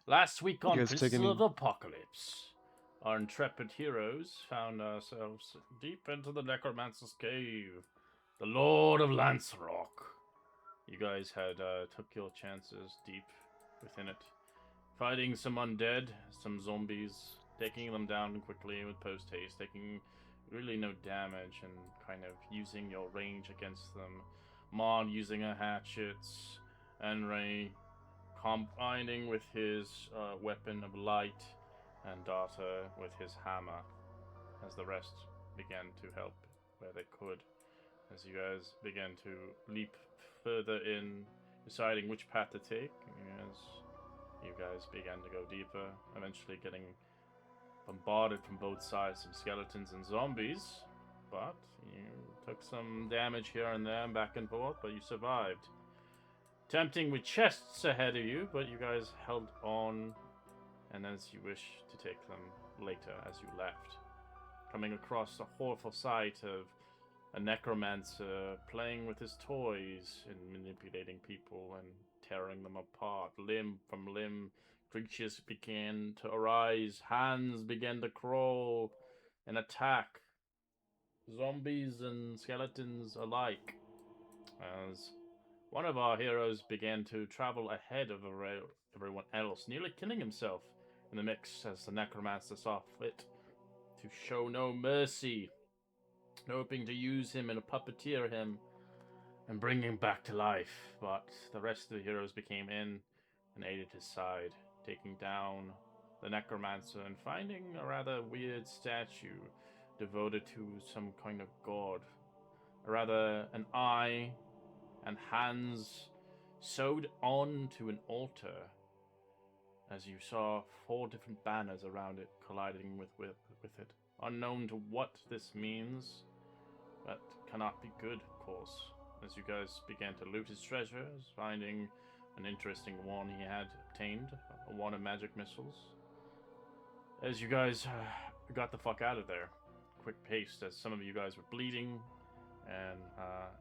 Last week You on guys take Pistol any? of Apocalypse, our intrepid heroes found ourselves deep into the Necromancer's Cave, the Lord of Lancerock. You guys had took your chances deep within it, fighting some undead, some zombies, taking them down quickly with post haste, taking really no damage, and kind of using your range against them. Maud using her hatchets, and Ray combining with his weapon of light, and Data with his hammer, as the rest began to help where they could. As you guys began to leap further in, deciding which path to take, as you guys began to go deeper, eventually getting bombarded from both sides of skeletons and zombies. But you took some damage here and there, back and forth, but you survived. Tempting with chests ahead of you, but you guys held on, and as you wish to take them later as you left. Coming across the horrible sight of a necromancer playing with his toys and manipulating people and tearing them apart. Limb from limb, creatures began to arise, hands began to crawl and attack, zombies and skeletons alike, as one of our heroes began to travel ahead of everyone else, nearly killing himself in the mix as the necromancer saw fit to show no mercy, hoping to use him and puppeteer him and bring him back to life. But the rest of the heroes became in and aided his side, taking down the necromancer and finding a rather weird statue devoted to some kind of god. Or rather, an eye and hands sewed on to an altar, as you saw 4 different banners around it colliding with it. Unknown to what this means, but cannot be good, of course. As you guys began to loot his treasures, finding an interesting one he had obtained, a wand of magic missiles. As you guys got the fuck out of there, quick paced, as some of you guys were bleeding, and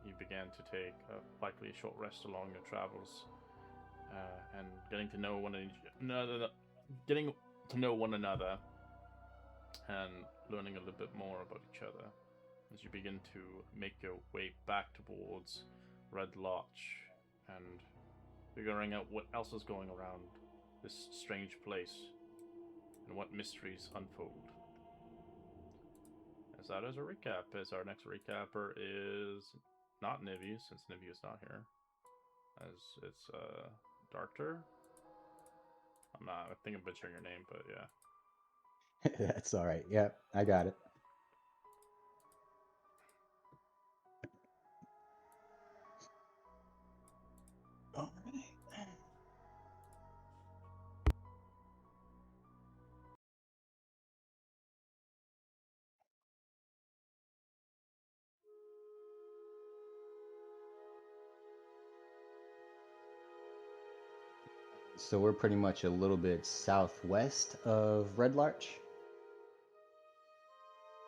you began to take likely a short rest along your travels, and getting to know one another, and learning a little bit more about each other as you begin to make your way back towards Red Larch and figuring out what else is going around this strange place and what mysteries unfold. As that is a recap, as our next recapper is not Nivi, since Nivi is not here. As it's Darkter. I think I'm butchering your name, but yeah. That's all right. Yep, I got it. All right. So we're pretty much a little bit southwest of Red Larch.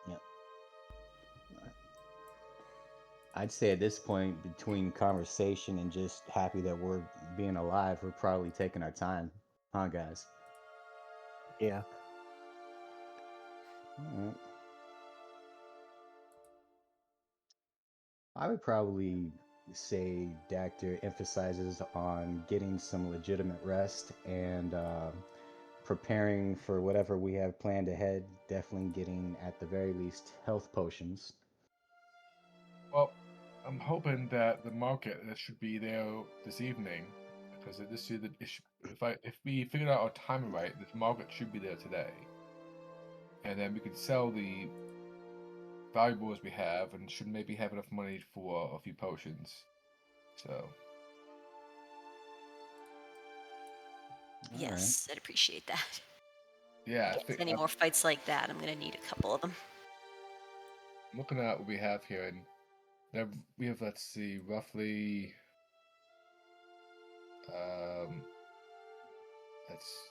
Yep. I'd say at this point, between conversation and just happy that we're being alive, we're probably taking our time, huh, guys? Yeah. All right. I would probably say Dactyr emphasizes on getting some legitimate rest and preparing for whatever we have planned ahead. Definitely getting, at the very least, health potions. Well, I'm hoping that the market should be there this evening, because if we figured out our timing right, this market should be there today, and then we could sell the valuables we have, and should maybe have enough money for a few potions. So. Yes, I'd appreciate that. Yeah, If any more fights like that, I'm gonna need a couple of them. I'm looking at what we have here, and there we have, let's see, roughly that's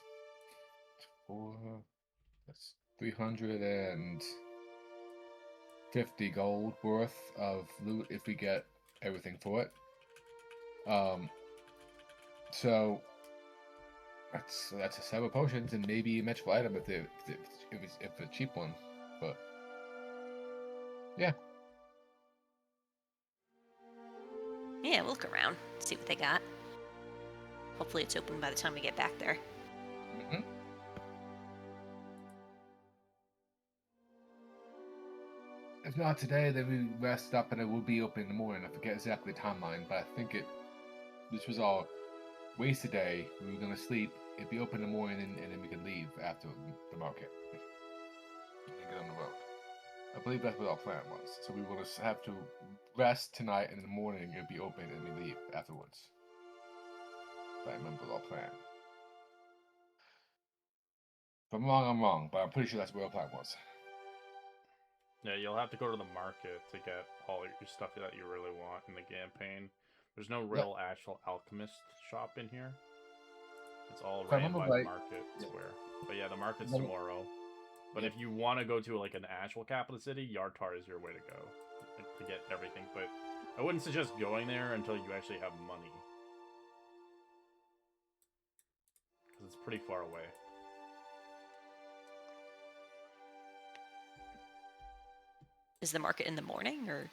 350 gold worth of loot if we get everything for it. So That's a several potions and maybe a magical item if it's a cheap one. But yeah, Yeah, we'll look around, see what they got. Hopefully it's open by the time we get back there. hmm if not today, then we rest up and it will be open in the morning. I forget exactly the timeline, but I think this was all wasted day. We were gonna sleep. It'd be open in the morning, and then we could leave after the market and get on the road. I believe that's what our plan was. So we were gonna have to rest tonight, and in the morning it'd be open, and we leave afterwards. If I remember our plan. If I'm wrong, I'm wrong, but I'm pretty sure that's what our plan was. Yeah, you'll have to go to the market to get all your stuff that you really want in the campaign. There's no real actual alchemist shop in here. It's all If I ran remember by right- the market square. But yeah, the market's Well, tomorrow. But yeah. if you want to go to like an actual capital city, Yartar is your way to go to get everything. But I wouldn't suggest going there until you actually have money, because it's pretty far away. Is the market in the morning, or?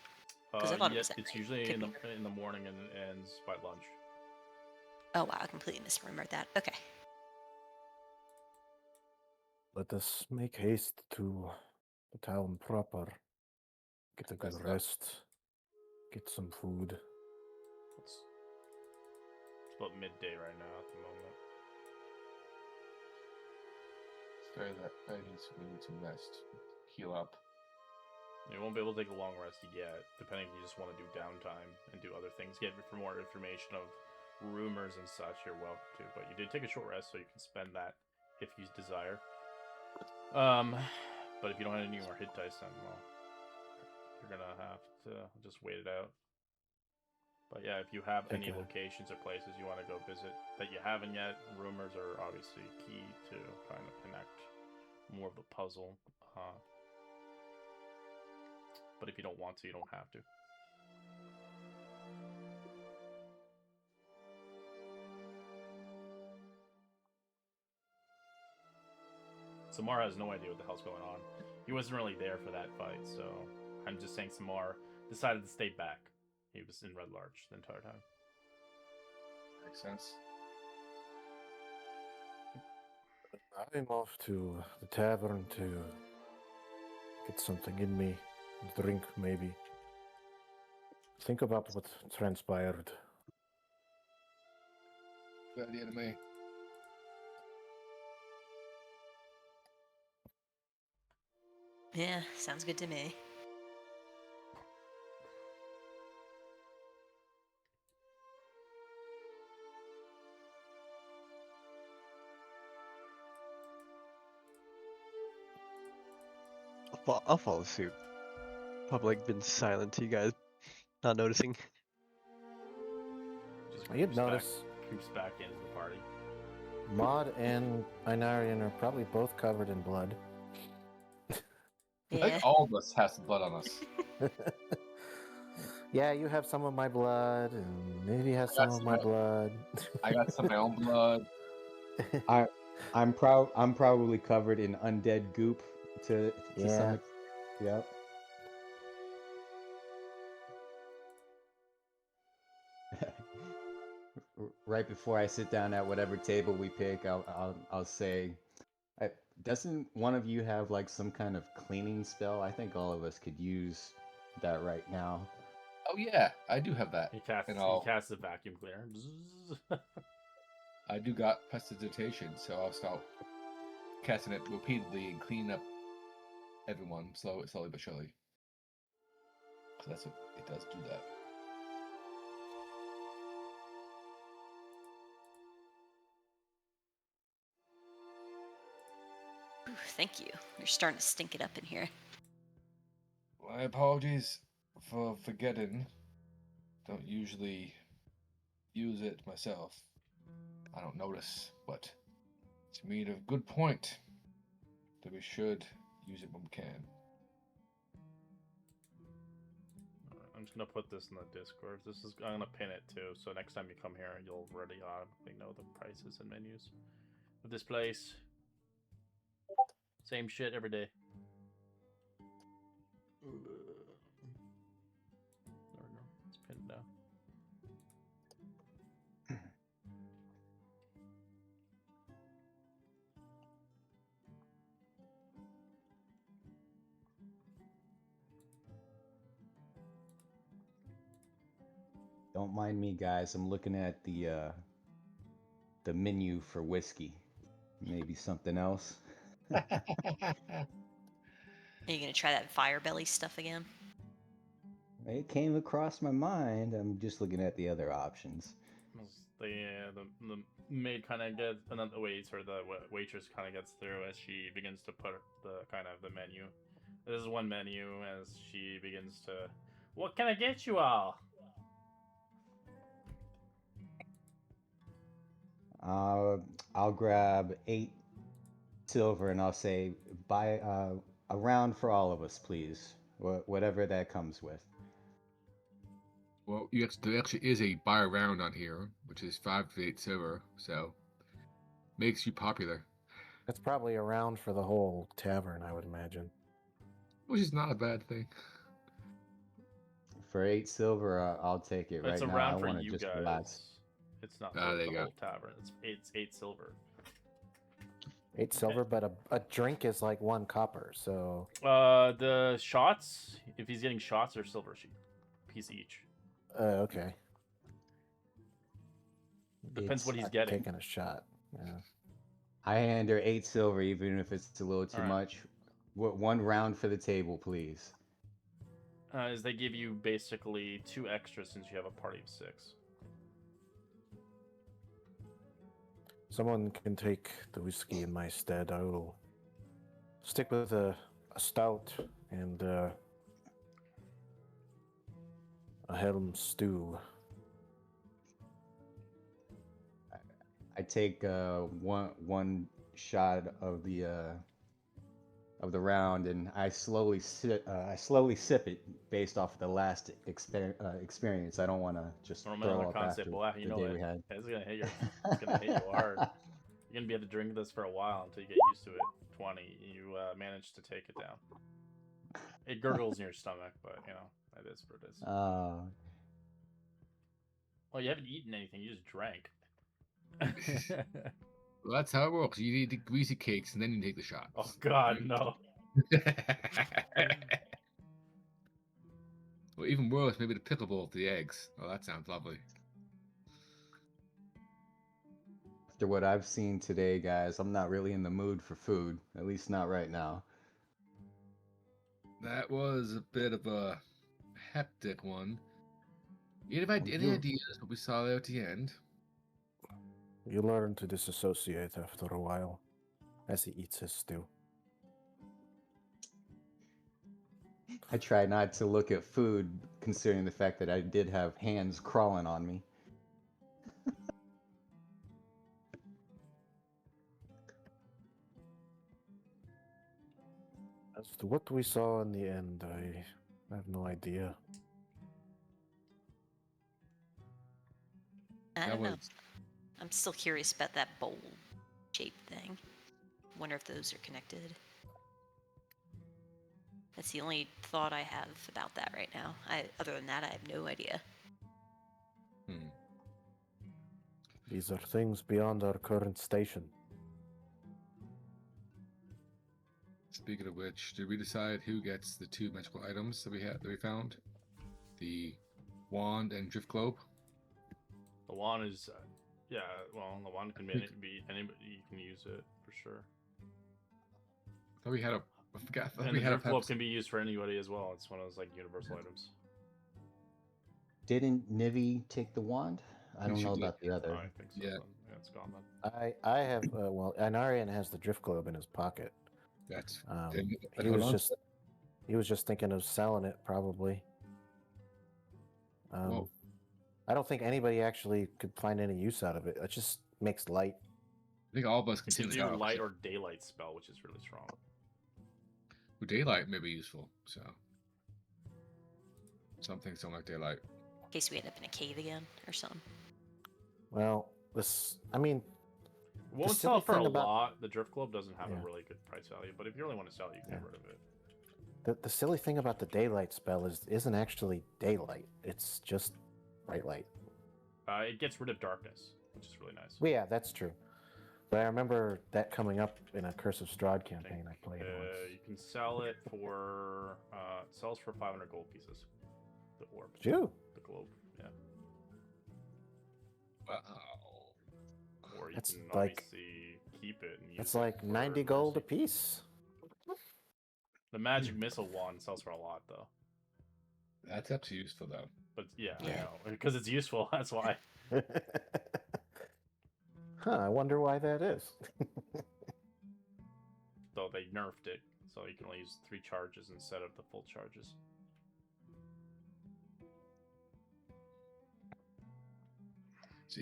'Cause I thought it was at it's night. usually Could in the morning and ends by lunch. Oh wow, I completely misremembered that. Okay. Let us make haste to the town proper. Get a good That's rest. Get some food. It's about midday right now at the moment. We need to rest, heal up. You won't be able to take a long rest yet, depending if you just want to do downtime and do other things. Get for more information of rumors and such, you're welcome to. But you did take a short rest, so you can spend that if you desire. But if you don't have any more hit dice, then well, you're gonna have to just wait it out. But yeah, if you have any Okay. locations or places you want to go visit that you haven't yet, rumors are obviously key to kind of connect more of the puzzle. But if you don't want to, you don't have to. Samar has no idea what the hell's going on. He wasn't really there for that fight, so I'm just saying Samar decided to stay back. He was in Red Larch the entire time. Makes sense. I'm off to the tavern to get something in me, drink maybe. Think about what transpired. Good idea to me. Yeah, sounds good to me. I'll follow suit. Probably been silent to you guys, not noticing. Just You'd creeps back- notice creeps back into the party. Maud and Inarian are probably both covered in blood. I Yeah. think all of us have some blood on us. Yeah, you have some of my blood, and maybe has I some got of some my of- blood. I got some of my own blood. I'm probably covered in undead goop to Yeah. some yep. Right before I sit down at whatever table we pick, I'll say, doesn't one of you have like some kind of cleaning spell? I think all of us could use that right now. Oh yeah, I do have that. He casts a vacuum cleaner. Bzzz. I do got prestidigitation, so I'll start casting it repeatedly and cleaning up everyone slowly but surely. So that's what it does. Do that. Ooh, thank you. You're starting to stink it up in here. My apologies for forgetting. Don't usually use it myself. I don't notice, but it's made a good point that we should use it when we can. I'm just gonna put this in the Discord. I'm gonna pin it too, so next time you come here, you'll already automatically know the prices and menus. with this place. Same shit every day. There we go. It's pinned down. Don't mind me, guys. I'm looking at the menu for whiskey. Maybe something else. Are you gonna try that fire belly stuff again? It came across my mind. I'm just looking at the other options. The maid kind of gets, not the waitress, or the waitress kind of gets through as she begins to put the kind of the menu. This is one menu as she begins to. What can I get you all? I'll grab 8 silver and I'll say buy a round for all of us, please. Whatever that comes with. Well, there actually is a buy around on here, which is 5 to 8 silver, so makes you popular, It's probably around for the whole tavern, I would imagine. which is not a bad thing. For 8 silver, I'll take it right It's now. around I for want to you just guys. relax. It's not Ah, for there the you whole tavern. It's 8 silver. 8 silver, but a drink is like 1 copper, so The shots, if he's getting shots, are silver piece each. okay. Depends what he's Not getting. taking a shot. Yeah. I hand her 8 silver, even if it's a little too Alright. much. 1 round for the table, please. Is they give you basically 2 extras since you have a party of 6. Someone can take the whiskey in my stead. I will stick with a stout and a helm stew. I take one shot of the round, and I slowly sip it based off of the last experience. I don't want to just Normally throw on a up concept, after well, the you know day it. we had. It's gonna hit it's gonna hit you hard. You're gonna be able to drink this for a while until you get used to it. 20, you manage to take it down. It gurgles in your stomach, but you know that is what it is. Well, you haven't eaten anything; you just drank. Well, that's how it works. You eat the greasy cakes and then you take the shots. Oh God, no! Well, even worse, maybe the pickle bowl with the eggs. Oh, that sounds lovely. After what I've seen today, guys, I'm not really in the mood for food. At least not right now. That was a bit of a hectic one. Any ideas what we saw there at the end? You learn to disassociate after a while as he eats his stew. I try not to look at food, considering the fact that I did have hands crawling on me. As to what we saw in the end, I have no idea. I don't know. was I'm still curious about that bowl-shaped thing. Wonder if those are connected. That's the only thought I have about that right now. Other than that, I have no idea. These are things beyond our current station. Speaking of which, did we decide who gets the 2 magical items that we found? The wand and drift globe. The wand is, yeah. Well, the wand can be anybody. You can use it for sure. I thought we had a. I forgot. I thought And we the had a drift globe can be used for anybody as well. It's one of those like universal items. Didn't Nivi take the wand? I don't She know did. about the Oh, other. I think so. Yeah. Then. Yeah, it's gone then. I have well, Anarian has the drift globe in his pocket. That's. He was just thinking of selling it, probably. Whoa. I don't think anybody actually could find any use out of it. It just makes light. I think all of us can You see can the do dark, light so- or daylight spell, which is really strong. Well, daylight may be useful. So. Some things don't like daylight. In case we end up in a cave again or something. Well, this, I mean, Won't silly sell for a thing about- lot. The Drift Globe doesn't have Yeah. a really good price value, but if you really want to sell it, you can get Yeah. rid of it. The silly thing about the daylight spell isn't actually daylight. It's just bright light. It gets rid of darkness, which is really nice. Well, yeah, that's true. But I remember that coming up in a Curse of Strahd campaign I played once. You can sell it for it sells for 500 gold pieces. The orb, Phew. the globe, yeah. Wow. Or you That's can like- obviously keep it. And That's use it like for 90 gold mercy. apiece. The magic missile one sells for a lot though. That's actually useful though. But yeah, I Yeah. know because it's useful. That's why. I wonder why that is. Though they nerfed it, so you can only use 3 charges instead of the full charges. So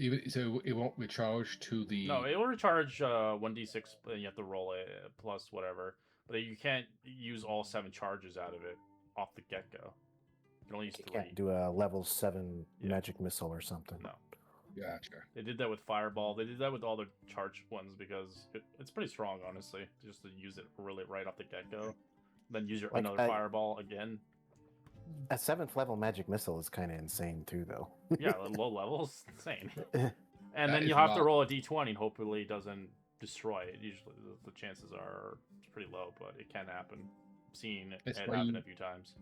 it won't recharge to the. No, it will recharge 1d6, and you have to roll it plus whatever. But you can't use all 7 charges out of it off the get go. You can only use You 3. can't do a level 7 Yeah. magic missile or something. No. Gotcha. They did that with Fireball. They did that with all the charged ones because it's pretty strong, honestly. Just to use it really right off the get go, then use your Like, another Fireball again. A 7th level magic missile is kind of insane too, though. Yeah, low levels, insane. That And then is you have to wild. roll a d20 and hopefully it doesn't destroy it. Usually the chances are pretty low, but it can happen. I've seen it That's happen why you- a few times.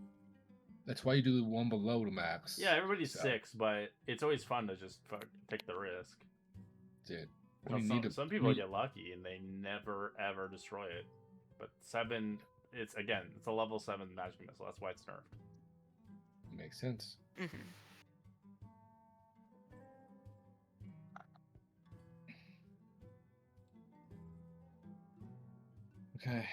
That's why you do the one below the max. Yeah, everybody's So, 6, but it's always fun to just take the risk. Dude. Now, When you need to- some people get lucky and they never ever destroy it. But 7, it's a level 7 magic missile. That's why it's nerfed. Makes sense. Mm-hmm. Okay.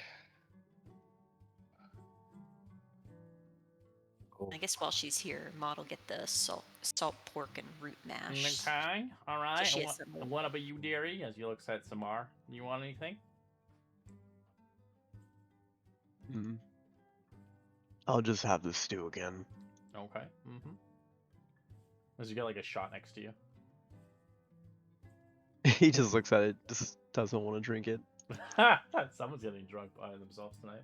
Cool. I guess while she's here, Maud will get the salt pork and root mash. Okay, all right. she And has what, some- and what about you, dearie? As you look at Samar, you want anything? Mm. I'll just have the stew again. Okay. Mm-hmm. As you get like a shot next to you. He just looks at it, just doesn't want to drink it. Someone's getting drunk by themselves tonight.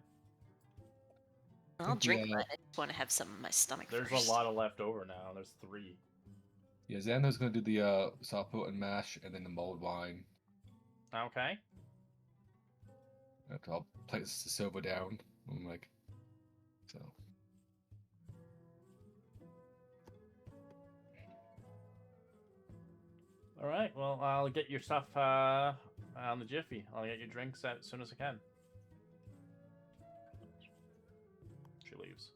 I'll drink Yeah. mine. I just want to have some in my stomach There's first. a lot of left over now. There's 3. Yeah, Xander's gonna do the soft and mash and then the mulled wine. Okay. After I'll place the silver down. I'm like, so. All right. Well, I'll get your stuff on the jiffy. I'll get your drinks as soon as I can. She leaves.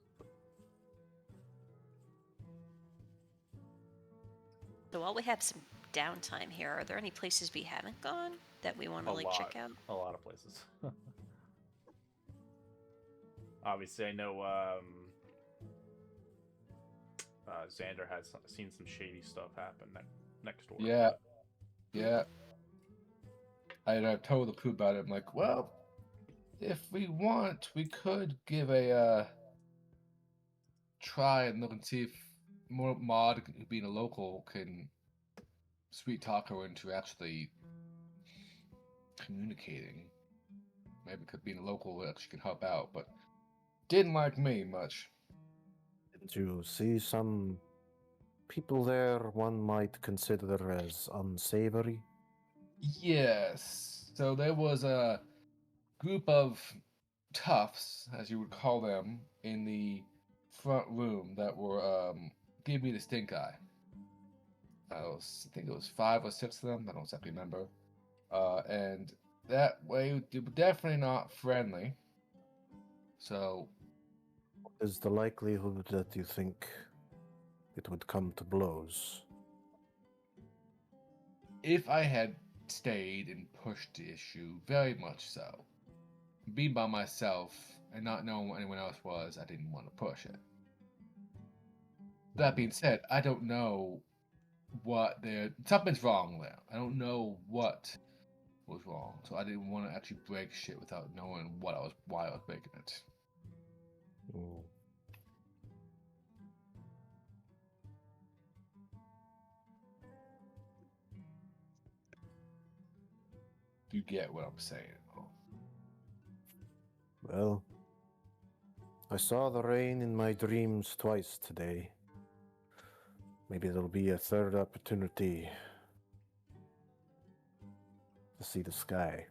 So while we have some downtime here, are there any places we haven't gone that we want to like check out? A lot of places. Obviously, I know Xander has seen some shady stuff happen next door. Yeah. Yeah. I told the crew about it. I'm like, well, if we want, we could give a try and look and see if more Mod, being a local, can sweet talk her into actually communicating. Maybe being a local actually can help out, but didn't like me much. Didn't you see some people there one might consider as unsavory? Yes. So there was a group of toughs, as you would call them, in the front room that were giving me the stink eye. I think it was 5 or 6 of them. I don't exactly remember. And that way, they were definitely not friendly. So Is the likelihood that you think it would come to blows? if I had stayed and pushed the issue, very much so. Being by myself and not knowing what anyone else was, I didn't want to push it. That being said, I don't know what something's wrong there. I don't know what was wrong, so I didn't want to actually break shit without knowing why I was breaking it. Mm. you get what I'm saying. Well, I saw the rain in my dreams twice today. Maybe there'll be a third opportunity to see the sky.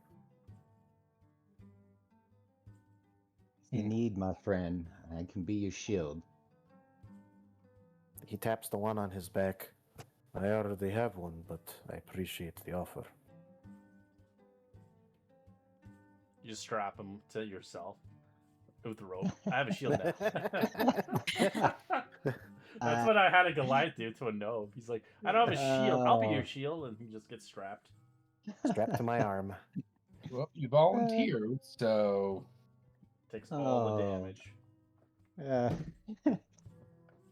If you need, my friend, I can be your shield. He taps the one on his back. I already have one, but I appreciate the offer. You just strap him to yourself with the rope. I have a shield now. That's what I had a Goliath do to a gnome. He's like, I don't have a shield. I'll be your shield, and he just gets strapped. Strapped to my arm. Well, you volunteered, so Takes all the damage.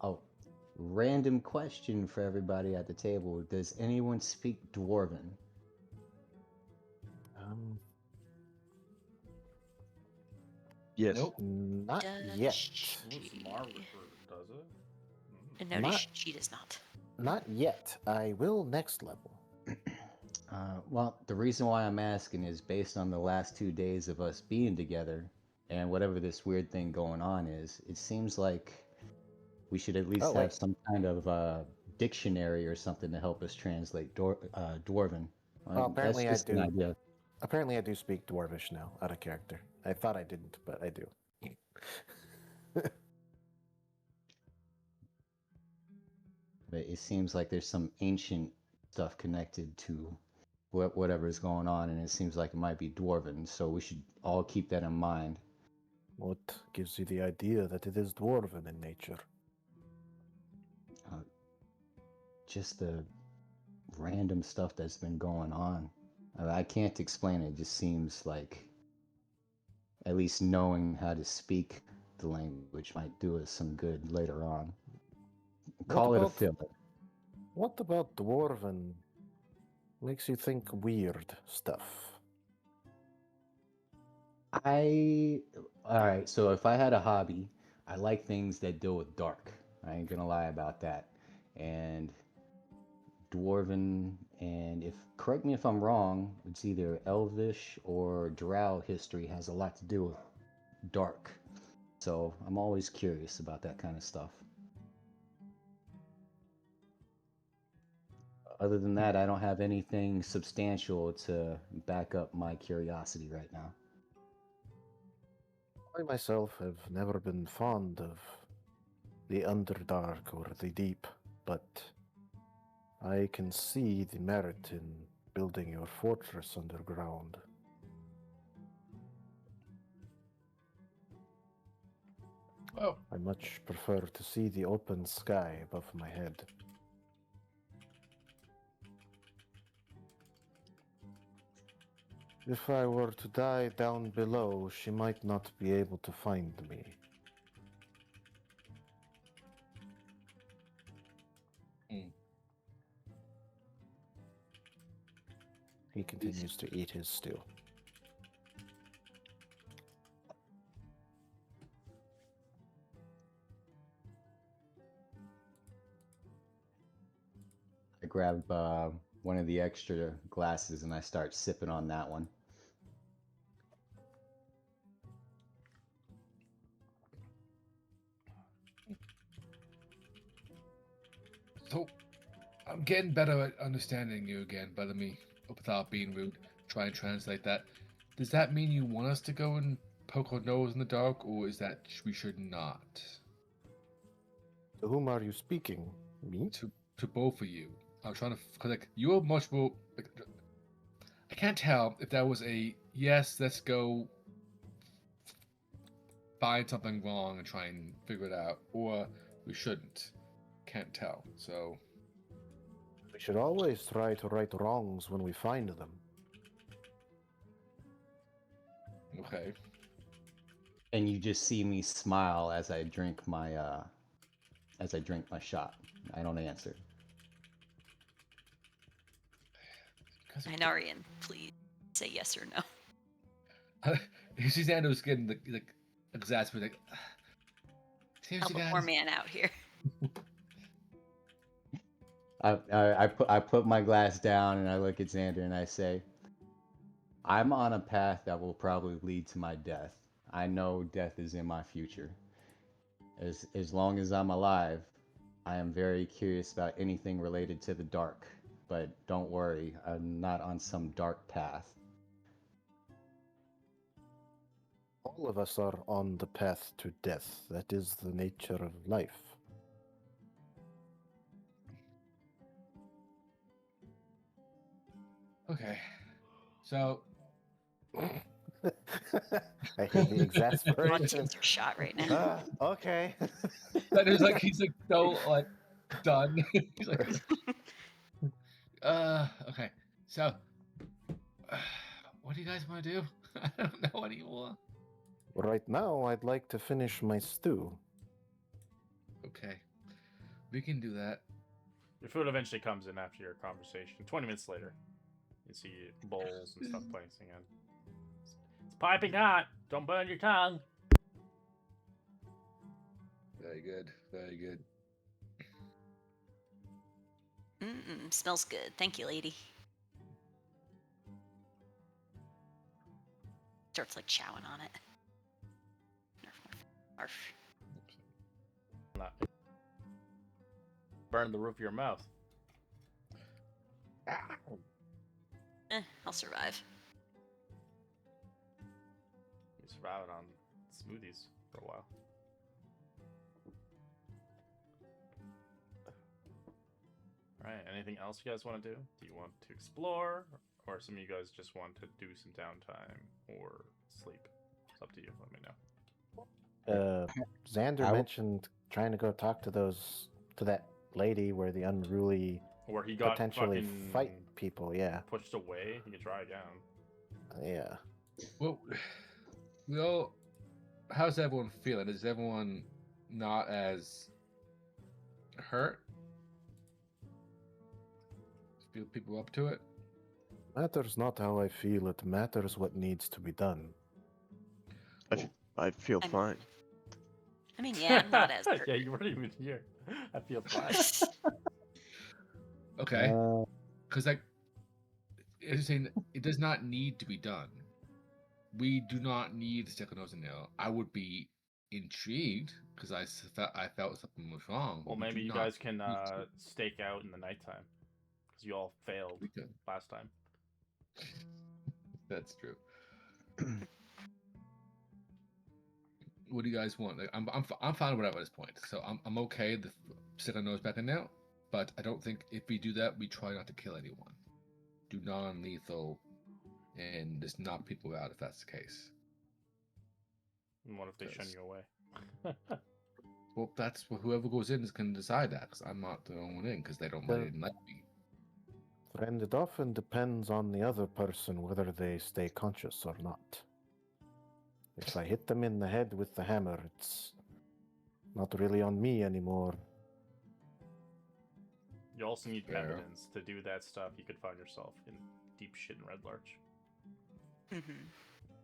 Oh, random question for everybody at the table. Does anyone speak Dwarven? Yes. nope. Not Does yet. she? Does it? And no, Not- she does not. Not yet. I will next level. Well, the reason why I'm asking is based on the last 2 days of us being together and whatever this weird thing going on is, it seems like we should at least Oh, have wait. some kind of dictionary or something to help us translate Dwarven. Well, apparently I that's just an do. idea. Apparently I do speak Dwarvish now, out of character. I thought I didn't, but I do. But it seems like there's some ancient stuff connected to whatever is going on, and it seems like it might be Dwarven, so we should all keep that in mind. What gives you the idea that it is Dwarven in nature? Just the random stuff that's been going on. I can't explain it. It just seems like at least knowing how to speak the language might do us some good later on. Call it a about- filler. What about Dwarven makes you think weird stuff? Alright, so if I had a hobby, I like things that deal with dark. I ain't gonna lie about that. And Dwarven, and correct me if I'm wrong, it's either Elvish or Drow history has a lot to do with dark. So I'm always curious about that kind of stuff. Other than that, I don't have anything substantial to back up my curiosity right now. I myself have never been fond of the Underdark or the Deep, but I can see the merit in building your fortress underground. Well, I much prefer to see the open sky above my head. If I were to die down below, she might not be able to find me. He continues to eat his stew. I grab one of the extra glasses and I start sipping on that one. so I'm getting better at understanding you again, but let me, without being rude, try and translate that. Does that mean you want us to go and poke our nose in the dark, or is that we should not? To whom are you speaking? Me? To both of you. I'm trying to, cause like you're much more. Like, I can't tell if that was a yes, let's go find something wrong and try and figure it out, or we shouldn't. Can't tell. So We should always try to right wrongs when we find them. okay. And you just see me smile as I drink my shot. I don't answer. Minarian, please say yes or no. Susanna's getting like exasperated. Like, Help seriously, a guys. poor man out here. I put my glass down and I look at Xander and I say, I'm on a path that will probably lead to my death. I know death is in my future. As long as I'm alive, I am very curious about anything related to the dark. But don't worry, I'm not on some dark path. All of us are on the path to death. That is the nature of life. Okay. So I hear the exasperation. Monsters are shot right now. Okay. that is like he's like so like done. He's like okay. So what do you guys want to do? I don't know anymore. Right now, I'd like to finish my stew. Okay. We can do that. Your food eventually comes in after your conversation. 20 minutes later, you see bowls and stuff placing in. It's piping hot. Don't burn your tongue. Very good. Very good. Smells good. Thank you, lady. Starts like chowing on it. Arf, Not burn the roof of your mouth. I'll survive. You survived on smoothies for a while. Alright, anything else you guys want to do? Do you want to explore? Or some of you guys just want to do some downtime or sleep? It's up to you. Let me know. Xander mentioned trying to go talk to that lady where the unruly Where he got potentially fucking fight people. Yeah, pushed away. He can try again. yeah. Well, how's everyone feeling? Is everyone not as hurt? Feel people up to it? Matters not how I feel. It matters what needs to be done. I feel I'm- fine. I mean, yeah, I'm not as hurt. Yeah, you weren't even here. I feel fine. Okay. Because like, as you're saying, it does not need to be done. We do not need to stick a nose in there. I would be intrigued because I felt something was wrong. but Well, we maybe do you not guys can need to. stake out in the nighttime. Because you all failed We could. last time. That's true. What do you guys want? Like, I'm fine with whatever at this point. So I'm okay to stick our nose back in there. But I don't think if we do that, we try not to kill anyone. Do non-lethal, and just knock people out if that's the case. And what if they shun Yes. you away? Well, that's whoever goes in is going to decide that. Because I'm not the only one in because they didn't like me. And it often depends on the other person whether they stay conscious or not. If I hit them in the head with the hammer, it's not really on me anymore. You also need Fair. evidence to do that stuff. You could find yourself in deep shit in Red Larch.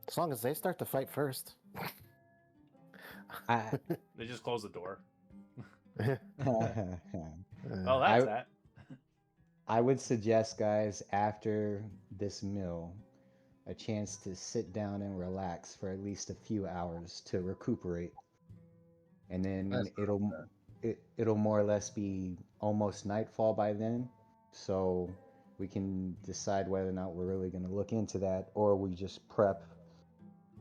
As long as they start to fight first. They just close the door. Uh, Oh, that's that. I would suggest, guys, after this meal, a chance to sit down and relax for at least a few hours to recuperate, and then That's it'll more or less be almost nightfall by then, so we can decide whether or not we're really going to look into that, or we just prep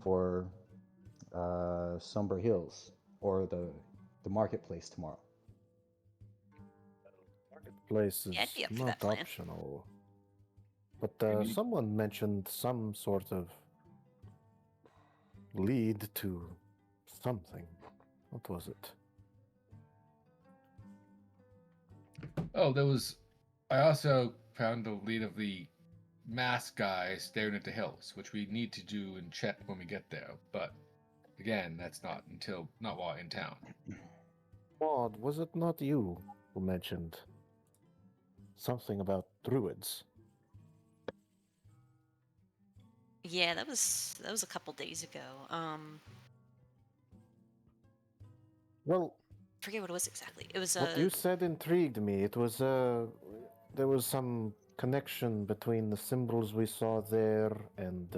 for Sumber Hills or the marketplace tomorrow. Place is Yeah, I'd be up for not that plan. optional. But Maybe- someone mentioned some sort of lead to something. What was it? Oh, I also found the lead of the masked guy staring at the hills, which we need to do and check when we get there. But again, that's not while in town. Maud, was it not you who mentioned something about druids? Yeah, that was a couple days ago. Well, Forget what it was exactly. It was what you said intrigued me. It was there was some connection between the symbols we saw there and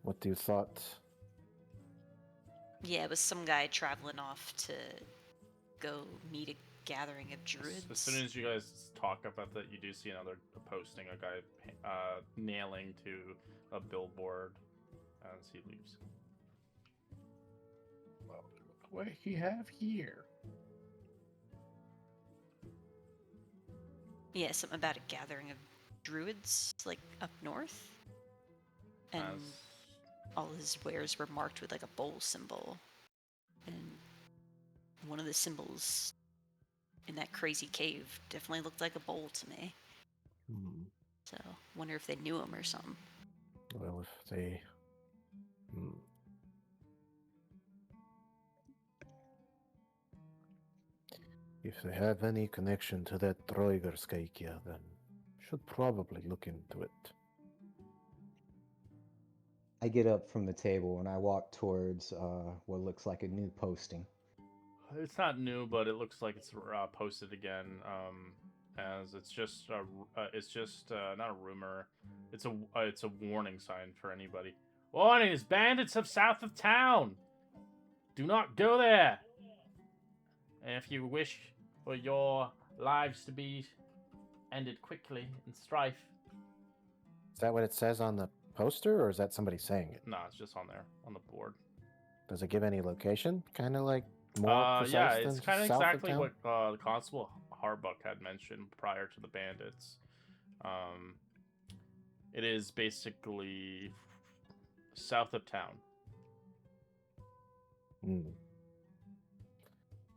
what you thought? Yeah, it was some guy traveling off to go meet a gathering of druids. As soon as you guys talk about that, you do see another posting, a guy nailing to a billboard as he leaves. Well, look what he have here. Yeah, something about a gathering of druids, like up north. And As all his wares were marked with like a bowl symbol. And one of the symbols in that crazy cave definitely looked like a bowl to me. Hmm. So, wonder if they knew him or something. Well, if they... Hmm. If they have any connection to that Droigerskeikia, then should probably look into it. I get up from the table and I walk towards what looks like a new posting. it's not new, but it looks like it's posted again. As it's just not a rumor. It's a warning sign for anybody. Warning: bandits of south of town. Do not go there. And if you wish for your lives to be ended quickly in strife. Is that what it says on the poster, or is that somebody saying it? No, it's just on there on the board. Does it give any location? Kind of like more precise Yeah, than it's kind of south exactly of town? what the Constable Harbuck had mentioned prior to the bandits. It is basically south of town. Hmm.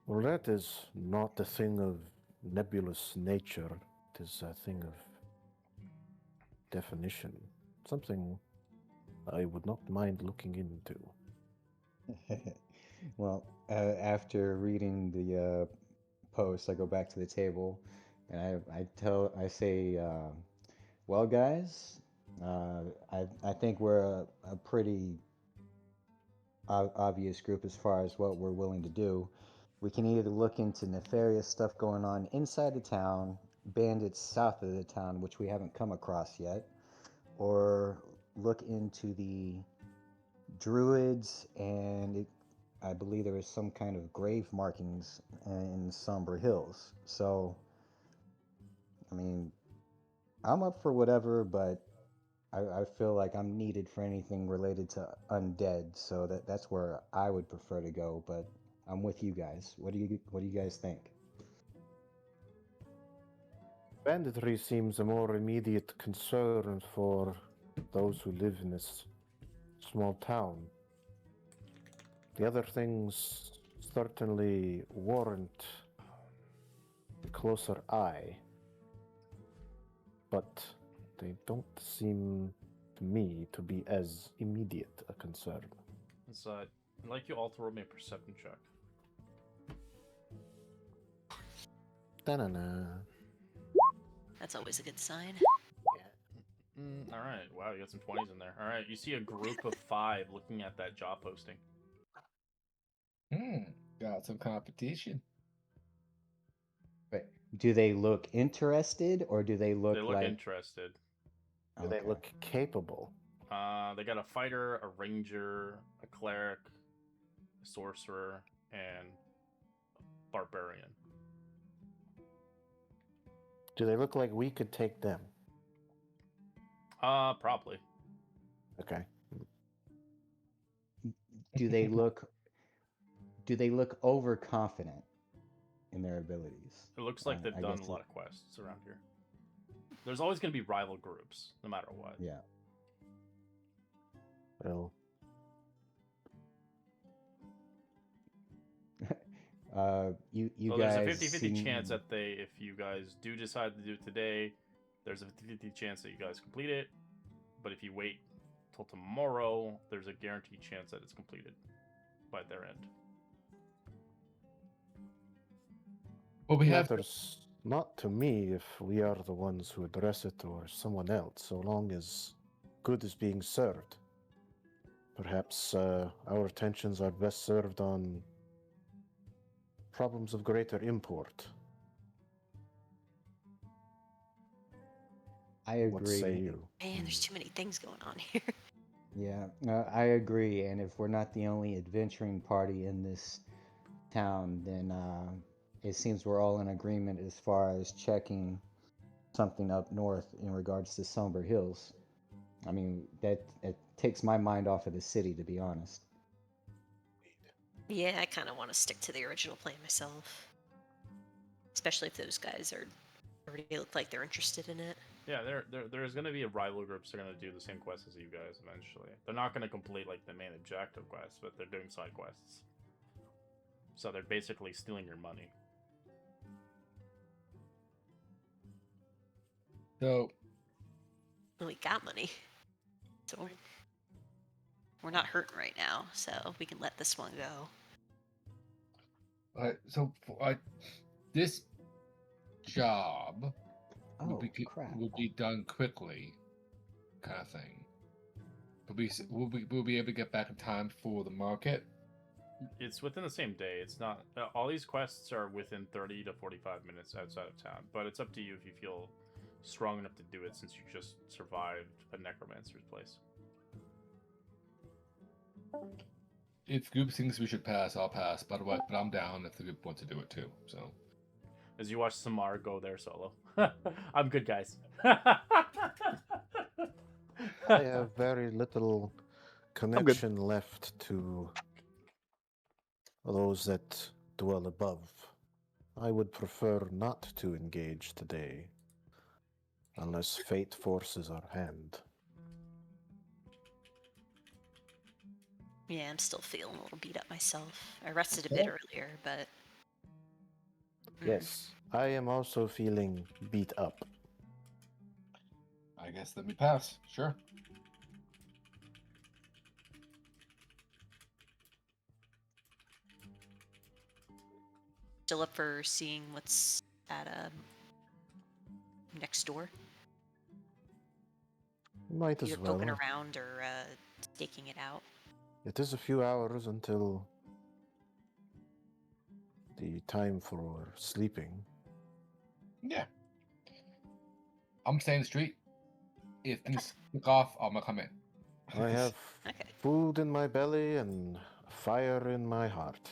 Well, that is not a thing of nebulous nature. It is a thing of definition. Something I would not mind looking into. Well, after reading the post, I go back to the table, and I say, well, guys, I think we're a pretty obvious group as far as what we're willing to do. We can either look into nefarious stuff going on inside the town, bandits south of the town, which we haven't come across yet, or look into the druids and I believe there was some kind of grave markings in Sumber Hills. So, I mean, I'm up for whatever, but I feel like I'm needed for anything related to undead. So that's where I would prefer to go. But I'm with you guys. What do you guys think? Banditry seems a more immediate concern for those who live in this small town. The other things certainly warrant a closer eye, but they don't seem to me to be as immediate a concern. It's I'd like you all to roll me a perception check. Da-na-na. That's always a good sign. All right. Wow, you got some 20s in there. All right, you see a group of 5 looking at that job posting. Got some competition. But do they look interested or do they look They look like interested. Do they look capable? They got a fighter, a ranger, a cleric, a sorcerer, and a barbarian. Do they look like we could take them? Probably. Okay. do they look overconfident in their abilities? It looks like they've I done guess a lot of quests around here. There's always going to be rival groups, no matter what. Yeah. Well, You So guys. there's a 50-50 seem- chance that if you guys do decide to do it today, there's a 50-50 chance that you guys complete it. But if you wait till tomorrow, there's a guaranteed chance that it's completed by their end. Well, we have matters not to me if we are the ones who address it or someone else, so long as good is being served. Perhaps our attentions are best served on problems of greater import. I What say agree. you? Man, there's too many things going on here. Yeah, I agree. And if we're not the only adventuring party in this town, then it seems we're all in agreement as far as checking something up north in regards to Sumber Hills. I mean, that it takes my mind off of the city, to be honest. Yeah, I kind of want to stick to the original plan myself. Especially if those guys are already look like they're interested in it. Yeah, there's gonna be rival groups that are gonna do the same quests as you guys eventually. They're not gonna complete like the main objective quests, but they're doing side quests. So they're basically stealing your money. So Well, we got money. So we're not hurting right now, so we can let this one go. this job Oh, crap. will be done quickly, kind of thing. We'll be able to get back in time for the market. It's within the same day. It's not all these quests are within 30 to 45 minutes outside of town, but it's up to you if you feel strong enough to do it since you just survived a necromancer's place. If the group thinks we should pass, I'll pass. But I'm down if the group wants to do it too. So As you watch Samar go there solo. I'm good, guys. I have very little connection left to those that dwell above. I would prefer not to engage today, unless fate forces our hand. Yeah, I'm still feeling a little beat up myself. I rested a bit earlier, but Yes, I am also feeling beat up. I guess let me pass. Sure. still up for seeing what's at next door. Might as Either well. poking around or staking it out. It is a few hours until the time for sleeping. Yeah. I'm staying in the street. If things kick off, I'm gonna come in. I have Okay. food in my belly and fire in my heart.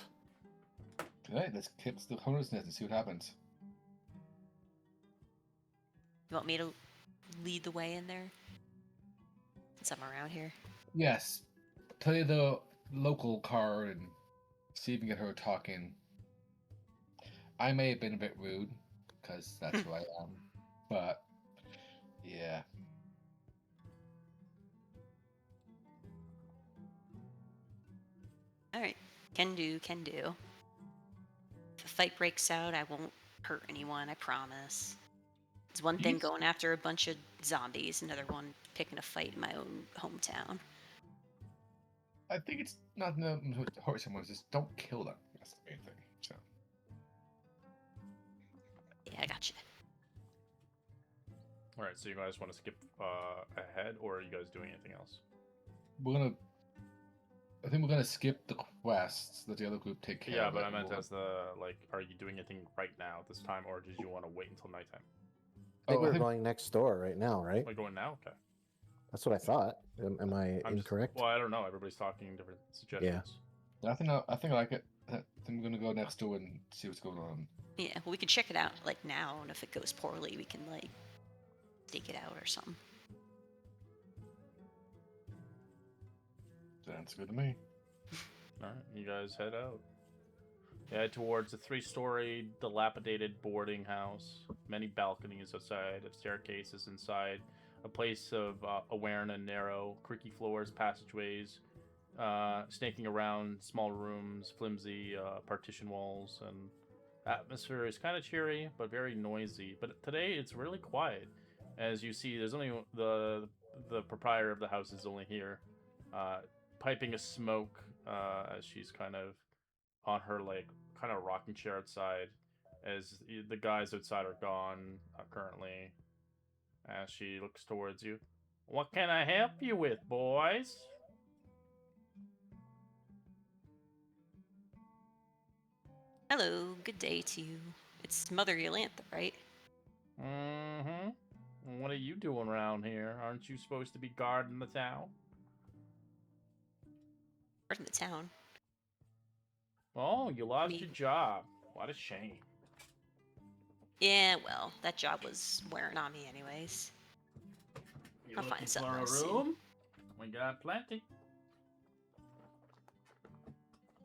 Okay, let's kick the corner's nest and see what happens. You want me to lead the way in there? Since I'm around here. Yes. Play the local card and see if you can get her talking. I may have been a bit rude, because that's who I am. But, yeah. Alright. Can do, can do. If a fight breaks out, I won't hurt anyone, I promise. It's one thing going after a bunch of zombies, another one picking a fight in my own hometown. I think it's not enough to hurt someone, just don't kill them. That's the main thing. So. Yeah, I gotcha. Alright, so you guys want to skip ahead, or are you guys doing anything else? I think we're gonna skip the quests that the other group take care of. Yeah, but it. I meant as are you doing anything right now at this time, or did you want to wait until nighttime? I think we're going next door right now, right? We're going now? Okay. That's what I thought. Am I incorrect? Well, I don't know. Everybody's talking different suggestions. Yeah. I think I like it. I think we're gonna go next door and see what's going on. Yeah, well, we can check it out, like, now, and if it goes poorly, we can, like, stake it out or something. Sounds good to me. Alright, you guys head out. You head towards a 3-story, dilapidated boarding house. Many balconies outside, staircases inside. A place of awareness, narrow, creaky floors, passageways, snaking around small rooms, flimsy partition walls, and atmosphere is kind of cheery but very noisy. But today it's really quiet. As you see, there's only the proprietor of the house is only here, piping a smoke as she's kind of on her kind of rocking chair outside, as the guys outside are gone currently. As she looks towards you, what can I help you with, boys? Hello, good day to you. It's Mother Yolantha, right? Mm-hmm. What are you doing around here? Aren't you supposed to be guarding the town? We're in the town. Oh, you lost Me. your job. What a shame. Yeah, well, that job was wearing on me anyways. You I'll looking find something for a else soon. room? We got plenty.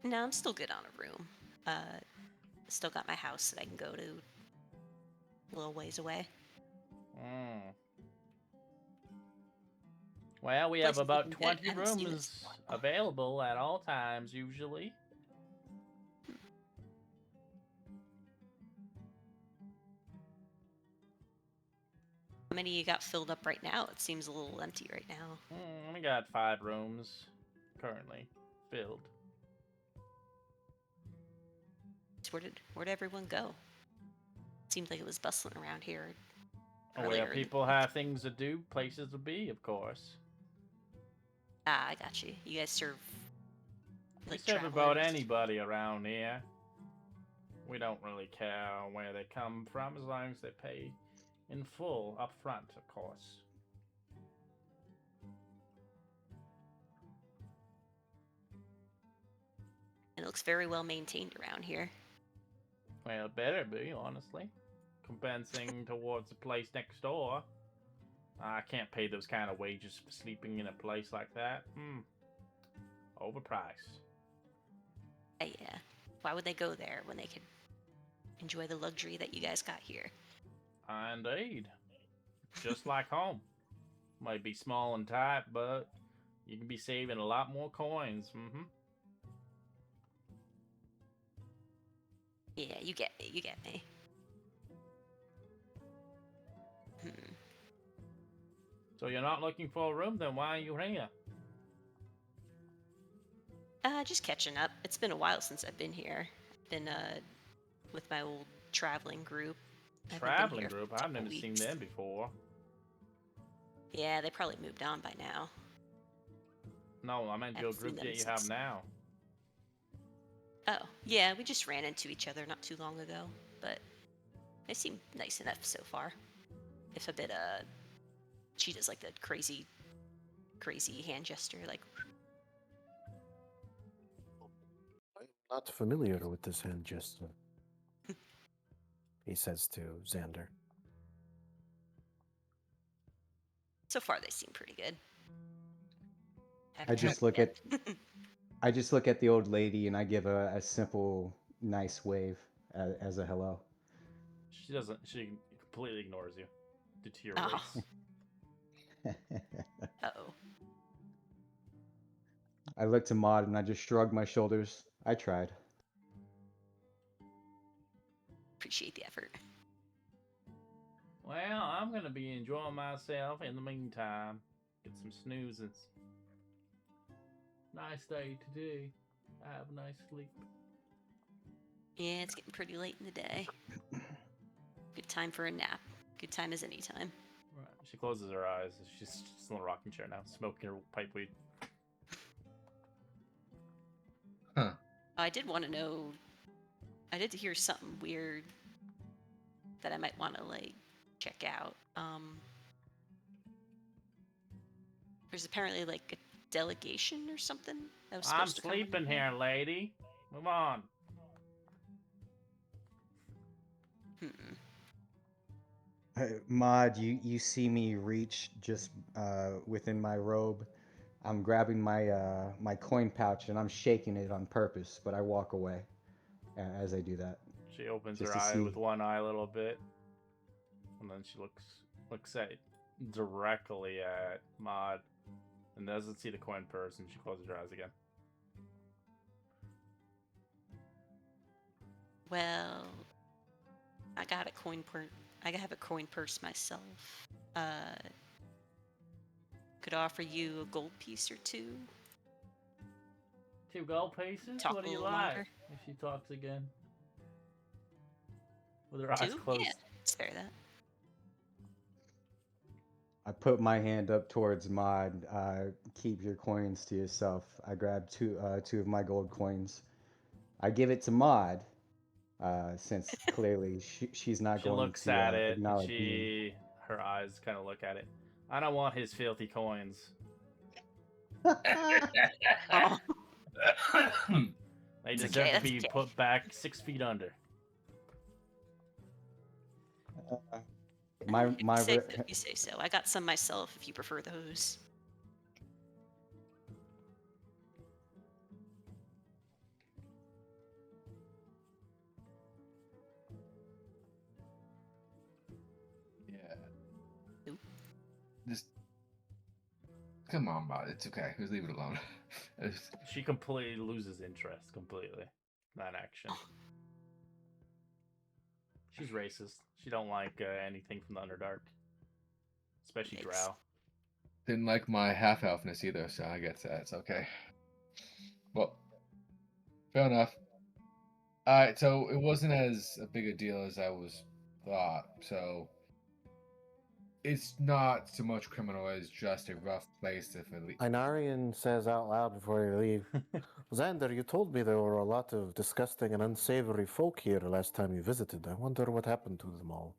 No, I'm still good on a room. Still got my house that I can go to a little ways away. Mm. Well, we Place have is about looking good. 20 I haven't seen this rooms in a while. available at all times, usually. How many you got filled up right now? It seems a little empty right now. We got 5 rooms currently filled. So where'd everyone go? Seemed like it was bustling around here. Where earlier in the people week. have things to do, places to be, of course. Ah, I got you. You guys serve We like serve about travelers. anybody around here. We don't really care where they come from as long as they pay in full up front, of course. And it looks very well maintained around here. Well, it better be, honestly. Compensing towards the place next door. I can't pay those kind of wages for sleeping in a place like that. Overpriced. Yeah. Why would they go there when they could enjoy the luxury that you guys got here? Indeed. Just like home. Might be small and tight, but you can be saving a lot more coins. Yeah, you get me. You get me. So you're not looking for a room, then why are you here? Just catching up. It's been a while since I've been here. Been with my old traveling group. I've been Traveling here for group? a I've couple never seen weeks. them before. Yeah, they probably moved on by now. No, I meant your Haven't seen group them that you have since- now. Oh, yeah, we just ran into each other not too long ago, but they seem nice enough so far. If a bit, she does like the crazy hand gesture, like, I'm not familiar with this hand gesture, he says to Xander. so far they seem pretty good. I just look at the old lady and I give a simple, nice wave as a hello. She doesn't. She completely ignores you due to your Oh. race. Uh-oh. I look to Maud and I just shrug my shoulders. I tried. Appreciate the effort. Well, I'm gonna be enjoying myself in the meantime. Get some snoozes. Nice day today. Have a nice sleep. Yeah, it's getting pretty late in the day. Good time for a nap. Good time as any time. Right. She closes her eyes. She's just in the rocking chair now, smoking her pipe weed. I did want to know. I did hear something weird that I might want to like check out. There's apparently like a delegation or something that was I'm supposed to come in sleeping here, lady. Move on. Maud, you see me reach just within my robe. I'm grabbing my coin pouch and I'm shaking it on purpose, but I walk away as I do that. She opens Just her to eye see. with one eye a little bit, and then she looks at directly at Maud, and doesn't see the coin purse, and she closes her eyes again. Well, I got a coin purse. I have a coin purse myself. Could offer you a gold piece or two. 2 gold pieces? Talk What do a you little like? longer. If she talks again. With her eyes 2? closed. Yeah, spare that. I put my hand up towards Maud. Keep your coins to yourself. I grab two of my gold coins. I give it to Maud, since clearly she's not She going looks to at it, and acknowledge me. her eyes kind of look at it. I don't want his filthy coins. Oh, They It's deserve okay, to that's be okay. put back 6 feet under. my if you my say re- so, if you say so. I got some myself. If you prefer those. Yeah. Oop. Just come on, bud. It's okay. Just leave it alone. It's- She completely loses interest completely in that action. She's racist. She don't like anything from the Underdark, especially Yikes. drow. Didn't like my half elfness either, so I get that. It's okay. Well, fair enough. Alright, so it wasn't as a big a deal as I was thought. So it's not so much criminal as just a rough place to flee. Inarian says out loud before you leave, Xander, you told me there were a lot of disgusting and unsavory folk here last time you visited. I wonder what happened to them all.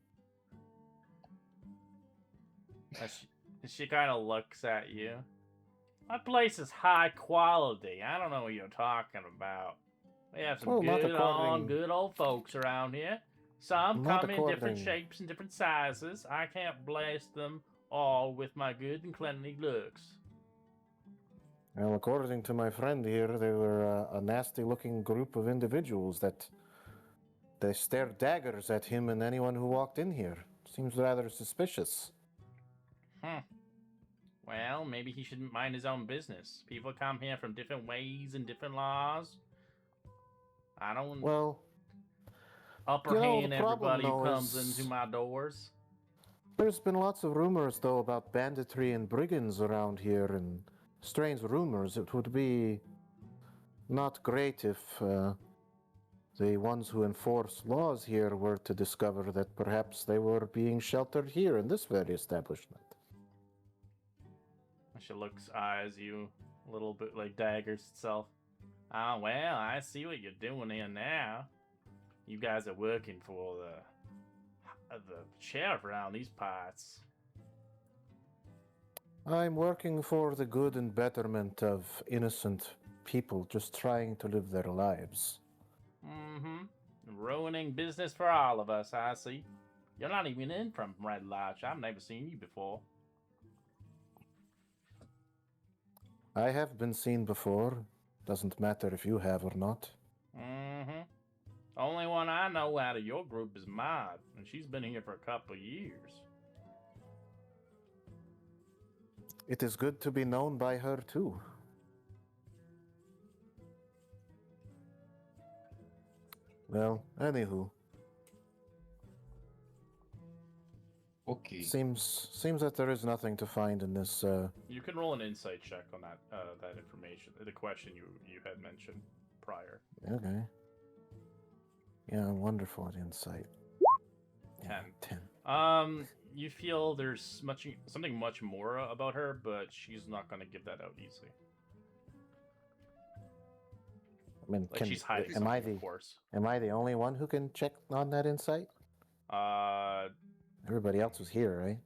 She kind of looks at you. My place is high quality. I don't know what you're talking about. We have some Well, not according- good old folks around here. Some Not come in different according- shapes and different sizes. I can't blast them all with my good and cleanly looks. Well, according to my friend here, they were a nasty-looking group of individuals that they stared daggers at him and anyone who walked in here. Seems rather suspicious. Well, maybe he should mind his own business. People come here from different ways and different laws. I don't Well, upper you know, hand the problem, everybody who though, comes is- into my doors. there's been lots of rumors, though, about banditry and brigands around here, and strange rumors. It would be not great if the ones who enforce laws here were to discover that perhaps they were being sheltered here in this very establishment. She eyes you a little bit like daggers itself. Ah, well, I see what you're doing here now. You guys are working for the sheriff around these parts. I'm working for the good and betterment of innocent people just trying to live their lives. Mm-hmm. Ruining business for all of us, I see. You're not even in from Red Larch. I've never seen you before. I have been seen before. Doesn't matter if you have or not. Mm-hmm. Only one I know out of your group is Maud, and she's been here for a couple of years. It is good to be known by her, too. Well, anywho, Okay. seems that there is nothing to find in this. You can roll an insight check on that information, the question you had mentioned prior. Okay. Yeah, I'm wonderful at insight. Yeah, 10. 10. You feel there's something much more about her, but she's not gonna give that out easily. I mean, Like she's hiding something, of course. Am I the only one who can check on that insight? Everybody else was here, right?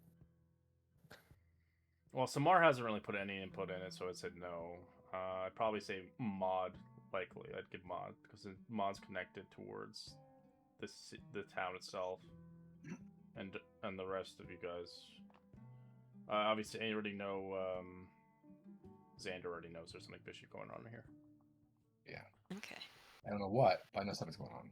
Well, Samar hasn't really put any input in it, so I said no. I'd probably say Maud, likely. I'd give Maud, because Maud's connected towards the town itself, and the rest of you guys. Obviously, I already know, Xander already knows there's something fishy going on here. Yeah. Okay. I don't know what, but I know something's going on.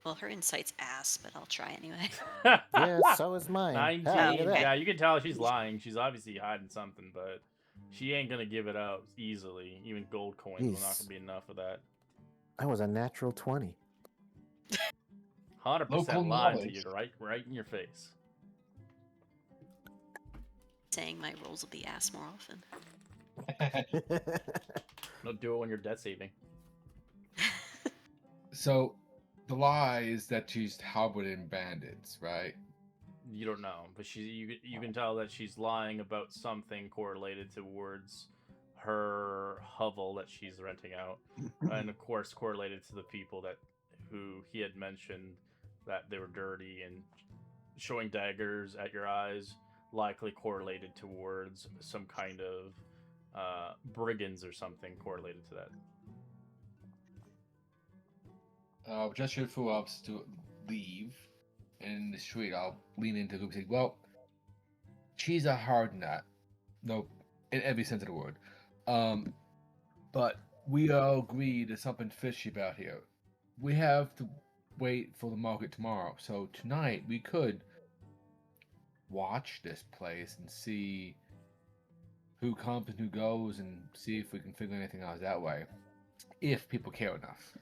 Well, her insight's ass, but I'll try anyway. Yeah, so is mine. 19. Ah, look at that. Yeah, you can tell she's lying. She's obviously hiding something, but she ain't gonna give it out easily. Even gold coins are not Jeez. gonna be enough of that. That was a natural 20. 100% Local lying to knowledge. you, right in your face. Saying my rolls will be ass more often. Don't do it when you're death saving. So, the lie is that she's harboring bandits, right? You don't know, but you can tell that she's lying about something correlated towards her hovel that she's renting out, and of course correlated to the people who he had mentioned that they were dirty and showing daggers at your eyes, likely correlated towards some kind of brigands or something correlated to that. Just shoot for ups to leave. In the street, I'll lean into the group and say, well, she's a hard nut. No, in every sense of the word. But we all agree there's something fishy about here. We have to wait for the market tomorrow. So tonight we could watch this place and see who comes and who goes and see if we can figure anything out that way. If people care enough.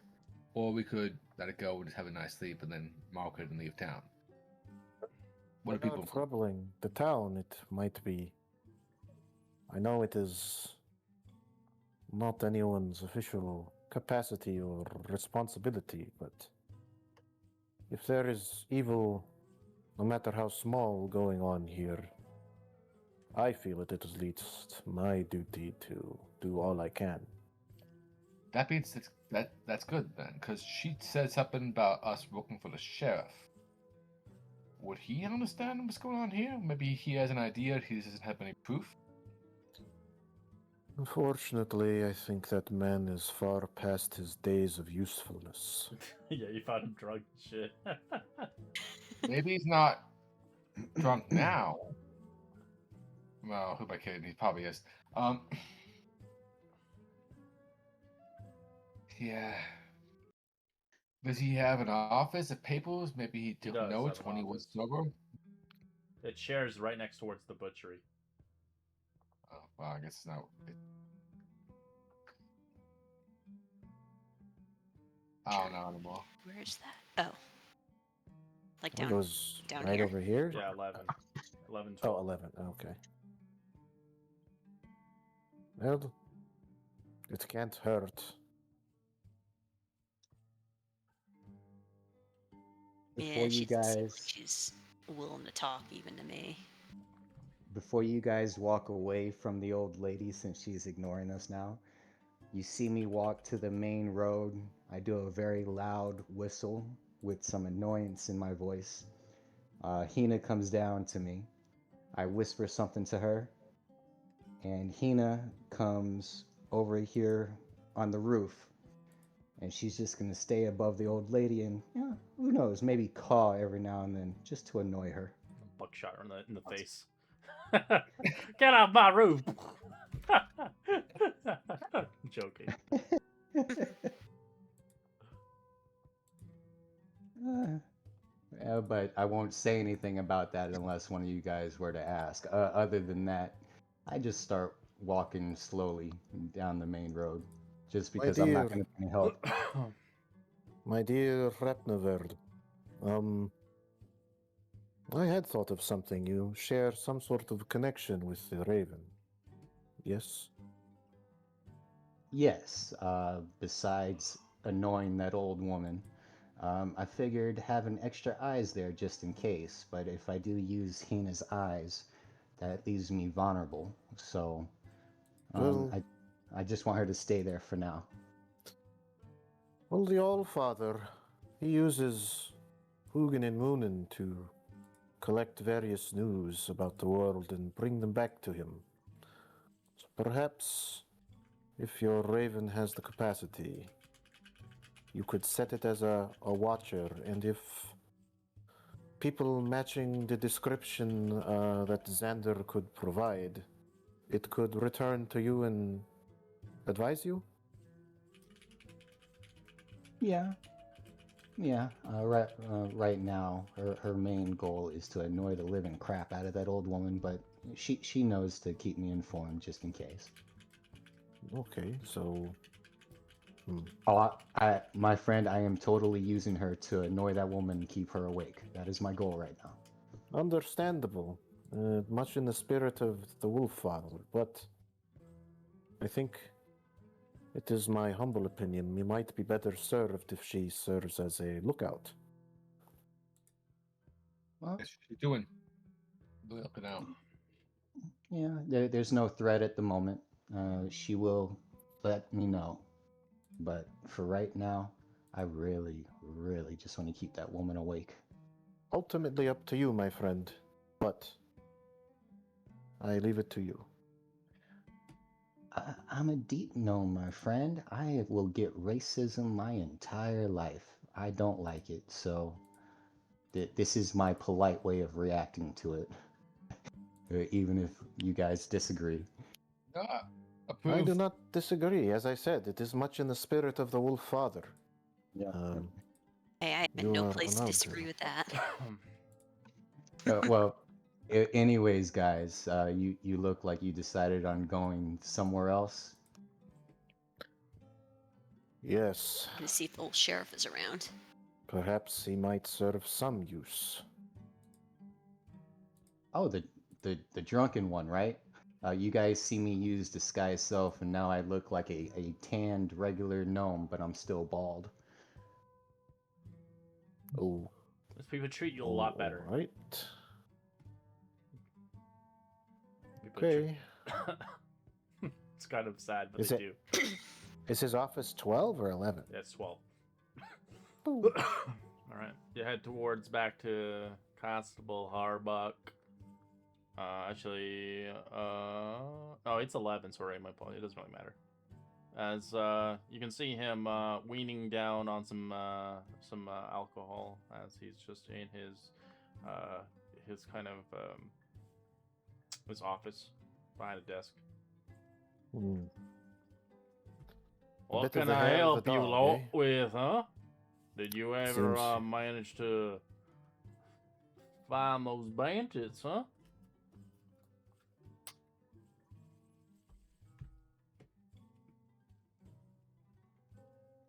Or we could let it go and just have a nice sleep and then market and leave town. What do people Without troubling the town, it might be. I know it is not anyone's official capacity or responsibility, but if there is evil, no matter how small, going on here, I feel it is at least my duty to do all I can. That means that's good then, because she said something about us working for the sheriff. Would he understand what's going on here? Maybe he has an idea, he doesn't have any proof. Unfortunately, I think that man is far past his days of usefulness. Yeah, you found him drunk and shit. Maybe he's not drunk now. Well, who am I kidding? He probably is. Yeah. Does he have an office of papers? Maybe he took does notes have an when he was office. sober? It shares right next towards the butchery. Oh, well, I guess it's not. I don't know anymore. Where is that? Oh. Like It down goes down right here? over here? Yeah, 11. 11, Oh, 12. 11. Okay. Well, it can't hurt. Before you She doesn't seem like guys, she's willing to talk even to me. before you guys walk away from the old lady, since she's ignoring us now, you see me walk to the main road. I do a very loud whistle with some annoyance in my voice. Hina comes down to me. I whisper something to her, and Hina comes over here on the roof, and she's just gonna stay above the old lady and, yeah, who knows, maybe caw every now and then just to annoy her. Buckshot her in the face. Get off my roof! Joking. But I won't say anything about that unless one of you guys were to ask. Other than that, I just start walking slowly down the main road, just My because I'm not dear. going to any help. My dear Rapnaverd, I had thought of something. You share some sort of connection with the Raven. Yes? Yes, besides annoying that old woman, I figured having extra eyes there just in case, but if I do use Hina's eyes, that leaves me vulnerable. So Well, I just want her to stay there for now. well, the Allfather, he uses Hugin and Moonin to collect various news about the world and bring them back to him. So perhaps, if your Raven has the capacity, you could set it as a watcher, and if people matching the description that Xander could provide, it could return to you and advise you? Yeah, yeah. Right now, her main goal is to annoy the living crap out of that old woman, but she knows to keep me informed just in case. Okay, so Oh, my friend, I am totally using her to annoy that woman and keep her awake. That is my goal right now. understandable. Much in the spirit of the Wolffather, but I think it is my humble opinion we might be better served if she serves as a lookout. Well, What's she doing? Looking out. yeah, there's no threat at the moment. She will let me know. But for right now, I really, really just want to keep that woman awake. ultimately up to you, my friend, but I leave it to you. I'm a deep gnome, my friend. I will get racism my entire life. I don't like it, so this is my polite way of reacting to it, even if you guys disagree. Ah, I approve. do not disagree. As I said, it is much in the spirit of the Wolf Father. Yeah. Hey, I had You no are place to allowed disagree to. with that. Well, anyways, guys, you look like you decided on going somewhere else. Yes, I'm gonna see if the old sheriff is around. perhaps he might serve some use. Oh, the drunken one, right? You guys see me use disguise self, and now I look like a tanned regular gnome, but I'm still bald. Oh, These people treat you a lot better. All right. People treat- Okay. It's kind of sad, but Is they it- do. Is his office 12 or 11? That's 12. Ooh. Alright. You head towards back to Constable Harbuck. Oh, it's 11, sorry, my fault. It doesn't really matter. As you can see him weaning down on some alcohol as he's just in his kind of his office behind a desk. Hmm. A What bit of can the I hair of help the you dog, lot eh? with, huh? Did you ever Seems- manage to find those bandits, huh?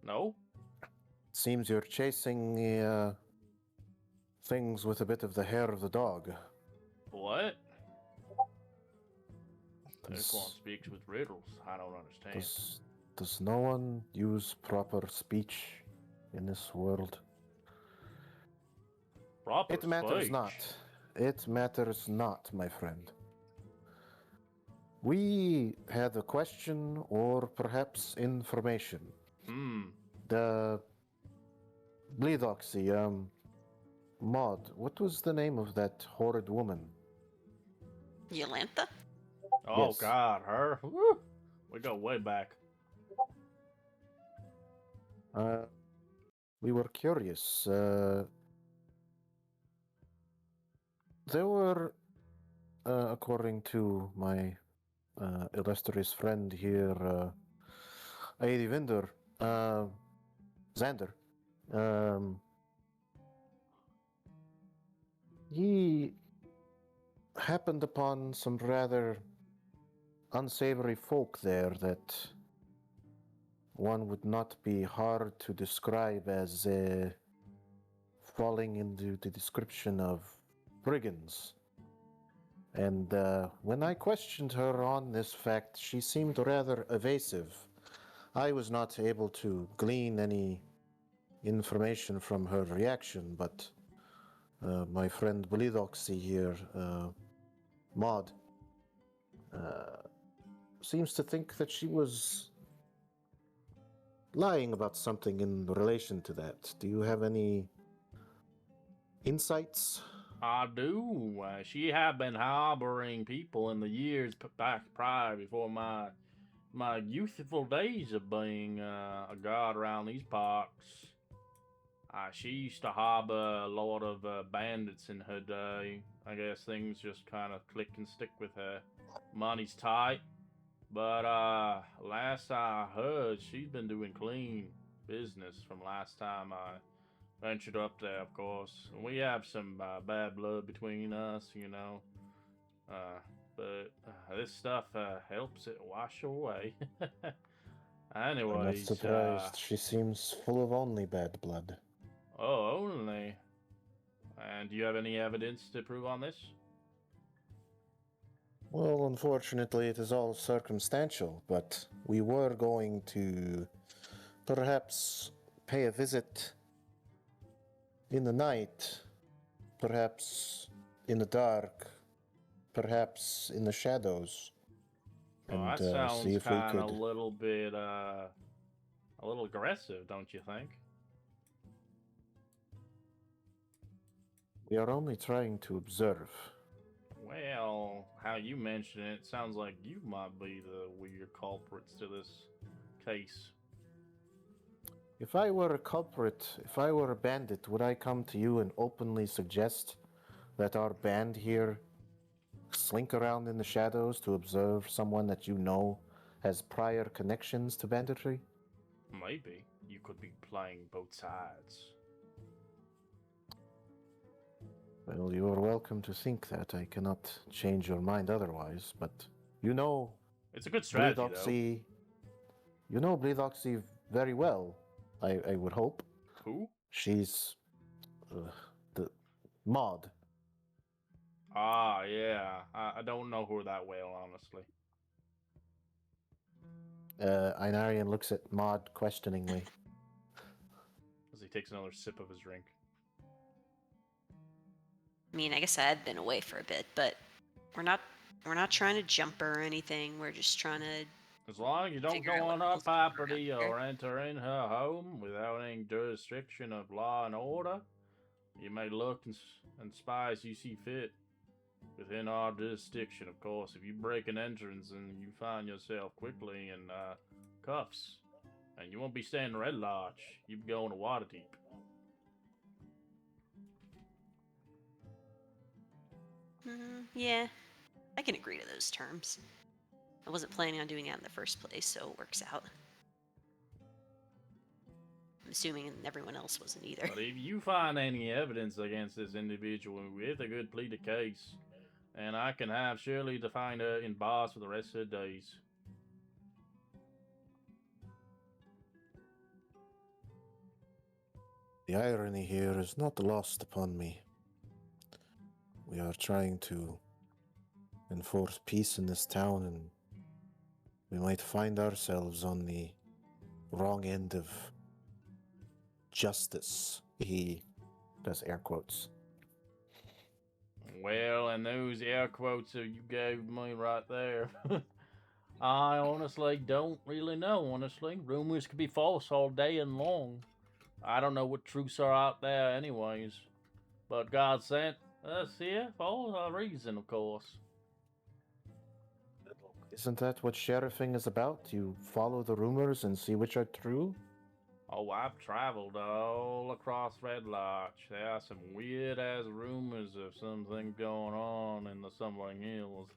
No? Seems you're chasing things with a bit of the hair of the dog. What? This one Does, speaks with riddles. I don't understand. does no one use proper speech in this world? Proper It matters speech. not. It matters not, my friend. We had a question or perhaps information. The Bleedoxy, Maud, what was the name of that horrid woman? Yolantha? Oh Yes. God, her. Woo! We go way back. We were curious. There were, according to my illustrious friend here, Adi Vinder, Xander, he happened upon some rather unsavory folk there that one would not be hard to describe as falling into the description of brigands. And when I questioned her on this fact, she seemed rather evasive. I was not able to glean any information from her reaction, but my friend Blidoxy here, Maud, seems to think that she was lying about something in relation to that. Do you have any insights? I do. She had been harboring people in the years back prior before my youthful days of being a guard around these parks. She used to harbor a lot of bandits in her day. I guess things just kind of click and stick with her. Money's tight. But last I heard, she's been doing clean business from last time I ventured up there, of course. We have some bad blood between us, you know. But this stuff helps it wash away. I'm not Anyways, surprised. She seems full of only bad blood. oh, only. And do you have any evidence to prove on this? Well, unfortunately, it is all circumstantial, but we were going to perhaps pay a visit in the night, perhaps in the dark, perhaps in the shadows, Well, that and see sounds if we kind of could. a little bit, a little aggressive, don't you think? We are only trying to observe. Well, how you mention it, sounds like you might be the weird culprits to this case. If I were a culprit, if I were a bandit, would I come to you and openly suggest that our band here slink around in the shadows to observe someone that you know has prior connections to banditry? Maybe you could be playing both sides. Well, you are welcome to think that. I cannot change your mind otherwise, but you know It's a good strategy, though. Bleedoxy. You know Bleedoxy very well, I would hope. Who? She's the Maud. Ah, yeah. I don't know her that well, honestly. Einarian looks at Maud questioningly. As he takes another sip of his drink. I mean, I guess I had been away for a bit, but we're not trying to jump her or anything. We're just trying to. As long as you don't Figure go out what on her else is going on property here. or enter in her home without any jurisdiction of law and order, you may look and spy as you see fit. Within our jurisdiction, of course. If you break an entrance and you find yourself quickly in cuffs, and you won't be staying in Red Larch, you'll be going to Waterdeep. Yeah, I can agree to those terms. I wasn't planning on doing that in the first place, so it works out. I'm assuming everyone else wasn't either. But if you find any evidence against this individual with a good pleaded case, and I can have Shirley to find her in bars for the rest of the days. The irony here is not lost upon me. We are trying to enforce peace in this town, and we might find ourselves on the wrong end of justice. He does air quotes. Well, and those air quotes that you gave me right there. I honestly don't really know, honestly. Rumors could be false all day and long. I don't know what truths are out there, anyways. But God sent us here for a reason, of course. Isn't that what sheriffing is about? You follow the rumors and see which are true? Oh, I've traveled all across Red Larch. There are some weird-ass rumors of something going on in the Sumber Hills,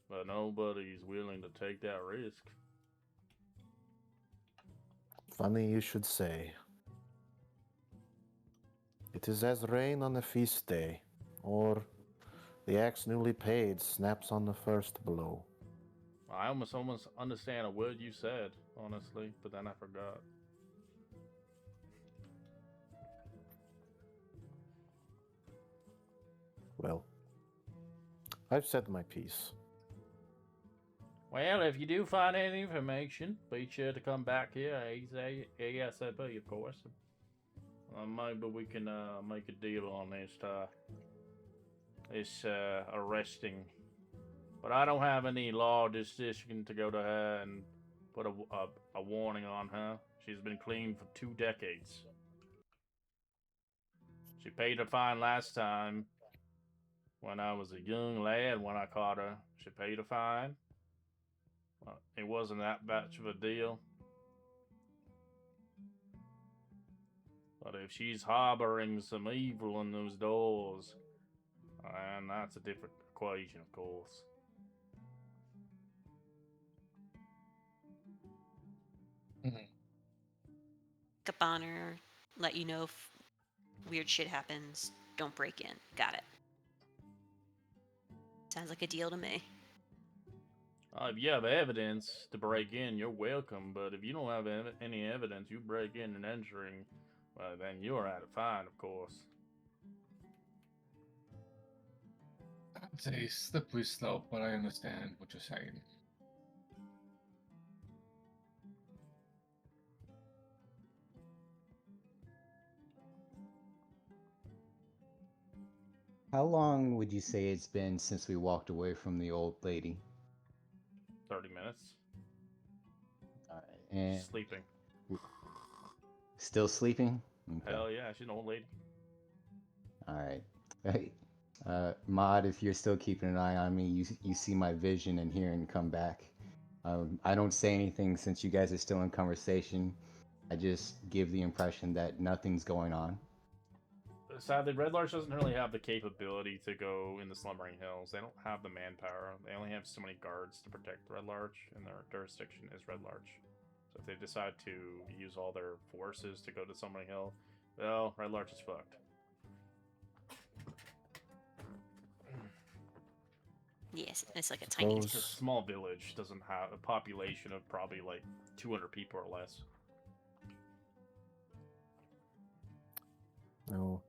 but nobody's willing to take that risk. Funny you should say. It is as rain on a feast day, or the axe newly paid snaps on the first blow. I almost understand a word you said, honestly, but then I forgot. Well, I've said my piece. Well, if you do find any information, be sure to come back here ASAP, of course. Maybe we can make a deal on this arresting. But I don't have any law decision to go to her and put a warning on her. She's been clean for 2 decades. She paid her fine last time when I was a young lad when I caught her. She paid her fine. Well, it wasn't that much of a deal. But if she's harboring some evil in those doors, and that's a different equation, of course. Up on her, let you know if weird shit happens. Don't break in. Got it. Sounds like a deal to me. If you have evidence to break in, you're welcome. But if you don't have any evidence, you break in and entering, well, then you're out of fine, of course. It's a slippery slope, but I understand what you're saying. How long would you say it's been since we walked away from the old lady? 30 minutes. All right, and Sleeping. still sleeping? Okay. Hell yeah, she's an old lady. All right. Hey, Mod, if you're still keeping an eye on me, you see my vision and hearing come back. I don't say anything since you guys are still in conversation. I just give the impression that nothing's going on. Sadly, Red Larch doesn't really have the capability to go in the Slumbering Hills. They don't have the manpower. They only have so many guards to protect Red Larch, and their jurisdiction is Red Larch. So if they decide to use all their forces to go to Slumbering Hill, well, Red Larch is fucked. Yes, it's like a tiny. It's a small village, doesn't have a population of probably like 200 people or less. No.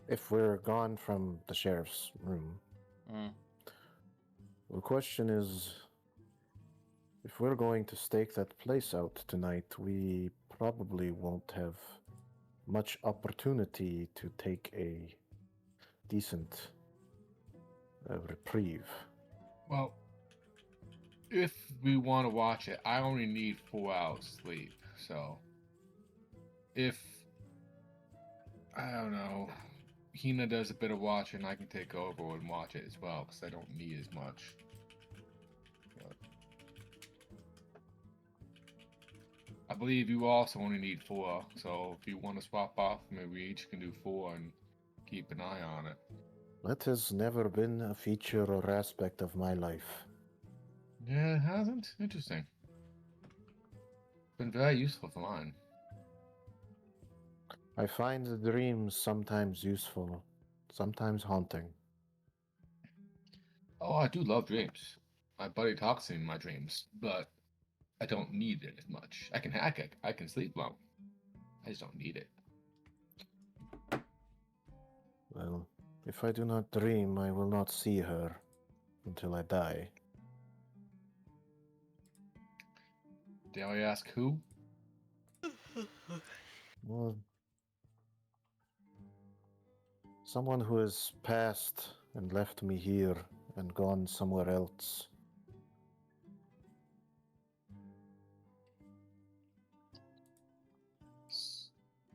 If we're gone from the sheriff's room, the question is, if we're going to stake that place out tonight, we probably won't have much opportunity to take a decent reprieve. Well, if we want to watch it, I only need 4 hours sleep. So, if I don't know, Hina does a bit of watching, I can take over and watch it as well because I don't need as much. But I believe you also only need 4. So if you want to swap off, maybe we each can do 4 and keep an eye on it. That has never been a feature or aspect of my life. Yeah, it hasn't. Interesting. Been very useful for mine. I find the dreams sometimes useful, sometimes haunting. Oh, I do love dreams. My buddy talks in my dreams, but I don't need it as much. I can hack it. I can sleep well. I just don't need it. Well, if I do not dream, I will not see her until I die. Dare I ask who? Well, someone who has passed and left me here and gone somewhere else.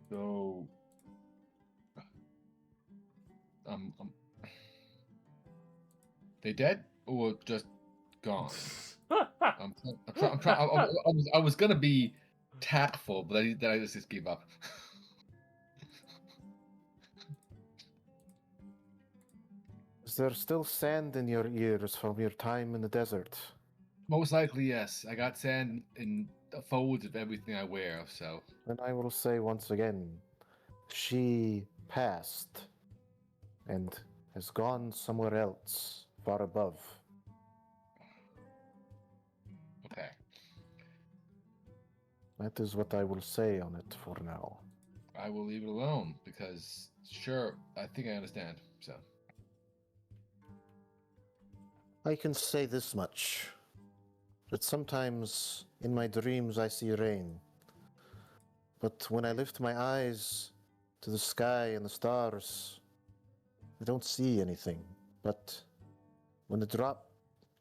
So, they dead or just gone? I was gonna be tactful, but I just gave up. Is there still sand in your ears from your time in the desert? Most likely, yes. I got sand in the folds of everything I wear, so. Then I will say once again, she passed and has gone somewhere else, far above. Okay. That is what I will say on it for now. I will leave it alone because, sure, I think I understand. So. I can say this much, that sometimes in my dreams I see rain. But when I lift my eyes to the sky and the stars, I don't see anything. But when the drop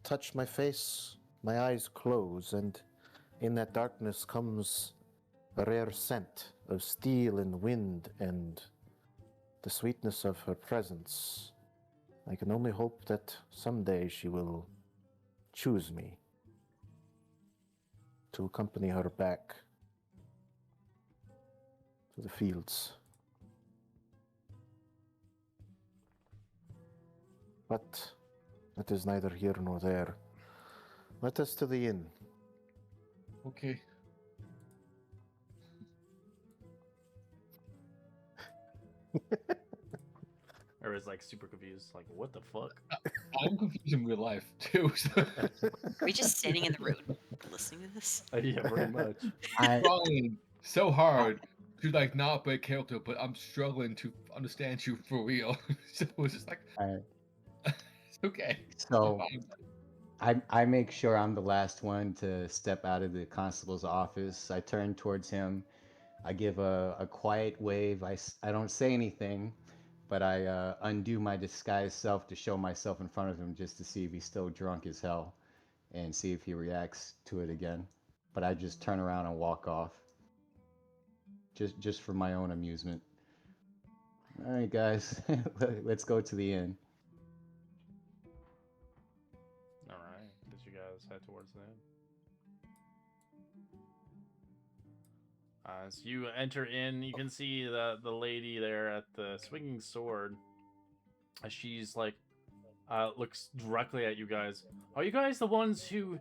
touch my face, my eyes close, and in that darkness comes a rare scent of steel and wind and the sweetness of her presence. I can only hope that someday she will choose me to accompany her back to the fields. But that is neither here nor there. Let us to the inn. Okay. Everybody's like super confused, like what the fuck? I'm confused in real life too. So. Are we just standing in the road listening to this? Yeah, pretty much. I Trying so hard to like not break character, but I'm struggling to understand you for real. So it's just like I it's okay. so I'm fine. I make sure I'm the last one to step out of the constable's office. I turn towards him. I give a quiet wave. I don't say anything, but I undo my disguised self to show myself in front of him just to see if he's still drunk as hell and see if he reacts to it again. But I just turn around and walk off. Just for my own amusement. All right, guys, let's go to the inn. All right, as you guys head towards the inn. As you enter in, you can see the lady there at the swinging sword. As she's like, looks directly at you guys. Are you guys the ones who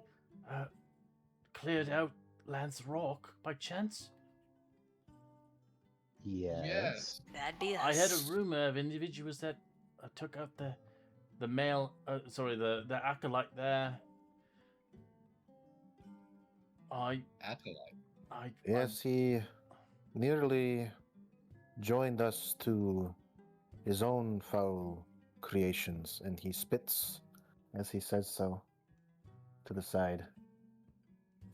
cleared out Lance Rock by chance? Yes. That'd be us. I heard a rumor of individuals that took out the male, the acolyte there. Acolyte. Yes, he nearly joined us to his own foul creations, and he spits as he says so to the side.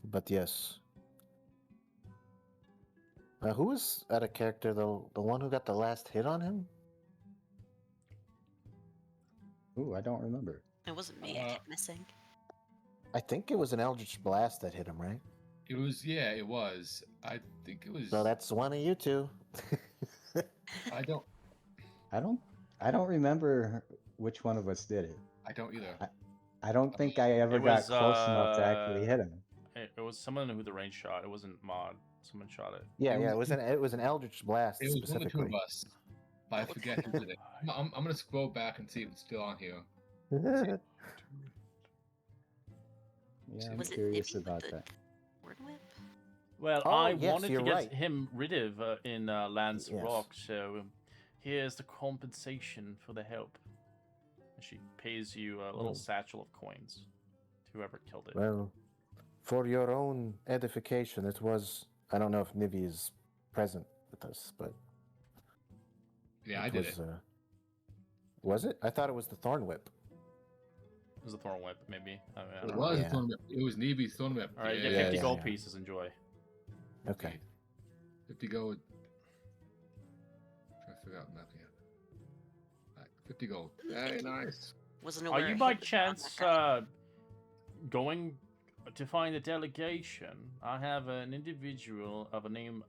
But yes. Who was out of character, the one who got the last hit on him? Ooh, I don't remember. It wasn't me. I kept missing. I think it was an Eldritch Blast that hit him, right? It was, yeah, it was. I think it was. So that's one of you two. I don't. I don't remember which one of us did it. I don't either. I don't think I ever It got was, close enough to actually hit him. It was someone who the range shot. It wasn't Mod. Someone shot it. Yeah, It it was an Eldritch Blast It was one of the two specifically. of us. But I forget who did it. I'm gonna scroll back and see if it's still on here. Yeah, I'm Was it curious Nibby with about the that. Word whip? Well, Oh, I yes, wanted to you're get right. him rid of in Lance Yes. Rock, so here's the compensation for the help. And she pays you a little Oh. satchel of coins to whoever killed it. Well, for your own edification, it was. I don't know if Nivi is present with us, but Yeah, I did was, it. Was it? I thought it was the Thorn Whip. It was a thorn whip, maybe. I mean, I It don't was know. Yeah. Thorn Whip. It was Neeby's Thorn Whip. All right, you yeah, get 50 yeah, gold yeah. pieces. Enjoy. Okay. 50 gold. Trying to figure out the map here. Right, 50 gold. Very nice. Wasn't Are aware you I by hit the ground chance that guy. going to find a delegation? I have an individual of a name,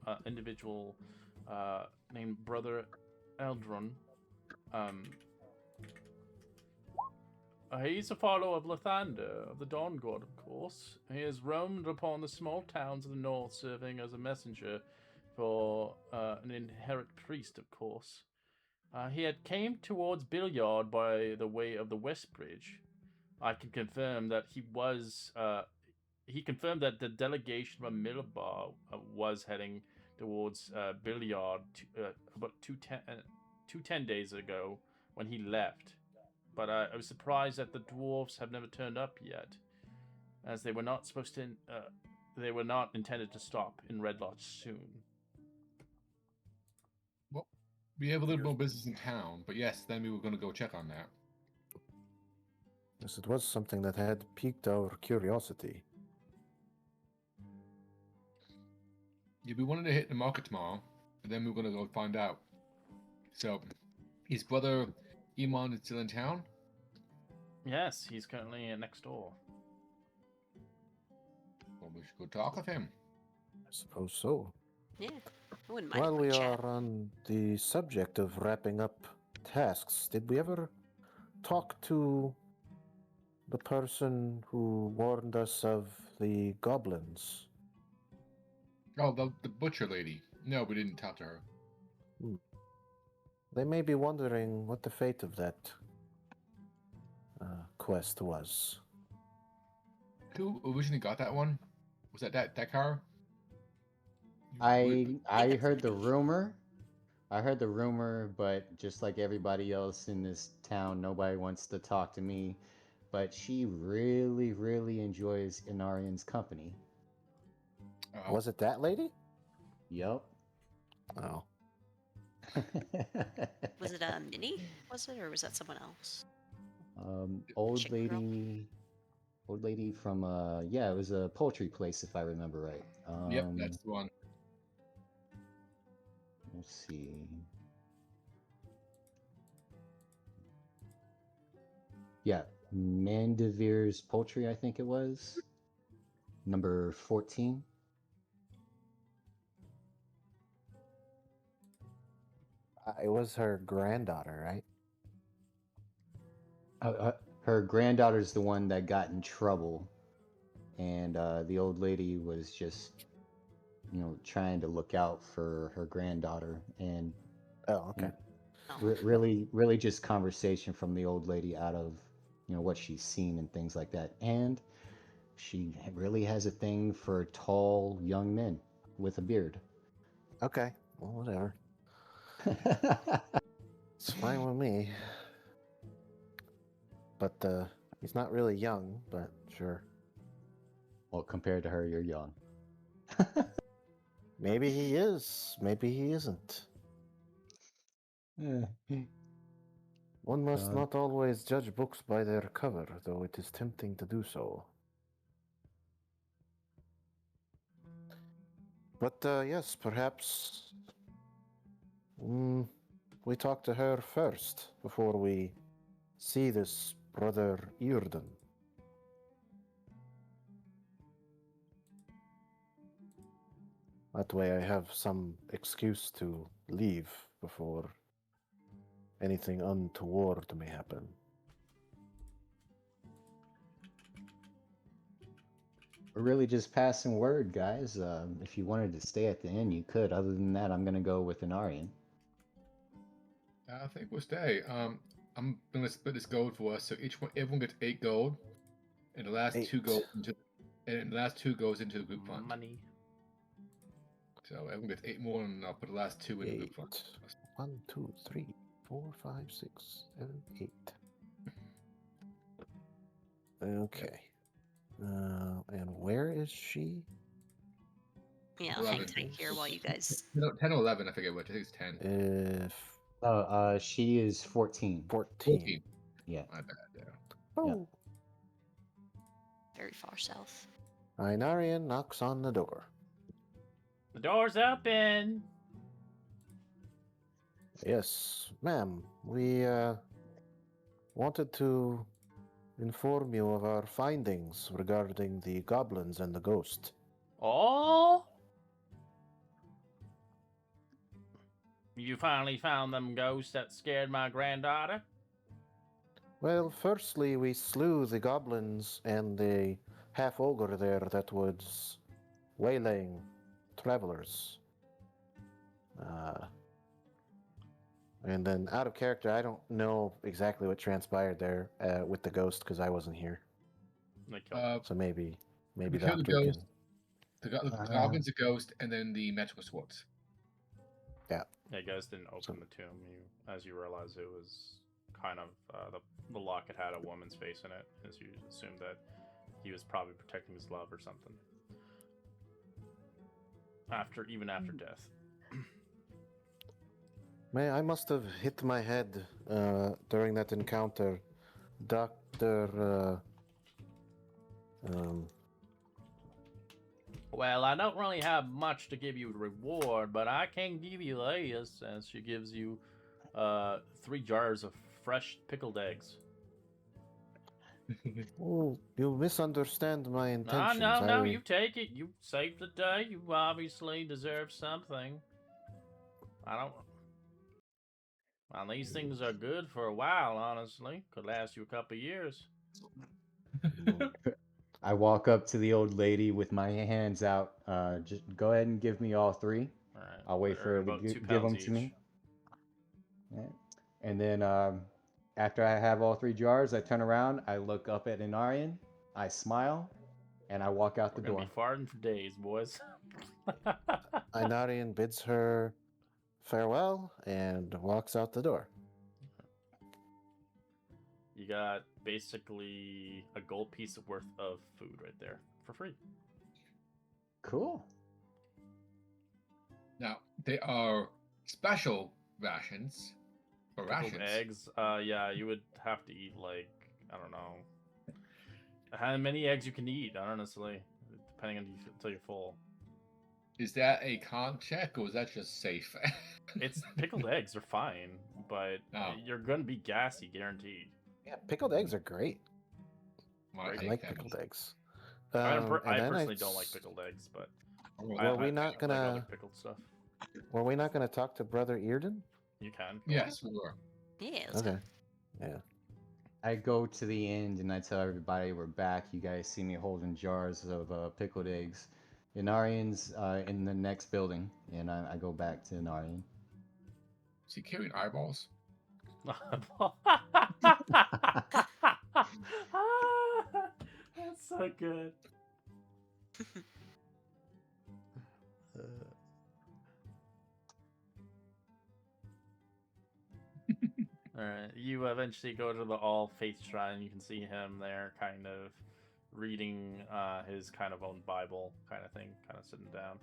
named Brother Eldron. He's a follower of Lathander, of the Dawn God, of course. He has roamed upon the small towns of the north, serving as a messenger for an inherent priest, of course. He had came towards Billiard by the way of the West Bridge. I can confirm that he was. He confirmed that the delegation from Milabar was heading towards Billiard about 10 days ago when he left. But I was surprised that the dwarves have never turned up yet, as they were not supposed to. They were not intended to stop in Red Larch soon. Well, we have a little more business in town, but yes, then we were going to go check on that. Yes, it was something that had piqued our curiosity. Yeah, we wanted to hit the market tomorrow, and then we were going to go find out. So, his brother Iman is still in town? Yes, he's currently next door. Well, we should go talk with him. I suppose so. Yeah, I wouldn't mind While if we chat. are on the subject of wrapping up tasks, did we ever talk to the person who warned us of the goblins? Oh, the butcher lady. No, we didn't talk to her. They may be wondering what the fate of that quest was. Who originally got that one? Was that car? I that's heard the Nibby. rumor. I heard the rumor, but just like everybody else in this town, nobody wants to talk to me. But she really, really enjoys Inarian's company. Was it that lady? Yup. Oh. Was it Minnie? Was it, or was that someone else? Old Chicken girl? lady from yeah, it was a poultry place if I remember right. Yep, that's the one. Let's see. Yeah, Mandevir's Poultry, I think it was. Number 14. It was her granddaughter, right? Her granddaughter's the one that got in trouble, and the old lady was just, trying to look out for her granddaughter, and Oh, okay. Oh, really just conversation from the old lady out of, what she's seen and things like that. And she really has a thing for tall young men with a beard. Okay. Well, whatever. It's fine with me. But he's not really young, but sure. Well, compared to her, you're young. Maybe he is. Maybe he isn't. One must Uh, not always judge books by their cover, though it is tempting to do so. But yes, perhaps we talk to her first before we see this brother Earden. That way I have some excuse to leave before anything untoward may happen. We're really just passing word, guys. If you wanted to stay at the inn, you could. Other than that, I'm gonna go with Anarian. I think we'll stay. I'm gonna split this gold for us, so everyone gets 8 gold, and the last 2 8. goes into, the group fund. Money. So everyone gets 8 more, and I'll put the last 2 in the group fund. 1, 2, 3, 4, 5, 6, 7, 8. Okay. And where is she? yeah, I'll hang 11. tight here while you guys. 10 or 11, I forget which. I think it's 10. She is 14. 14. Yeah. My bad. Yeah. Oh. Very far south. Ainarian knocks on the door. The door's open. Yes, ma'am. We wanted to inform you of our findings regarding the goblins and the ghost. Oh? You finally found them ghosts that scared my granddaughter? Well, firstly, we slew the goblins and the half-ogre there that was waylaying travelers. And then, out of character, I don't know exactly what transpired there with the ghost because I wasn't here. They killed So maybe we the killed the doctor ghost. can... The goblin's a ghost, and then the magical swords. Yeah. Yeah, you guys didn't open the tomb. As you realized it was kind of the locket had a woman's face in it, as you assumed that he was probably protecting his love or something. Even after death. I must have hit my head during that encounter. Dr. Well, I don't really have much to give you a reward, but I can give you this, as she gives you 3 jars of fresh pickled eggs. Oh, you misunderstand my intentions. No, you take it. You saved the day. You obviously deserve something. I don't... Well, these things are good for a while, honestly. Could last you a couple years. I walk up to the old lady with my hands out. Just go ahead and give me all 3. All right. I'll wait for her to about 2 give them pounds to me. each. Yeah. And then after I have all 3 jars, I turn around, I look up at Anarian, I smile, and I walk out the We're gonna door. be farting for days, boys. Ainarian bids her farewell and walks out the door. You got basically a gold piece worth of food right there for free. Cool. Now, they are special rations. Or Pickled rations. eggs. Yeah, you would have to eat like, I don't know, how many eggs you can eat, honestly, depending on until you're full. Is that a con check, or is that just safe? It's pickled eggs are fine, but Oh. you're gonna be gassy, guaranteed. Yeah, pickled eggs are great. Might I take like that. pickled eggs. I and then personally don't like pickled eggs, but Oh, Well, I we not like other gonna... pickled stuff. Were we not gonna talk to Brother Earden? You can. Yes, we were. Yeah, let's go. Okay. Yeah. I go to the end and I tell everybody we're back. You guys see me holding jars of pickled eggs. Inarian's in the next building, and I go back to Inarian. Is he carrying eyeballs? That's so good. Alright, you eventually go to the All Faith Shrine. You can see him there, kind of reading his kind of own Bible, kind of thing, kind of sitting down.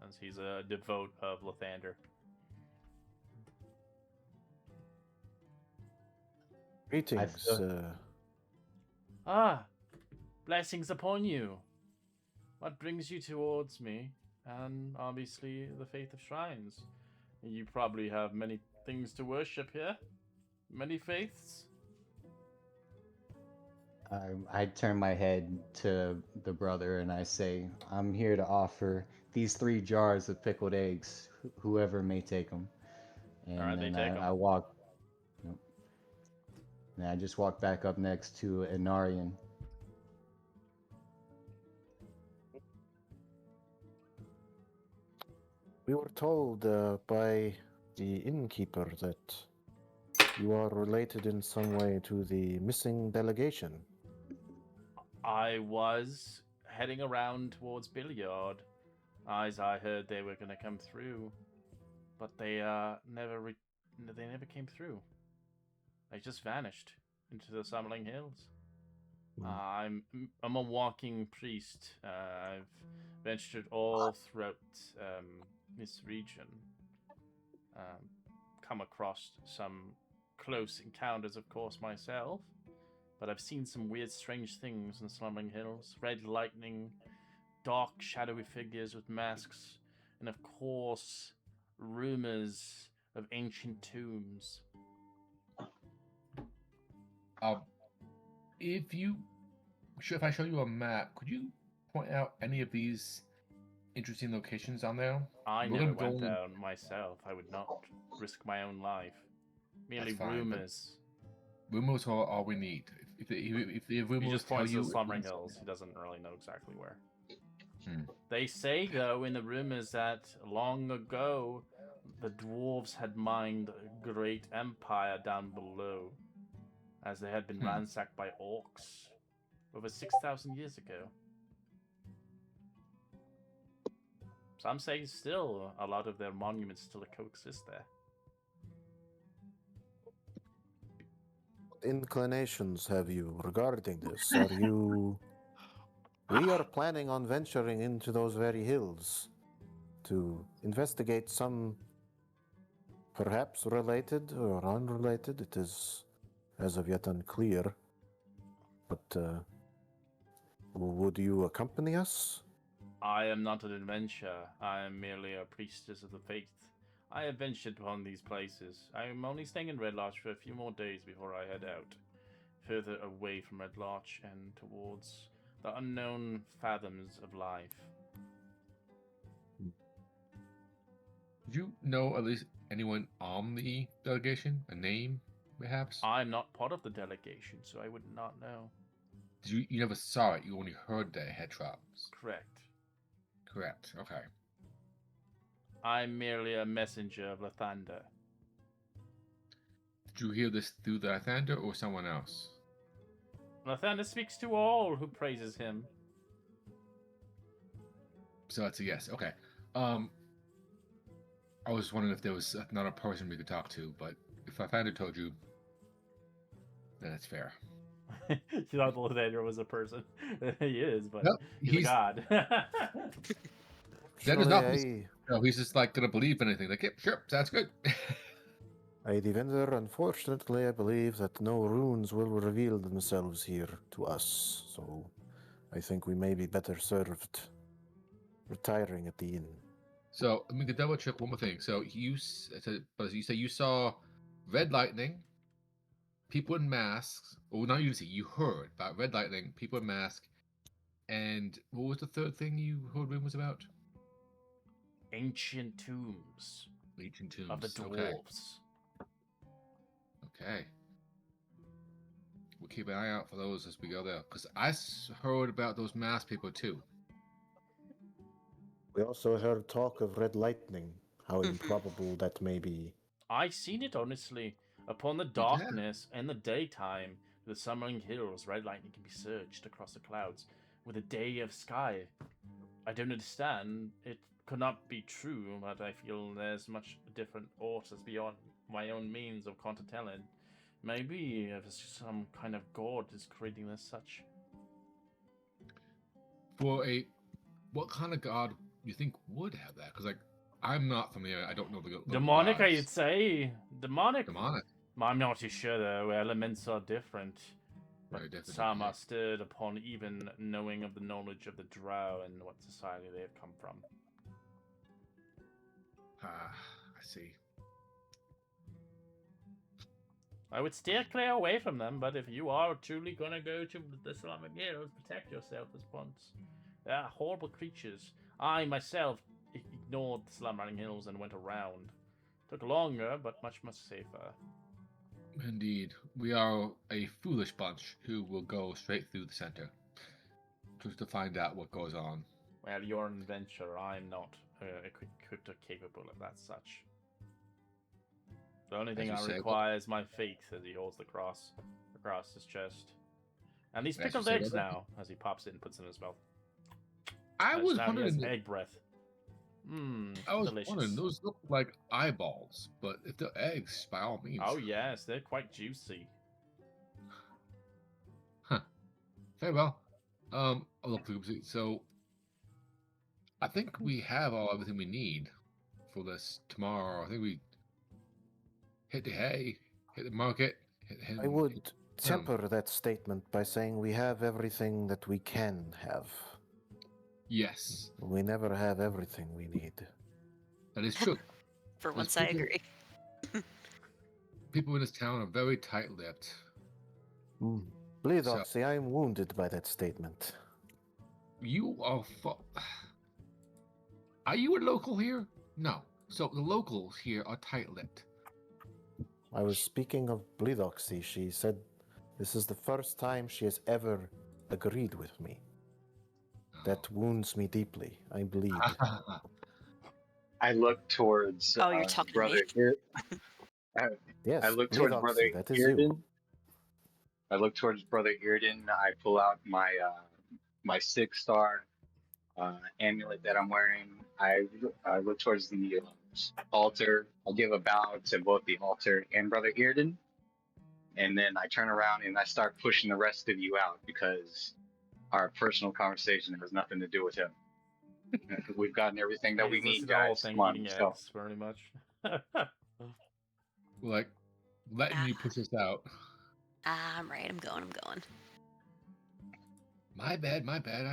As he's a devote of Lathander. Greetings. Ah, blessings upon you. What brings you towards me? And obviously the Faith of Shrines. You probably have many things to worship here. Many faiths. I turn my head to the brother and I say, I'm here to offer these 3 jars of pickled eggs, whoever may take them. And Alright, they then take 'em. I walk. Nope. And I just walk back up next to Inarian. We were told by the innkeeper that you are related in some way to the missing delegation. I was heading around towards Billiard, as I heard they were going to come through, but they never came through. They just vanished into the Summer Hills. I'm a walking priest. I've ventured all throughout this region. Come across some close encounters, of course, myself. But I've seen some weird, strange things in the Slumbering Hills. Red lightning, dark, shadowy figures with masks, and of course, rumors of ancient tombs. If I show you a map, could you point out any of these interesting locations on there? I We're never gonna went go- down myself. I would not risk my own life. Merely That's fine, but- rumors. Rumors are all we need. If the He rumors just tell points to you the Slumbering Hills. He doesn't really know exactly where. Hmm. They say, though, in the rumors that long ago, the dwarves had mined a great empire down below, as they had been ransacked by orcs over 6,000 years ago. Some say still a lot of their monuments still coexist there. What inclinations have you regarding this? Are you... We are planning on venturing into those very hills to investigate some perhaps related or unrelated. It is as of yet unclear. But would you accompany us? I am not an adventurer. I am merely a priestess of the faith. I have ventured upon these places. I am only staying in Red Larch for a few more days before I head out, further away from Red Larch and towards the unknown fathoms of life. Do you know at least anyone on the delegation? A name, perhaps? I'm not part of the delegation, so I would not know. You never saw it. You only heard the head drops. Correct. Correct. Okay. I'm merely a messenger of Lathander. Did you hear this through the Thunder or someone else? Lathander speaks to all who praises him. So that's a yes. Okay. I was wondering if there was another person we could talk to, but if Lathander told you, then it's fair. You thought Lathander was a person. He is, but Nope, he's a he's- god. That is not. Actually, No, he's just like gonna believe anything. Like, yep, sure, sounds good. I defender, unfortunately, I believe that no runes will reveal themselves here to us, so I think we may be better served retiring at the inn. So let me double check one more thing. So you say you saw red lightning, people in masks. Well, not you see. You heard about red lightning, people in masks, and what was the third thing you heard rumors about? Ancient tombs. Legion tombs. of the Okay. dwarves. Okay. We'll keep an eye out for those as we go there. Because I heard about those masked people too. We also heard talk of red lightning, how Mhm. improbable that may be. I seen it honestly. Upon the darkness and the daytime, the Summer Hills, red lightning can be surged across the clouds with a day of sky. I don't understand. It could not be true, but I feel there's much different authors beyond my own means of telling. Maybe if some kind of god is creating this such. What kind of god you think would have that? Because I'm not familiar. I don't know the local Demonic, gods. I'd say. Demonic. Demonic. I'm not too sure though. Elements are different. But Very different, some okay. are stirred upon even knowing of the knowledge of the drow and what society they have come from. I see. I would steer clear away from them, but if you are truly gonna go to the Islamic Heroes, protect yourself as once. They are horrible creatures. I myself ignored the Slumbering Hills and went around. Took longer, but much safer. Indeed. We are a foolish bunch who will go straight through the center. Just to find out what goes on. Well, you're an adventurer. I'm not equipped or capable of that such. The only thing you I say, require is my faith as he holds the cross across his chest. And these As you pickled say, eggs brother. now, as he pops it and puts it in his mouth. I was Now he has wondering. egg breath. Mmm, I was delicious. wondering. Those look like eyeballs, but if they're eggs, by all means. Oh yes, they're quite juicy. Very well. I'll look through. So, I think we have everything we need for this tomorrow. I think we hit the hay, hit the market. I would temper that statement by saying we have everything that we can have. Yes, We never have everything we need. that is true. For There's once, I people- agree. People in this town are very tight-lipped. Bleedoxy, I'm wounded by that statement. You are. Are you a local here? No. So the locals here are tight-lipped. I was speaking of Bleedoxy. She said this is the first time she has ever agreed with me. That wounds me deeply. I bleed. I look towards Oh, you're talking to brother. Yes, I look towards Bleedoxy, brother that is you. Irden. I look towards brother Irden. I pull out my my 6-star amulet that I'm wearing. I look towards the altar. I'll give a bow to both the altar and brother Irden, and then I turn around and I start pushing the rest of you out because our personal conversation has nothing to do with him. We've gotten everything that we He's need, listening to the whole guys. thing, Come on, eating let's go. eggs, pretty much. Like, letting you push us out. I'm right. I'm going. My bad. My bad.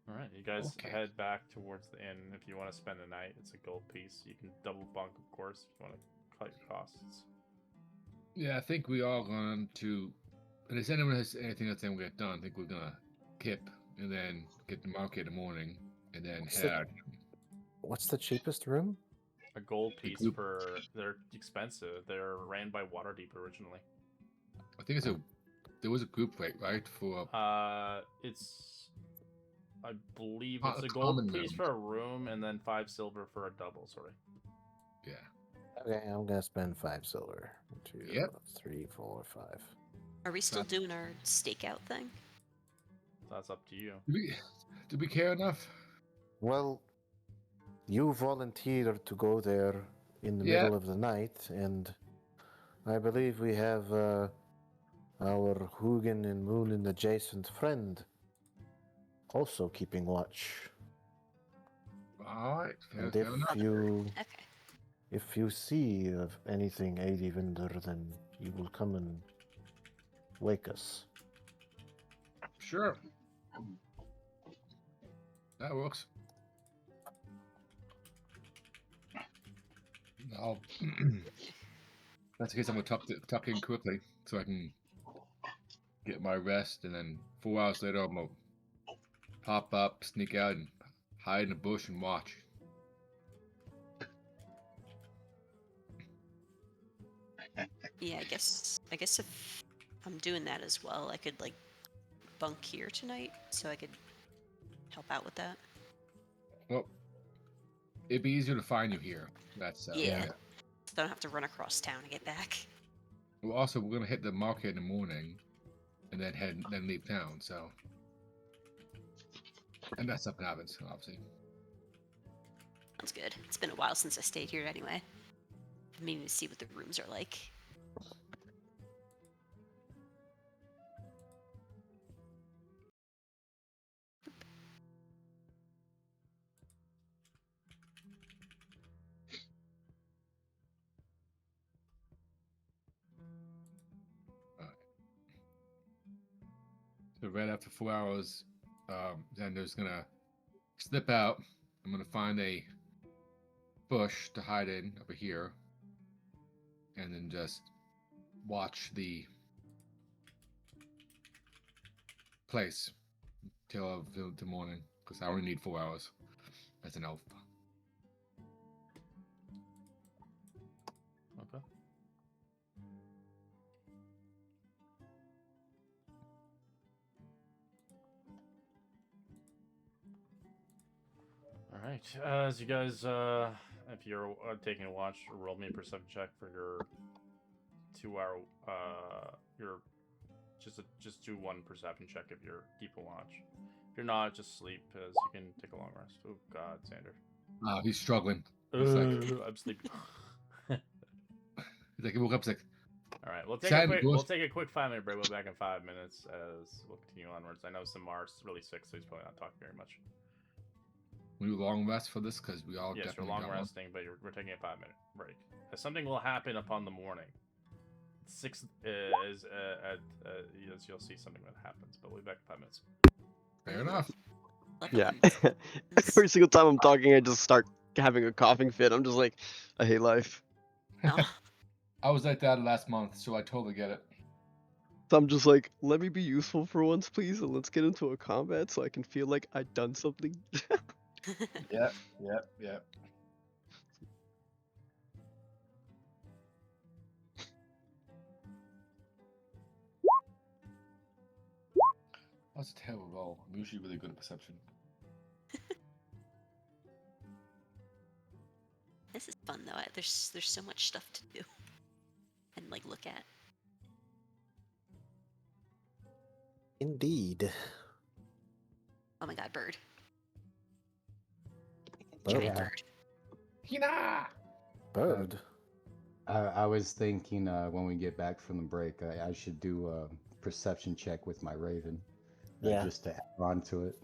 Alright, you guys Okay. head back towards the inn if you want to spend the night. It's a gold piece. You can double bunk, of course, if you want to cut your costs. Yeah, I think we are going to. And if anyone has anything else they will get done, I think we're gonna kip and then get the market in the morning and then What's head the- out. What's the cheapest room? A gold The piece group- for. They're expensive. They're ran by Waterdeep originally. I think there was a group rate, right? For It's. I believe A it's a gold common piece room. for a room and then 5 silver for a double, sorry. yeah. Okay, I'm gonna spend 5 silver. 2, Yep. 3, 4, 5. Are we still That- doing our stakeout thing? That's up to you. Do we care enough? Well, you volunteered to go there in the Yeah. middle of the night, and I believe we have our Hugin and Moonin adjacent friend also keeping watch. All right. Fair And enough. Okay. if you see of anything Eidivender, then you will come and wake us. Sure. That works. I'll. That's the case. I'm gonna tuck in quickly so I can get my rest, and then 4 hours later, I'm gonna pop up, sneak out, and hide in a bush and watch. Yeah, I guess if I'm doing that as well, I could like bunk here tonight, so I could help out with that. Well, it'd be easier to find you here. That's Yeah. So I don't have to run across town to get back. Well, also we're gonna hit the market in the morning, and then leave town. So, and that something happens, obviously. Sounds good. It's been a while since I stayed here anyway. I'm meaning to see what the rooms are like. So right after 4 hours, Xander's gonna slip out. I'm gonna find a bush to hide in over here, and then just watch the place till the morning, because I only need 4 hours as an elf. Okay. All right. As you guys, if you're taking a watch, roll me a perception check for your 2 hour. Your just do one perception check if you're keep a watch. If you're not, just sleep, as you can take a long rest. Oh God, Xander. He's struggling. He's like, I'm sleeping. he's like, he woke up. He's like, All right, we'll Xander, take a quick 5-minute break. We'll be back in 5 minutes as we'll continue onwards. I know Samar's really sick, so he's probably not talking very much. we do long rest for this because we all Yes, you're definitely long got one. resting, but we're taking a 5-minute break. Something will happen upon the morning. As you'll see something that happens, but we'll be back in 5 minutes. Fair enough. Yeah. It's- Every single time I'm talking, I just start having a coughing fit. I'm just like, I hate life. Oh, I was like that last month, so I totally get it. So I'm just like, let me be useful for once, please, and let's get into a combat so I can feel like I've done something. Yep. That's a terrible roll. I'm usually really good at perception. this is fun though. There's so much stuff to do and like look at. Indeed. Oh my God, bird! Bird. Giant Yeah. bird. Hina! Bird. I was thinking when we get back from the break, I should do a perception check with my raven, Yeah. just to add on to it.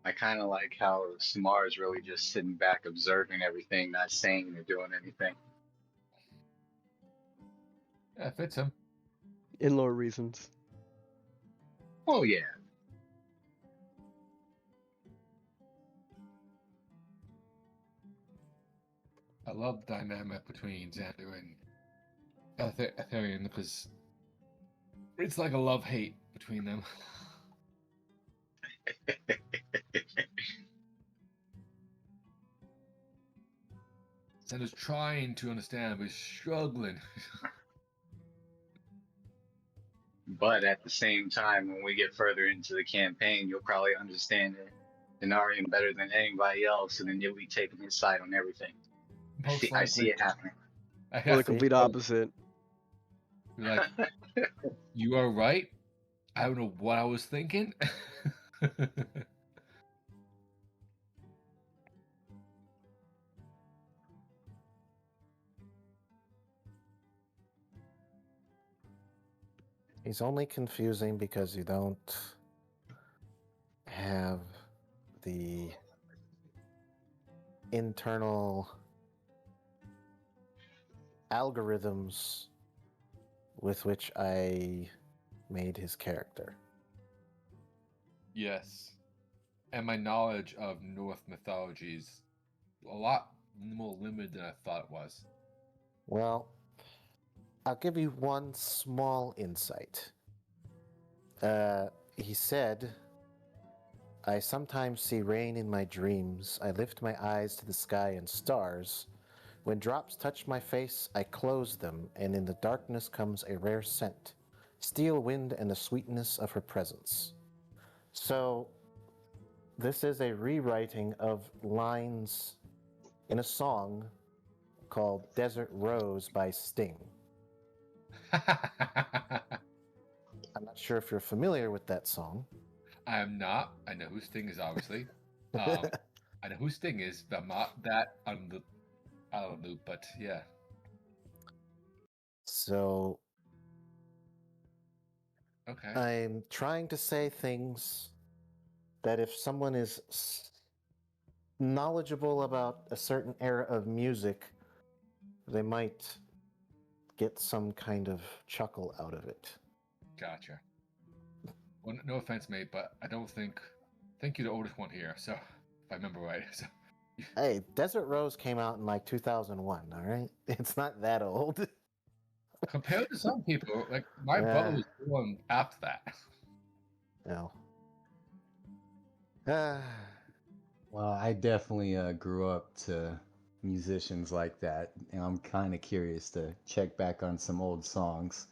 I kind of like how Samar is really just sitting back, observing everything, not saying or doing anything. Yeah, it fits him. In-law reasons. Oh yeah. I love the dynamic between Xander and Aetherian because it's like a love-hate between them. Xander's trying to understand, but he's struggling. But at the same time, when we get further into the campaign, you'll probably understand Denarian better than anybody else, and then you'll be taking his side on everything. Most I see likely. it happening. I Or have the to complete opposite. be like, you are right. I don't know what I was thinking. He's only confusing because you don't have the internal algorithms with which I made his character. Yes. And my knowledge of North mythology is a lot more limited than I thought it was. Well, I'll give you one small insight. He said, I sometimes see rain in my dreams. I lift my eyes to the sky and stars. When drops touch my face, I close them, and in the darkness comes a rare scent, steel wind and the sweetness of her presence. So, this is a rewriting of lines in a song called Desert Rose by Sting. I'm not sure if you're familiar with that song. I am not. I know who Sting is, obviously. I know who Sting is, but I'm not that on the out of the loop. But yeah, So, okay. I'm trying to say things that if someone is knowledgeable about a certain era of music, they might get some kind of chuckle out of it. Gotcha. Well, no offense, mate, but I don't think you're the oldest one here. So, if I remember right. So, Hey, Desert Rose came out in like 2001, all right? It's not that old. compared to some people, like my brother was born after that. No. Ah, Well, I definitely grew up to musicians like that, and I'm kind of curious to check back on some old songs,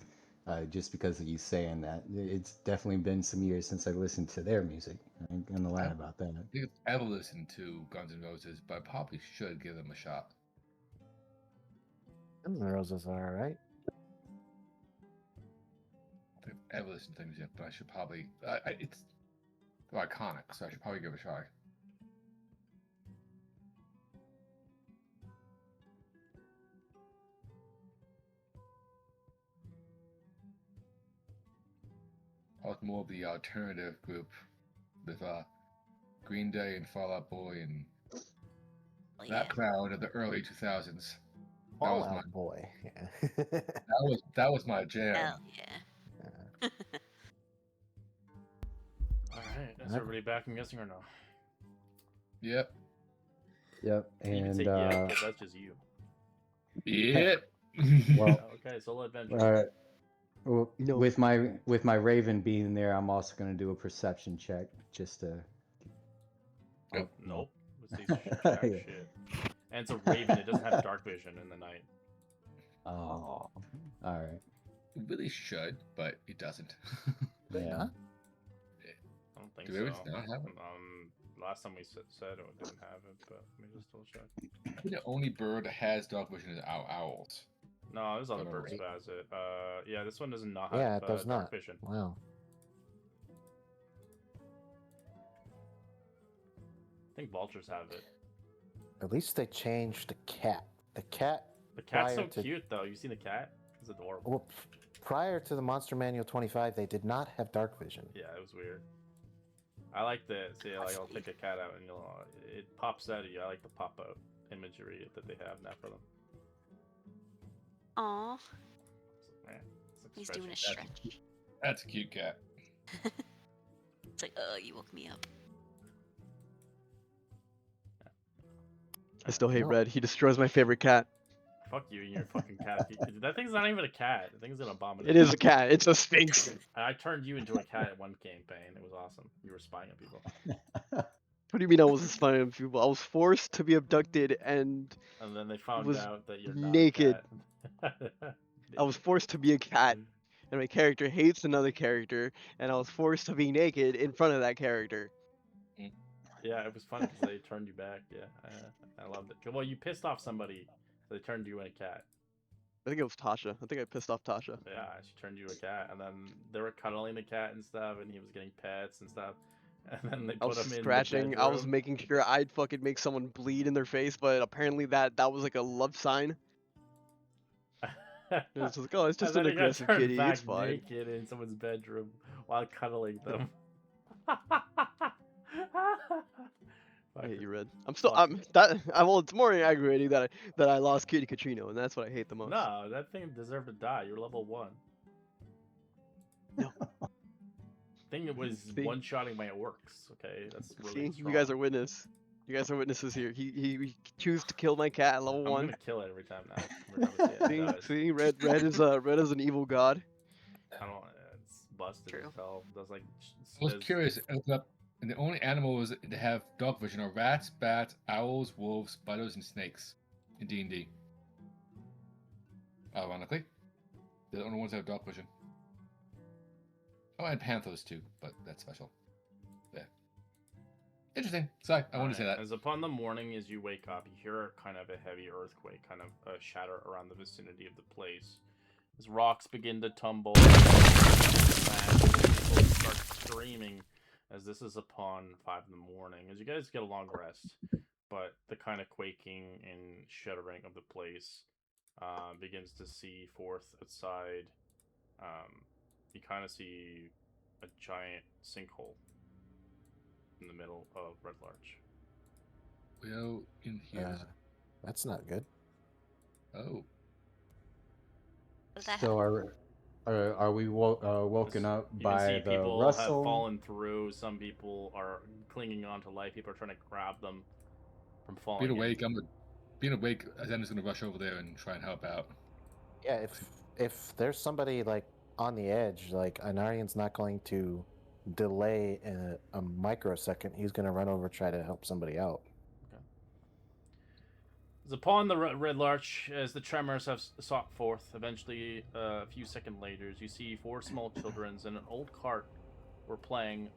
just because of you saying that. It's definitely been some years since I listened to their music. I ain't gonna lie about that. I think I've ever listened to Guns N' Roses, but I probably should give them a shot. Guns N' Roses are all right. I think I've ever listened to their music, but I should probably. It's they're iconic, so I should probably give it a try. I was more of the alternative group with Green Day and Fall Out Boy and Well, that yeah. crowd of the early 2000s. All was Out my Boy. Yeah. that was my jam. Hell yeah. Alright, is Yep. everybody back, I'm guessing, or no? Yep. Yep, You even and say yeah, 'cause that's just you. Yep. well, Okay, solo adventure. No. with my Raven being there, I'm also gonna do a perception check just to. Nope. Nope. Let's see jack Yeah. shit. And it's a raven, it doesn't have dark vision in the night. Oh, all right. It really should, but it doesn't. Yeah. Huh? I don't think Do ravens so. not have it? Last time we said it didn't have it, but let me just double check. I think the only bird that has dark vision is owls. No, there's other Remember, birds right? that has it. Yeah, this one does not have Yeah, it does dark not. vision. Wow. I think vultures have it. At least they changed the cat. The cat. The cat's so prior to- cute, though. You seen the cat? It's adorable. Well, prior to the Monster Manual 25, they did not have dark vision. Yeah, it was weird. I like the see. Like I'll Honestly. take a cat out and it pops out of you. I like the pop out imagery that they have now for them. Aw, Man, it's he's stretching. doing a stretch. That's a cute cat. It's like, you woke me up. I still hate No. Red. He destroys my favorite cat. Fuck you and your fucking cat. That thing's not even a cat. The thing's an abomination. It is a cat. It's a sphinx. I turned you into a cat at one campaign. It was awesome. You were spying on people. What do you mean I wasn't spying on people? I was forced to be abducted and And then they found was out that you're naked. not a cat. I was forced to be a cat. And my character hates another character, and I was forced to be naked in front of that character. Yeah, it was fun because they turned you back. Yeah, I loved it. Well, you pissed off somebody, so they turned you in a cat. I think it was Tasha. I think I pissed off Tasha. Yeah, she turned you a cat, and then they were cuddling the cat and stuff, and he was getting pets and stuff. And then they I put was him in scratching. the I was bedroom. making sure I'd fucking make someone bleed in their face, but apparently that was like a love sign. It was just like, oh, it's just And an then he got aggressive turned kitty. back It's fine. naked in someone's bedroom while cuddling them. I hate Fucker. you, Red. I'm still. Fuck. Well, it's more aggravating that I lost Kitty Katrino, and that's what I hate the most. No, that thing deserved to die. You're level 1. No. Thing that was See? one-shotting my orcs. Okay, that's really See, you guys are strong. witness. You guys are witnesses here. He chose to kill my cat at level I'm 1. gonna kill it every time now. Every time I see it, it dies. See, Red is an evil god. I don't. It's busted True. as hell. Does like. I was says- curious. I looked up, and the only animals that have dog vision are rats, bats, owls, wolves, spiders, and snakes in D&D. Ironically, they're the only ones that have dog vision. Oh, and panthers too, but that's special. Yeah. Interesting. Sorry, I wanted to say Alright, that. As upon the morning, as you wake up, you hear kind of a heavy earthquake, kind of shatter around the vicinity of the place. As rocks begin to tumble, people start screaming. As this is upon 5 in the morning, as you guys get a long rest, but the kind of quaking and shuddering of the place begins to see forth outside. You kind of see a giant sinkhole in the middle of Red Larch. Well, in here. That's not good. Oh. What does that So happen? are we woken up You can by see the people have rustle? fallen through. Some people are clinging on to life. People are trying to grab them from falling. Being in. awake, being awake. Xander's gonna rush over there and try and help out. Yeah, if there's somebody like on the edge, like Anarian's not going to delay a microsecond. He's going to run over try to help somebody out. As upon the Red Larch, as the tremors have sought forth, eventually a few seconds later, you see 4 small children and an old cart were playing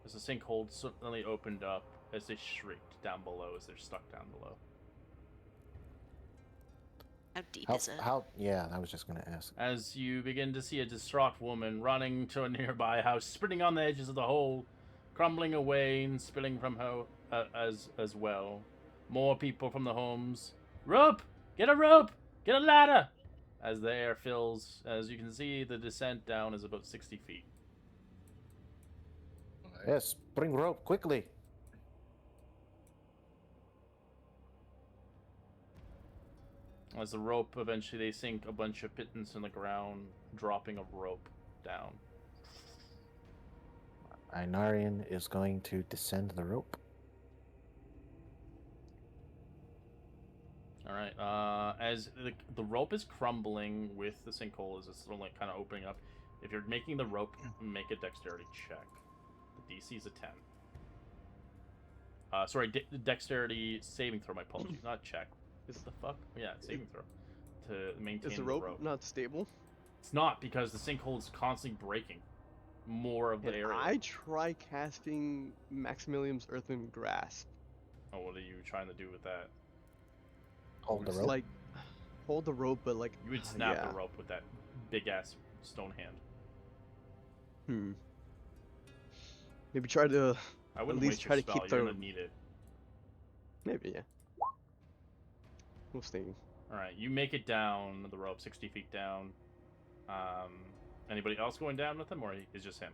as the sinkhole suddenly opened up as they shrieked down below as they're stuck down below. How deep is it? Yeah, I was just going to ask. As you begin to see a distraught woman running to a nearby house, sprinting on the edges of the hole, crumbling away and spilling from her as well. More people from the homes. Rope! Get a rope! Get a ladder! As the air fills, as you can see, the descent down is about 60 feet. Yes, bring rope quickly. As the rope, eventually they sink a bunch of pittance in the ground, dropping a rope down. Inarian is going to descend the rope. Alright, as the rope is crumbling with the sinkhole as it's like kind of opening up, if you're making the rope, make a dexterity check. The DC is a 10. Sorry, dexterity saving throw, my apologies, not check. What the fuck? Yeah, saving throw. To maintain Is the the rope rope. not stable? It's not, because the sinkhole is constantly breaking more of the And area. I try casting Maximilian's Earthen Grasp. Oh, what are you trying to do with that? Hold the It's rope. like hold the rope, but like You would snap yeah. the rope with that big-ass stone hand. Maybe try to I wouldn't least waste try your to spell, keep you're the- gonna need it. maybe, yeah. We'll see. Alright, you make it down the rope, 60 feet down. Anybody else going down with him, or is just him?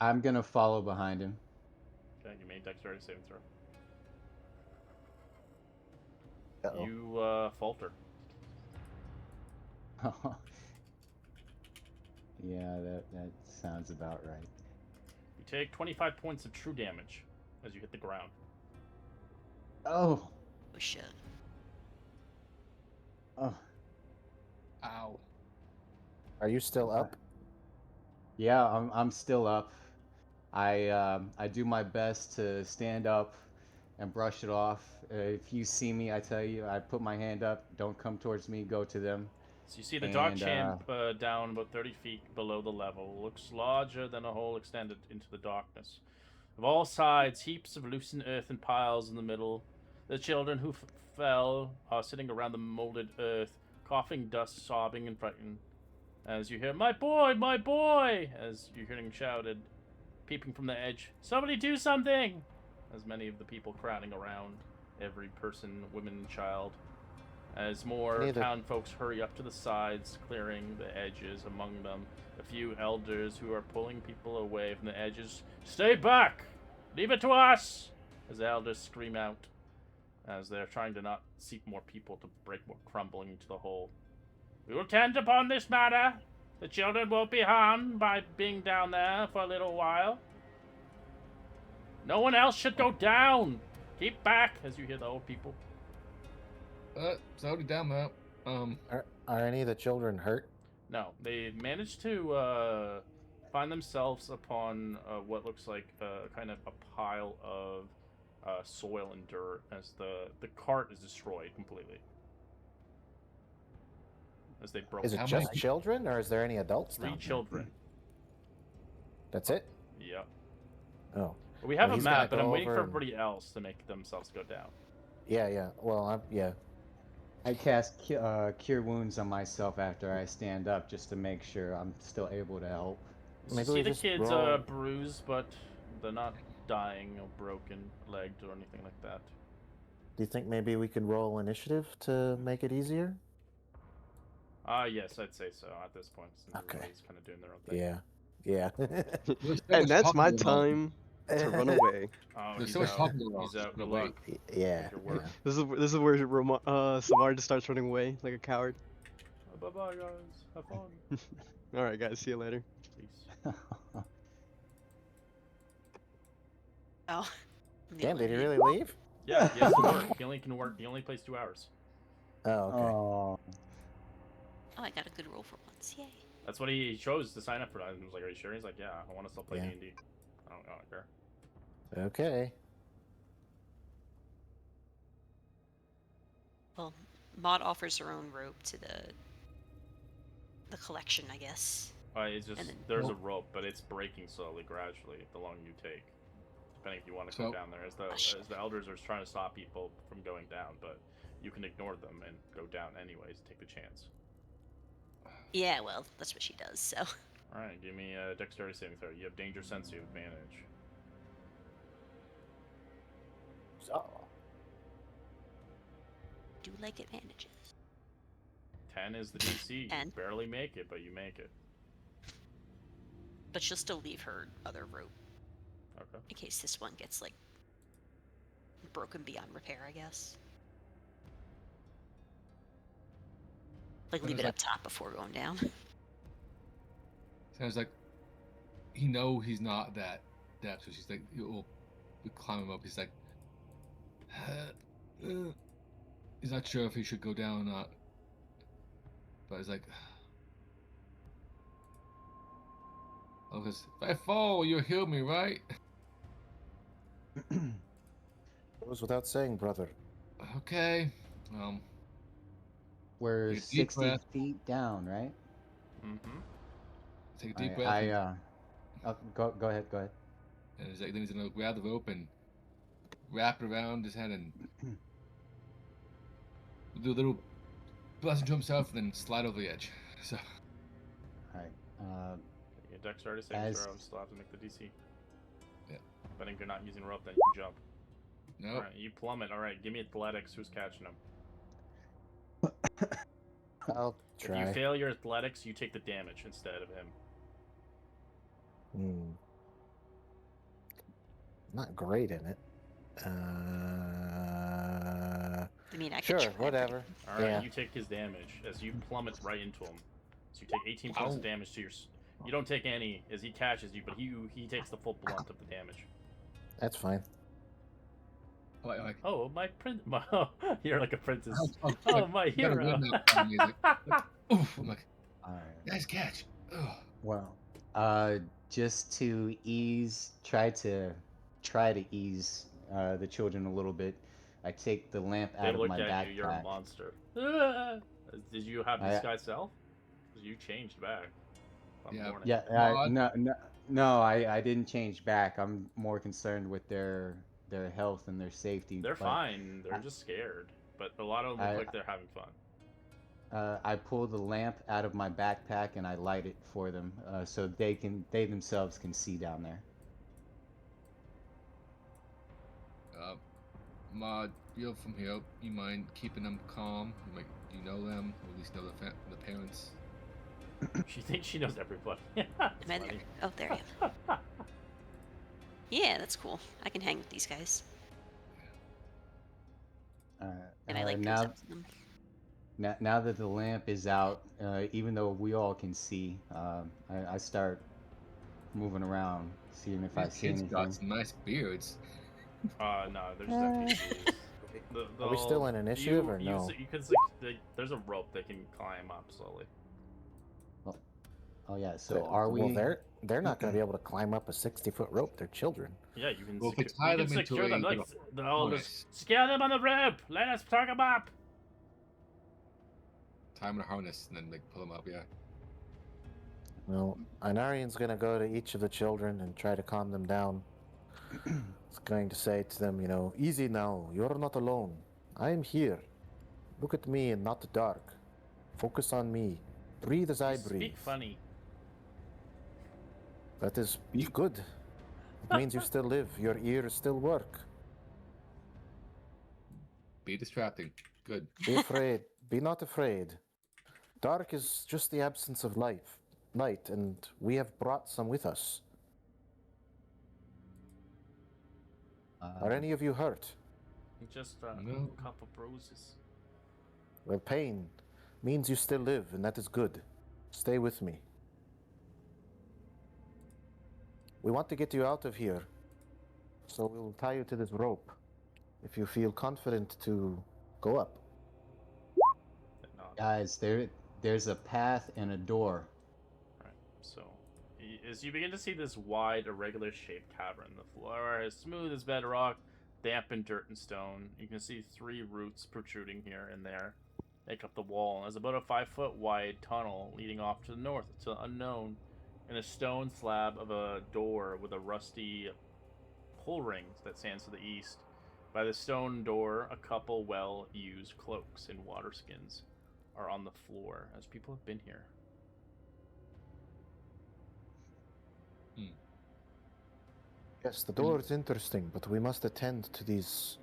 I'm gonna follow behind him. Okay, you made dexterity saving throw. Uh-oh. You falter. Yeah, that sounds about right. You take 25 points of true damage as you hit the ground. Oh, Oh shit. oh, Ow. Are you still up? yeah, I'm still up. I do my best to stand up and brush it off. If you see me, I tell you, I put my hand up. Don't come towards me. Go to them. So you see the dark And, champ down about 30 feet below the level. Looks larger than a hole extended into the darkness. Of all sides, heaps of loosened earth and piles in the middle. The children who fell are sitting around the molded earth, coughing dust, sobbing and frightened. As you hear, "My boy, my boy!" as you're hearing shouted, peeping from the edge, "Somebody do something!" As many of the people crowding around, every person, woman, and child. As more Neither. town folks hurry up to the sides, clearing the edges among them. A few elders who are pulling people away from the edges. "Stay back! Leave it to us!" As the elders scream out, as they're trying to not seek more people to break more crumbling into the hole. "We will tend upon this matter. The children won't be harmed by being down there for a little while. No one else should go down! Keep back!" as you hear the old people. Slowed it down, though. Are any of the children hurt? No, they managed to find themselves upon what looks like kind of a pile of soil and dirt as the cart is destroyed completely. As they broke Is it How just many- children, or is there any adults? 3 down there? children. That's it. Yep. Oh, We have Well, a he's gonna map, but go I'm waiting for over and- everybody else to make themselves go down. yeah. Well, yeah. I cast Cure Wounds on myself after I stand up just to make sure I'm still able to help. You Maybe see we the just kids roll- bruised, but they're not dying or broken legged or anything like that. Do you think maybe we could roll initiative to make it easier? Yes, I'd say so at this point, since Okay. everybody's kind of doing their own thing. Yeah. There's so And much that's my talking going on. time to run away. Oh, There's he's so much out. talking going on. He's out. Good Wait. luck. Yeah. Your work. This is where Samar just starts running away like a coward. Bye bye, guys. Have fun. All right, guys. See you later. Peace. Oh. I'm the Damn, only did he idiot. really leave? Yeah, he has to work. He only can work. He only plays 2 hours. Oh, okay. Oh, Oh, I got a good roll for once. Yay. That's what he chose to sign up for. I was like, "Are you sure?" He's like, "Yeah, I want to still play Yeah. D&D. I don't care." Okay. Well, Maud offers her own rope to the collection, I guess. It's just And then- there's a rope, but it's breaking slowly, gradually, the longer you take. Depending if you want to go So- down there, as shit. the elders are trying to stop people from going down, but you can ignore them and go down anyways. Take the chance. Yeah, well, that's what she does, so. All right, give me a dexterity saving throw. You have danger sense, you have advantage. So, Do like advantages. 10 is the DC. You 10. barely make it, but you make it. But she'll still leave her other rope Okay. in case this one gets, like, broken beyond repair, I guess. Like, What leave is it up that? top before going down. Sounds like he know he's not that depth, so she's like, "You'll climb him up." He's like, he's not sure if he should go down or not, but he's like, "Oh, because if I fall, you'll heal me, right?" goes without saying, brother. Okay. we're Take a deep 60 breath. feet down, right? Mm-hmm. Take a deep I, breath. I and- go ahead. And he's like, then he's gonna grab the rope and wrap it around his head and do a little blessing to himself, and then slide over the edge. So All right. Your dexterity saving As- throw. Still have to make the DC. Yeah. But if you're not using rope, then you can jump. no, All right, you plummet. All right, give me athletics. Who's catching him? I'll If try. you fail your athletics, you take the damage instead of him. not great in it. I mean, I could Sure, try. but- whatever. All right, Yeah. you take his damage as you plummet right into him. So you take 18 points of Ow. damage to your. You don't take any as he catches you, but he takes the full blunt of the damage. That's fine. Like, Oh, my prince! You're like a princess. oh, Oh, like, my you gotta hero! run that on me, like, oof, I'm like, All right. nice catch. Ugh. Well, just to try to ease the children a little bit, I take the lamp They out of look my at you. You're a backpack. monster. Did you have this guy self? Because you changed back. On the Yeah. morning. Yeah, Mod? no, I didn't change back. I'm more concerned with their health and their safety. They're but fine. They're just scared. But a lot of them look like they're having fun. I pull the lamp out of my backpack and I light it for them, so they themselves can see down there. Mod, you're from here. You mind keeping them calm? Like, do you know them? Or at least know the parents? She thinks she knows everybody. Am I there? Oh, there I am. Yeah, that's cool. I can hang with these guys. And I like now, them. now that the lamp is out, even though we all can see, I start moving around, seeing if I These see kids anything. got some nice beards. No, there's NPCs. Are we still in initiative or no? You can, there's a rope they can climb up slowly. Oh yeah, so are we? Well, they're not going to be able to climb up a 60-foot rope. They're children. Yeah, you can, Well, if we you tie can them into secure them. a Like, they'll harness. just scare them on the rope. Let us tuck them up. Tie them in a harness and then like pull them up. Yeah. Well, Inarian's going to go to each of the children and try to calm them down. It's going to say to them, easy now. You're not alone. I am here. Look at me and not the dark. Focus on me. Breathe as I breathe. Speak funny. That is good. It means you still live. Your ears still work. Be distracting. Good. Be afraid. Be not afraid. Dark is just the absence of light, and we have brought some with us. Are any of you hurt? Just No. a couple bruises. Well, pain means you still live, and that is good. Stay with me. We want to get you out of here, so we'll tie you to this rope. If you feel confident to go up. Guys, there's a path and a door. Right. So, as you begin to see this wide, irregular-shaped cavern, the floor is smooth as bedrock, dampened dirt and stone. You can see 3 roots protruding here and there, make up the wall. There's about a 5-foot wide tunnel leading off to the north to the unknown, and a stone slab of a door with a rusty pull ring that stands to the east. By the stone door, a couple well-used cloaks and water skins are on the floor, as people have been here. Yes, the door is interesting, but we must attend to these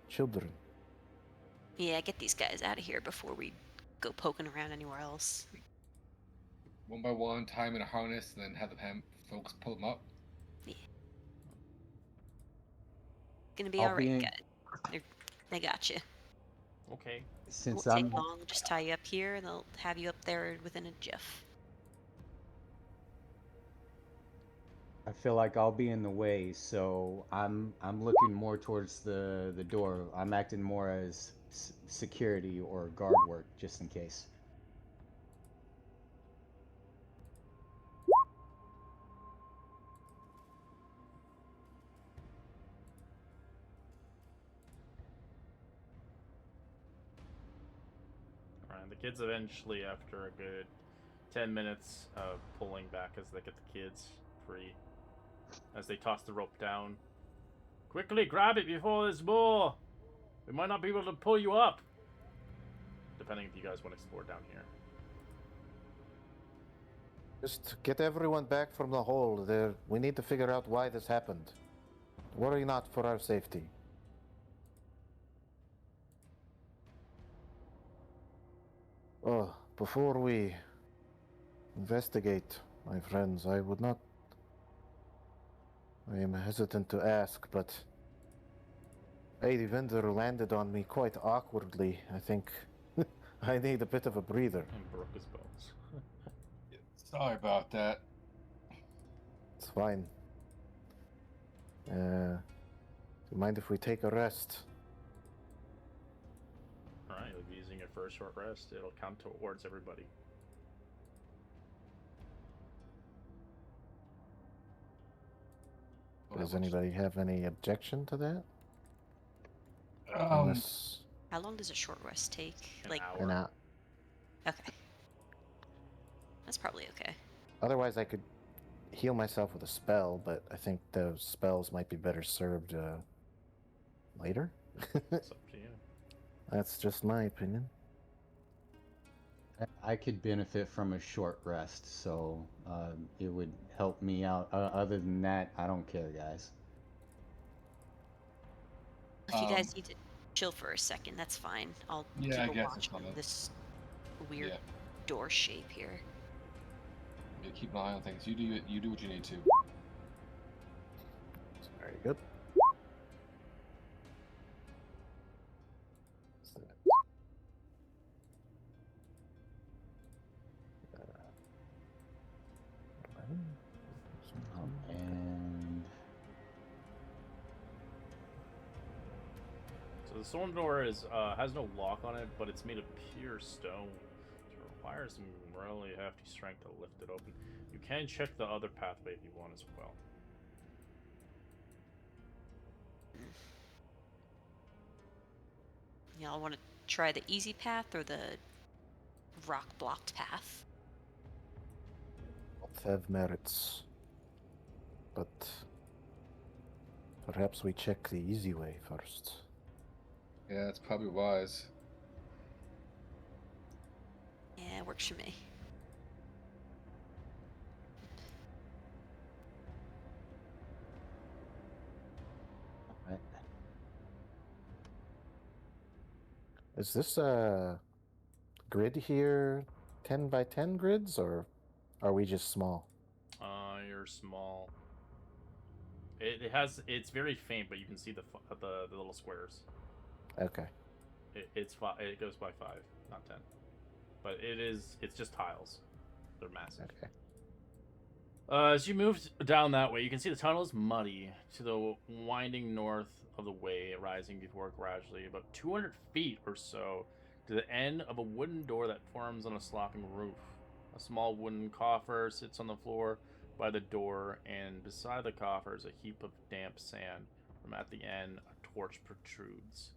children. Yeah, get these guys out of here before we go poking around anywhere else. One by one, tie them in a harness, and then have the folks pull them up. Gonna be I'll be alright, in- guys. They got you. Okay. Since Won't I'm take long. Just tie you up here, and they'll have you up there within a jiff. I feel like I'll be in the way, so I'm looking more towards the door. I'm acting more as security or guard work, just in case. Alright, the kids eventually, after a good 10 minutes of pulling back as they get the kids free, as they toss the rope down. Quickly grab it before there's more! We might not be able to pull you up! Depending if you guys want to explore down here. Just get everyone back from the hole. We need to figure out why this happened. Worry not for our safety. Oh, before we investigate, my friends, I would not I am hesitant to ask, but the vendor landed on me quite awkwardly. I think I need a bit of a breather. And broke his bones. Sorry about that. It's fine. Do you mind if we take a rest? Alright, you'll be using it for a short rest. It'll count towards everybody. Does anybody have any objection to that? Um, Unless How long does a short rest take? An Like, hour. an hour. okay. That's probably okay. Otherwise, I could heal myself with a spell, but I think those spells might be better served later. It's up to you. That's just my opinion. I could benefit from a short rest, so it would help me out. Other than that, I don't care, guys. If you guys need to chill for a second, that's fine. I'll Yeah, I keep a guess watch it's fine. on this weird Yeah. door shape here. Yeah, keep an eye on things. You do what you need to. Very good. And So the stone door is has no lock on it, but it's made of pure stone. It requires some really hefty strength to lift it open. You can check the other pathway if you want as well. Y'all want to try the easy path or the rock blocked path? Both have merits, but perhaps we check the easy way first. Yeah, it's probably wise. Yeah, it works for me. right. Is this a grid here, 10 by 10 grids, or are we just small? You're small. It's very faint, but you can see the little squares. Okay. It goes by 5, not 10. But it's just tiles. They're massive. Okay. As you move down that way, you can see the tunnel is muddy to the winding north of the way, rising before gradually about 200 feet or so to the end of a wooden door that forms on a sloping roof. A small wooden coffer sits on the floor by the door, and beside the coffer is a heap of damp sand. From at the end, a torch protrudes.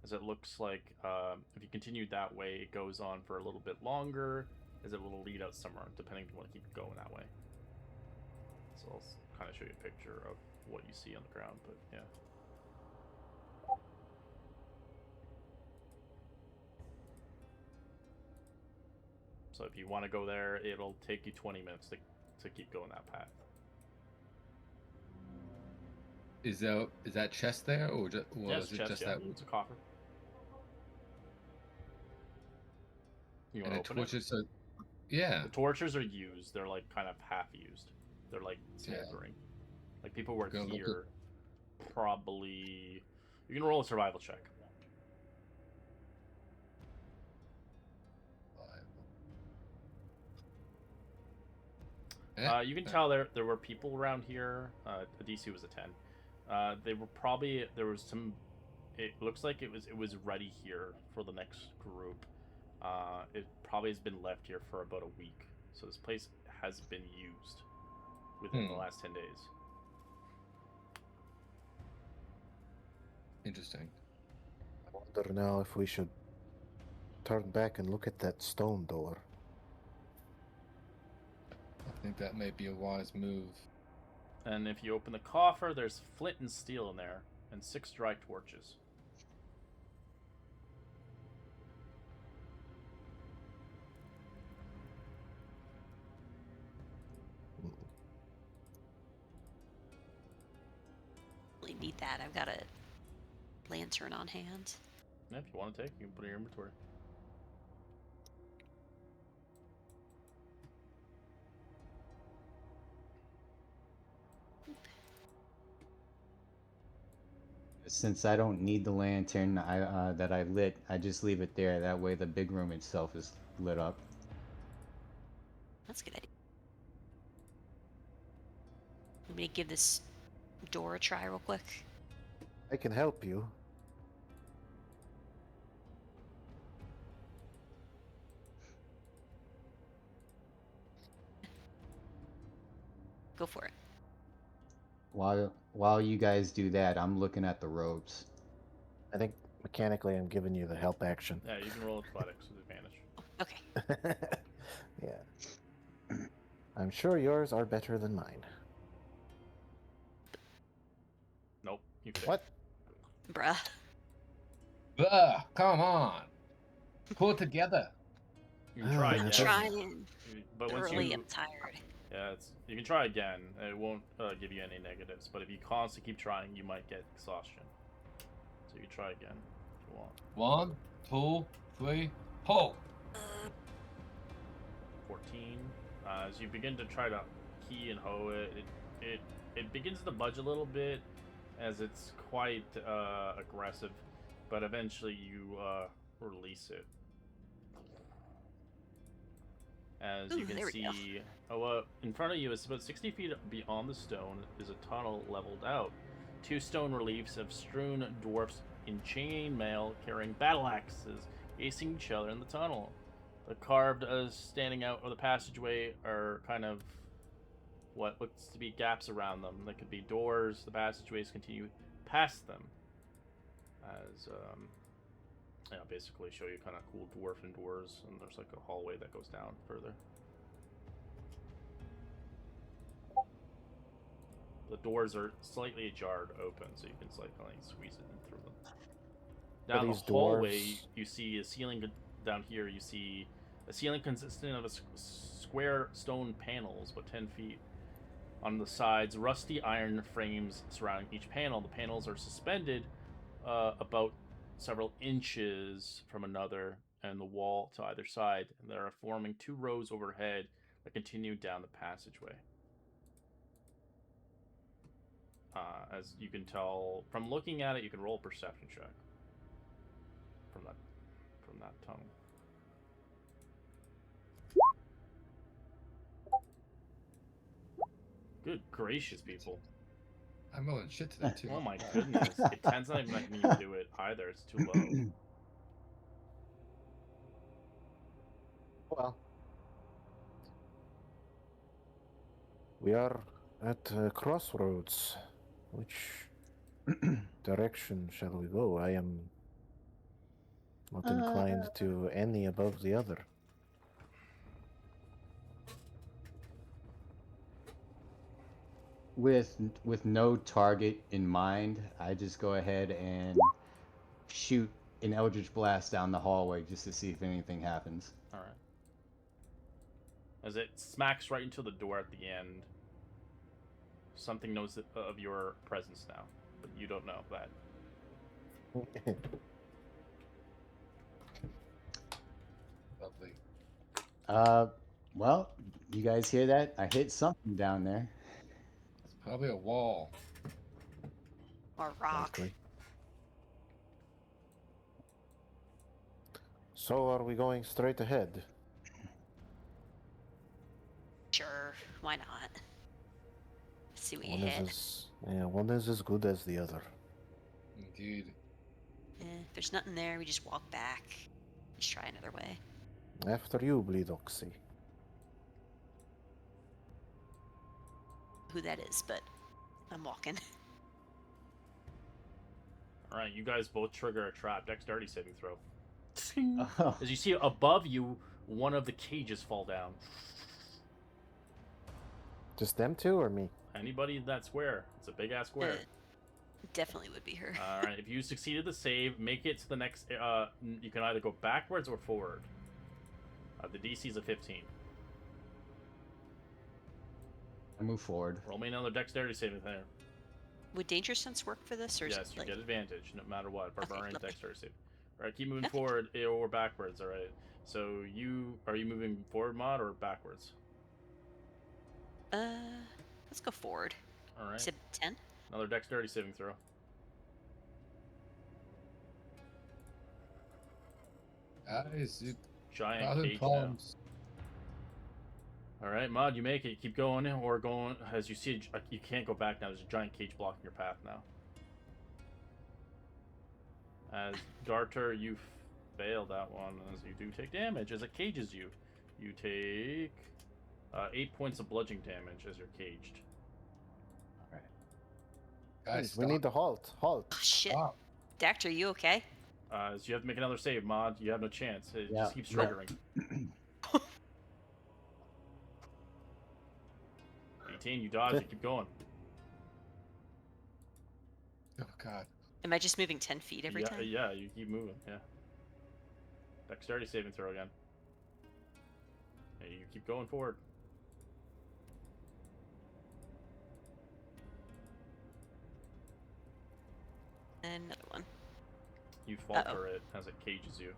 As it looks like, if you continue that way, it goes on for a little bit longer, as it will lead out somewhere, depending if you want to keep going that way. So I'll kind of show you a picture of what you see on the ground, but yeah. So if you want to go there, it'll take you 20 minutes to keep going that path. Is that chest there, or just, Yeah, is it chest, just yeah. that? It's a coffer. You And want the to open it? torches are, yeah. The torches are used. They're like kind of half used. They're like smoldering. Like people were Gonna look here. Probably. You can roll a survival check. You can tell there were people around here. The DC was a 10. They were probably there was some. It looks like it was ready here for the next group. It probably has been left here for about a week, so this place has been used within the last 10 days. Interesting. I wonder now if we should turn back and look at that stone door. I think that may be a wise move. And if you open the coffer, there's flint and steel in there, and 6 dry torches. Really need that. I've got a lantern on hand. Yeah, if you want to take, you can put it in your inventory. Since I don't need the lantern that I lit, I just leave it there. That way the big room itself is lit up. That's a good idea. Let me give this door a try real quick. I can help you. Go for it. While you guys do that, I'm looking at the ropes. I think mechanically I'm giving you the help action. Yeah, you can roll athletics with advantage. Okay. Yeah. I'm sure yours are better than mine. Nope, you failed. What? Bruh. Ugh, come on. Pull it together. You can try I'm again. Trying. But once Early, you, I'm tired. yeah, you can try again. It won't give you any negatives. But if you constantly keep trying, you might get exhaustion. So you can try again if you want. 1, 2, 3, pull. 14. As you begin to try to key and hoe it begins to budge a little bit, as it's quite aggressive. But eventually you release it. As you Ooh, can there we go. see, in front of you is about 60 feet beyond the stone is a tunnel leveled out. 2 stone reliefs of strewn dwarfs in chainmail carrying battle axes facing each other in the tunnel. The carved standing out of the passageway are kind of what looks to be gaps around them. There could be doors. The passageways continue past them. As yeah, basically show you kind of cool dwarven doors, and there's like a hallway that goes down further. The doors are slightly jarred open, so you can slightly squeeze it in through them. Down the these hallway, dwarves- you see a ceiling. Down here, you see a ceiling consisting of square stone panels, about 10 feet. On the sides, rusty iron frames surrounding each panel. The panels are suspended about several inches from another and the wall to either side, and they are forming 2 rows overhead that continue down the passageway. As you can tell from looking at it, you can roll a perception check from that tunnel. Good gracious, people! I'm rolling shit today too. Oh my goodness! It tends not even let me do it either. It's too low. Well, we are at a crossroads. Which direction shall we go? I am not inclined to any above the other. With no target in mind, I just go ahead and shoot an eldritch blast down the hallway just to see if anything happens. All right. As it smacks right into the door at the end, something knows of your presence now, but you don't know that. Lovely. Well, you guys hear that? I hit something down there. It's probably a wall. Or rock. Likely. So are we going straight ahead? Sure, why not? Let's see what you One hit. one is as good as the other. Indeed. If there's nothing there, we just walk back. Just try another way. After you, Bleedoxy. Who that is, but I'm walking. All right, you guys both trigger a trap. Dexterity saving throw. Oh. As you see above you, one of the cages fall down. Just them two or me? Anybody in that square. It's a big ass square. Definitely would be her. All right, if you succeeded the save, make it to the next. You can either go backwards or forward. The DC is a 15. I move forward. Roll me another dexterity saving throw. Would danger sense work for this, or is Yes, it you like... get advantage no matter what. Barbarian lovely. dexterity save. All right, keep moving Okay. forward or backwards. All right. So are you moving forward, Mod, or backwards? Let's go forward. All right. Is it 10? Another dexterity saving throw. Guys, you Giant thousand cage now. palms. All right, Mod, you make it. Keep going or going. As you see, you can't go back now. There's a giant cage blocking your path now. As Garter, you failed that one, as you do take damage as it cages you. You take 8 points of bludgeoning damage as you're caged. All right. Guys, Please, we need to halt. Halt. Oh, shit. stop. Dactyr, you okay? So you have to make another save, Mod. You have no chance. It Yeah, just keeps yeah. triggering. 18, you dodge. You keep going. Oh God. Am I just moving 10 feet every time? Yeah, you keep moving. Yeah. Dexterity saving throw again. And you keep going forward. And another one. You falter it as it cages you.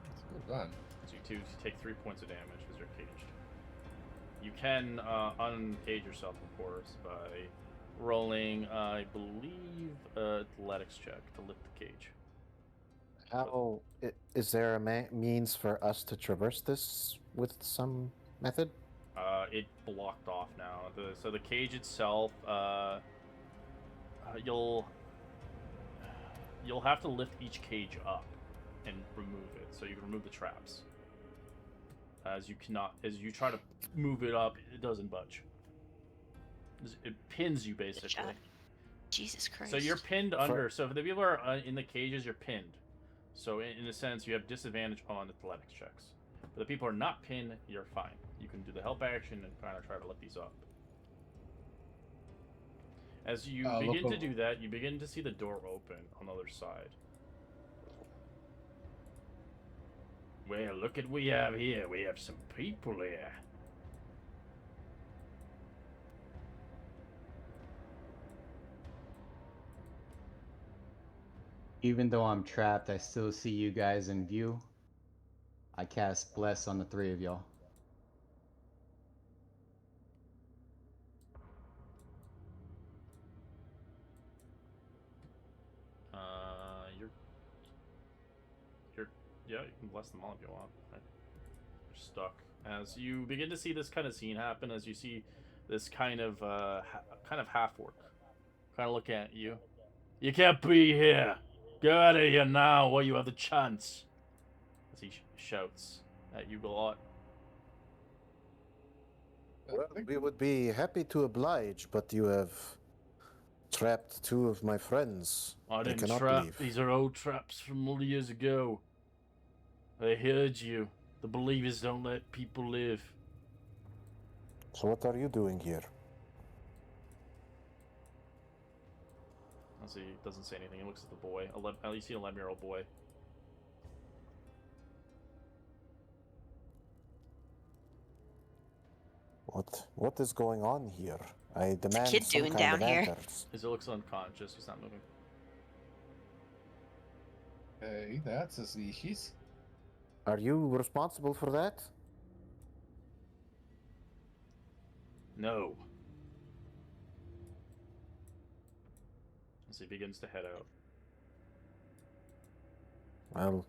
That's well done. So you take 3 points of damage as you're caged. You can uncage yourself, of course, by rolling, I believe, athletics check to lift the cage. How is there a means for us to traverse this with some method? It blocked off now. So the cage itself, you'll have to lift each cage up and remove it, so you can remove the traps. As you try to move it up, it doesn't budge. It pins you basically. Jesus Christ. So you're pinned under. So if the people are in the cages, you're pinned. So in a sense, you have disadvantage on athletics checks. But the people who are not pinned, you're fine. You can do the help action and kind of try to lift these up. As you begin to do that, you begin to see the door open on the other side. Well, look at what we have here. We have some people here. Even though I'm trapped, I still see you guys in view. I cast Bless on the 3 of y'all. Yeah, you can bless them all if you want. Right. You're stuck. As you begin to see this kind of scene happen, as you see this kind of half-orc kind of look at you. You can't be here. Get out of here now while you have the chance. As he shouts at you a lot. Well, we would be happy to oblige, but you have trapped 2 of my friends. I didn't cannot trap. leave. These are old traps from all years ago. I heard you. The believers don't let people live. So what are you doing here? As he doesn't say anything, he looks at the boy. You see an 11-year-old boy. What is going on here? I demand kid some doing kind down of here? answers. As he looks unconscious, he's not moving. Hey, that's a species. Are you responsible for that? No. As he begins to head out. Well,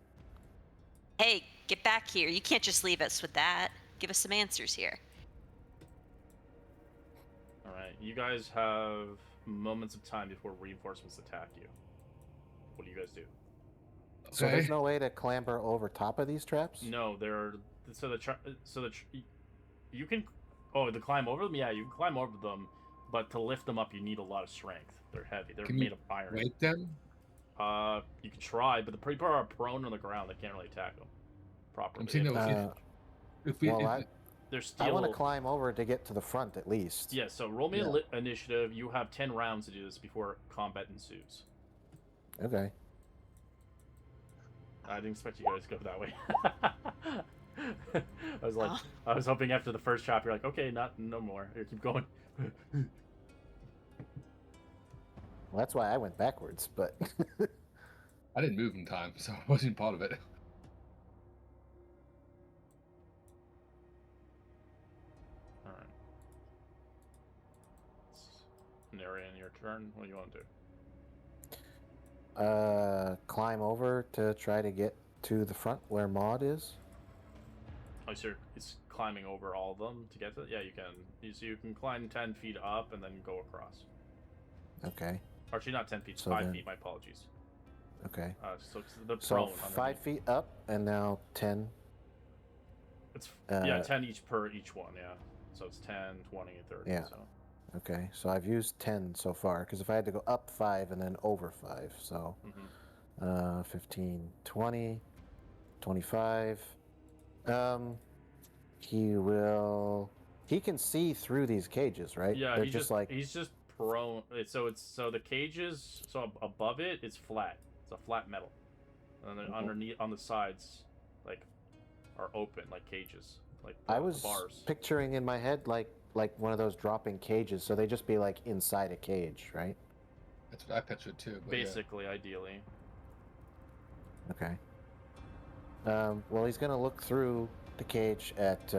Hey, get back here. You can't just leave us with that. Give us some answers here. Alright, you guys have moments of time before reinforcements attack you. What do you guys do? so there's no way to clamber over top of these traps? No, you can to climb over them? Yeah, you can climb over them, but to lift them up you need a lot of strength. They're heavy. They're Can made you of iron. break them? You can try, but the people are prone on the ground. They can't really attack them properly. I'm saying if we Well, They're I still. want to climb over to get to the front at least. Yeah, so roll me initiative. You have 10 rounds to do this before combat ensues. Okay. I didn't expect you guys to go that way. I was hoping after the first chapter, you're like, okay, no more. Here, keep going. Well, that's why I went backwards, but I didn't move in time, so I wasn't part of it. Alright. Narian, your turn. What do you want to do? climb over to try to get to the front where Maud is? Oh, so it's climbing over all of them to get to it? Yeah, you can. So you can climb 10 feet up and then go across. Okay. Actually, not 10 feet, So 5 then- feet, my apologies. Okay. So it's the So prone 5 underneath. feet up and now 10. It's, Uh, yeah, 10 each per each one, yeah. So it's 10, 20, and 30. Yeah. So. Okay, so I've used 10 so far, because if I had to go up 5 and then over 5, so 15, 20, 25. He can see through these cages, right? Yeah, They're he's just like, he's just prone. So the cages. So above it, it's flat. It's a flat metal, and then underneath on the sides, like, are open like cages, like I was bars. picturing in my head like one of those dropping cages, so they just be like inside a cage, right? That's what I pictured too. But Basically, ideally. Okay. Well, he's gonna look through the cage at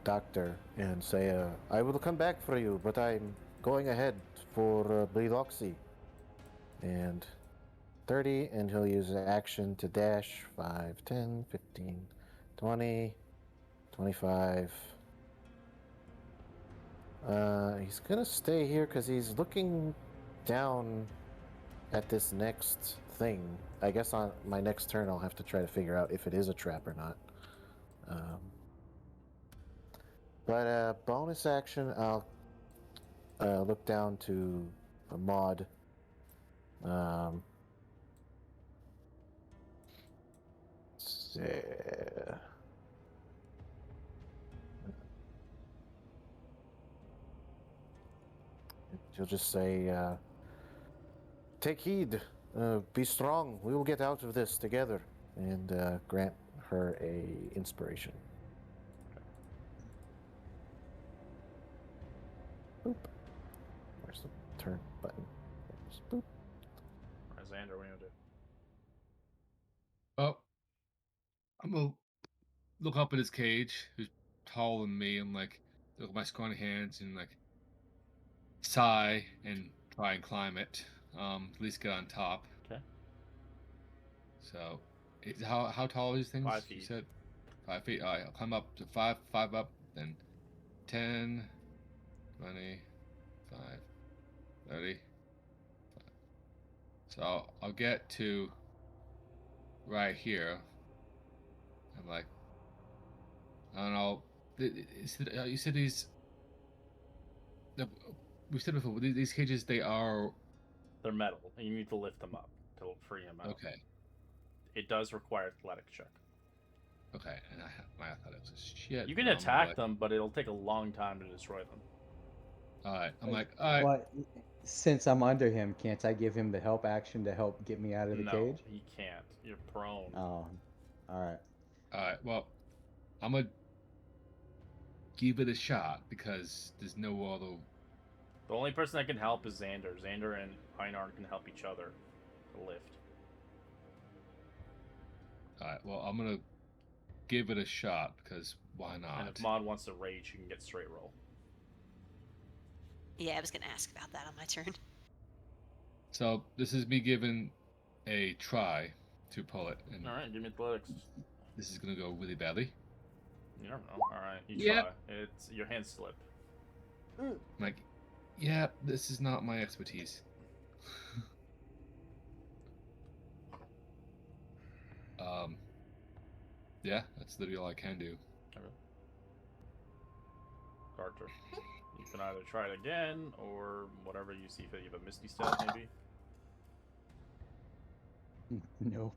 Doctor and say, I will come back for you, but I'm going ahead for bleed oxy. And 30, and he'll use an action to dash 5, 10, 15, 20, 25. He's gonna stay here because he's looking down at this next thing. I guess on my next turn I'll have to try to figure out if it is a trap or not. But bonus action, I'll look down to a mod. He'll just say, take heed, be strong, we will get out of this together, and grant her a inspiration. Boop. Where's the turn button? Boop. Xander, what are you gonna do? Oh, I'm gonna look up at his cage, who's taller than me, and like look at my scrawny hands and like sigh and try and climb it. At least get on top. Okay. So, how tall are these things? 5 You feet. said 5 feet. All right, I'll climb up to 5 up, then 10, 20, 5, 30. So I'll get to right here. I'm like, I don't know. You said these. We said before these cages. They're metal, and you need to lift them up to free them out. Okay. It does require athletic check. Okay, and my athletics is shit. You can attack them, but it'll take a long time to destroy them. All right, I'm like, all right. Well, since I'm under him, can't I give him the help action to help get me out of the No, cage? he can't. You're prone. Oh, all right. All right. Well, I'm gonna give it a shot because there's no other. The only person that can help is Xander. Xander and Einar can help each other to lift. All right. Well, I'm gonna give it a shot because why not? And if Maud wants to rage, you can get straight roll. Yeah, I was gonna ask about that on my turn. So this is me giving a try to pull it, and All right, give me athletics. this is gonna go really badly. You never know. All right, you Yep. try. It's your hands slip. I'm like, yeah, this is not my expertise. Yeah, that's literally all I can do. Okay. Carter. You can either try it again or whatever you see fit. You have a Misty Step, maybe. Nope.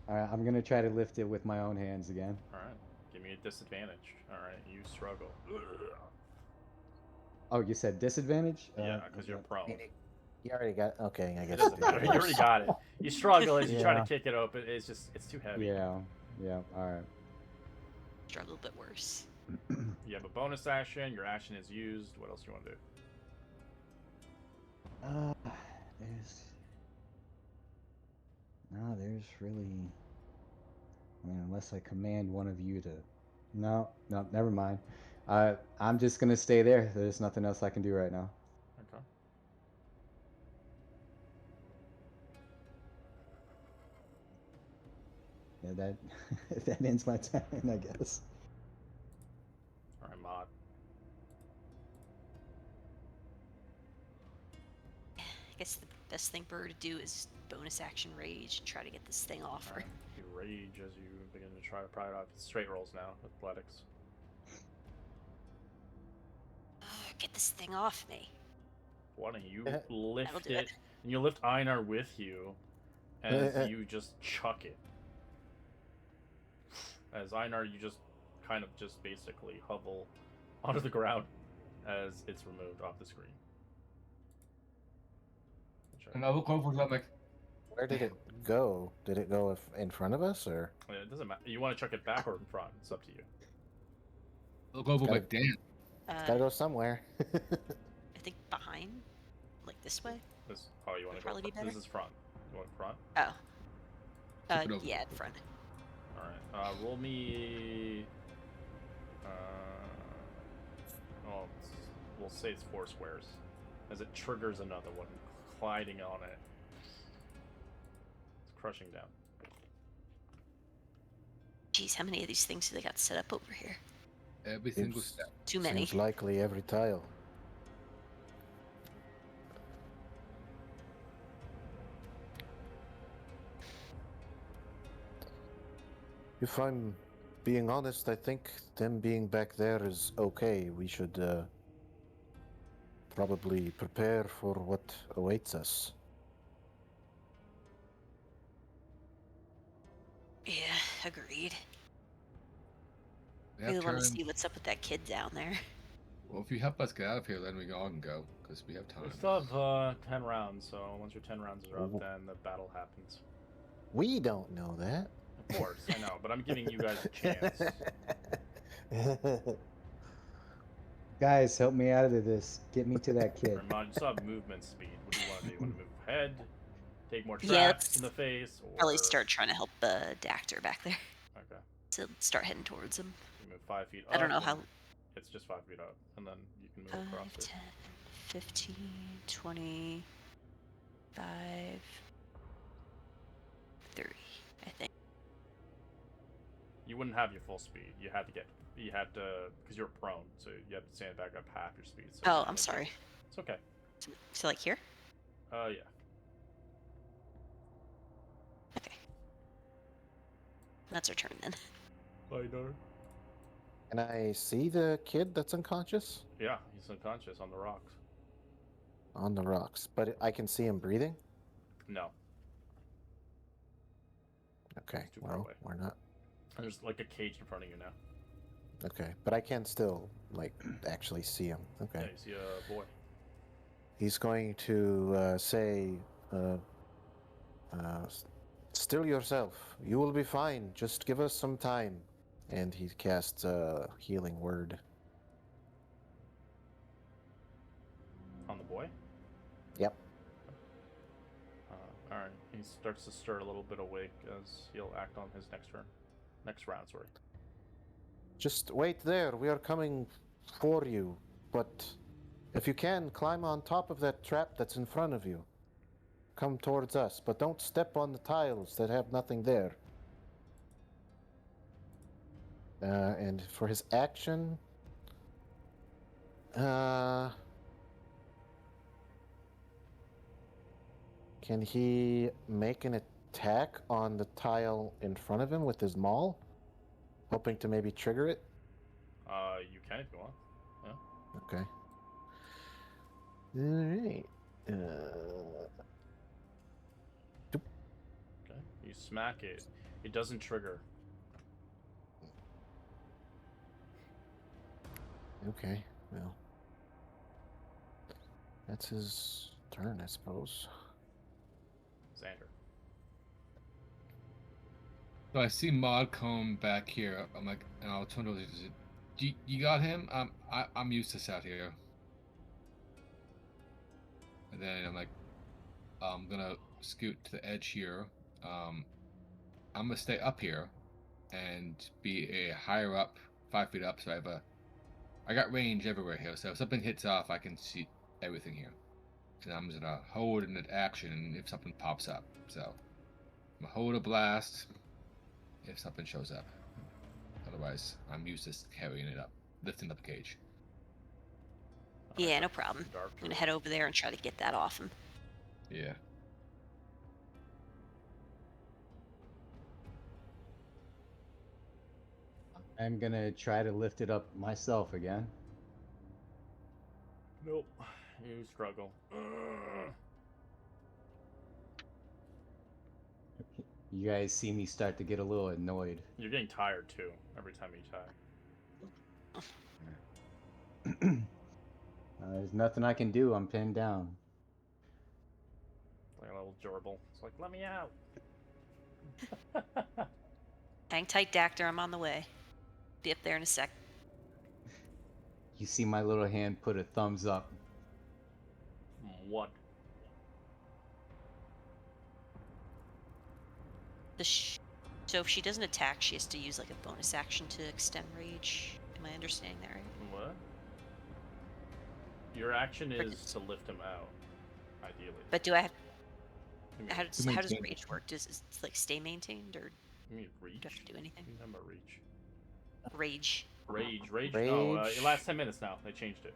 All right, I'm gonna try to lift it with my own hands again. All right. Give me a disadvantage. All right, you struggle. Oh, you said disadvantage? Yeah, because you're prone. You already got. Okay, I It guess. doesn't matter. You already got it. You struggle as you try to Yeah. kick it open. It's too heavy. Yeah. All right. Struggle a bit worse. You have a bonus action. Your action is used. What else do you want to do? There's really. I mean, unless I command one of you to. No, never mind. I'm just gonna stay there. There's nothing else I can do right now. Okay. Yeah, that that ends my turn, I guess. All right, Mod. I guess the best thing for her to do is bonus action rage and try to get this thing off her. Alright, you rage as you begin to try to pry it off. It's straight rolls now, athletics. Get this thing off me. Why don't you That'll lift do it, it. and you lift Einar with you, as you just chuck it. As Einar, you just kind of just basically hovel onto the ground as it's removed off the screen. And I look over and I'm like, Where did it go? Did it go in front of us, or? It doesn't matter. You want to chuck it back or in front? It's up to you. look over like, damn. It's gotta go somewhere. I think behind, like this way. This, oh, you want Would to go? probably be better. This is front. You want front? Oh. Tip it over. Yeah, in front. All right. Roll me. Oh, we'll say it's 4 squares, as it triggers another one, gliding on it. It's crushing down. Jeez, how many of these things do they got set up over here? Every single Seems- step. Too many. Seems likely every tile. If I'm being honest, I think them being back there is okay. We should probably prepare for what awaits us. Yeah, agreed. We Really have want to time. see what's up with that kid down there. Well, if you help us get out of here, then we all can go, because we have time. We still have 10 rounds, so once your 10 rounds are up, Ooh. then the battle happens. We don't know that. Of course, I know, but I'm giving you guys a chance. Guys, help me out of this. Get me to that kid. Ramon, you still have movement speed. What do you want to do? You want to move ahead, take more Yeah, traps in the face, or Probably start trying to help the Dactyr back there. Okay, To start heading towards him. you move 5 feet. I don't know up, how. and It's just 5 feet up, and then you can move 5, across it. 10, 15, 20, 5, 30, I think. You wouldn't have your full speed. You had to because you're prone, so you have to stand back up half your speed. So Oh, you I'm can- sorry. It's okay. So like here? Yeah. Okay. That's our turn then. I know. Can I see the kid that's unconscious? Yeah, he's unconscious on the rocks. On the rocks, but I can see him breathing? No, Okay, Too far well, away. we're not. there's like a cage in front of you now. Okay, but I can still, like, actually see him. Okay. Yeah, you see a boy. He's going to say, still yourself. You will be fine. Just give us some time. And he casts a healing word. On the boy? Yep. Alright, he starts to stir a little bit awake as he'll act on his next turn. Next round, sorry. Just wait there. We are coming for you. But if you can, climb on top of that trap that's in front of you. Come towards us, but don't step on the tiles that have nothing there. And for his action, can he make an attack on the tile in front of him with his maul? Hoping to maybe trigger it? You can if you want. Okay. Alright. Okay. You smack it. It doesn't trigger. Okay, well. That's his turn, I suppose. Xander. So I see Mod come back here. I'm like, and I'll turn to him. You got him? I'm used to out here. And then I'm like, I'm gonna scoot to the edge here. I'm gonna stay up here and be a higher up, 5 feet up. So I got range everywhere here. So if something hits off, I can see everything here. So I'm just gonna hold in an action if something pops up. So I'm gonna hold a blast if something shows up. Otherwise, I'm used to carrying it up, lifting up the cage. Yeah, Alright, no problem. Dark I'm gonna Druid. head over there and try to get that off him. Yeah. I'm gonna try to lift it up myself again. Nope. You struggle. You guys see me start to get a little annoyed. You're getting tired too every time you tie. There's nothing I can do. I'm pinned down. Like a little gerbil. It's like, let me out. Hang tight, Dactyr. I'm on the way. Be up there in a sec. You see my little hand put a thumbs up. What? So if she doesn't attack, she has to use like a bonus action to extend rage. Am I understanding that right? What? Your action Or is does- to lift him out, ideally. But do I have? You mean, How does maintain rage work? Does it like stay maintained, or you mean reach? do I have to do anything? You remember reach. Rage. Rage. No, Rage. it lasts 10 minutes now. They changed it.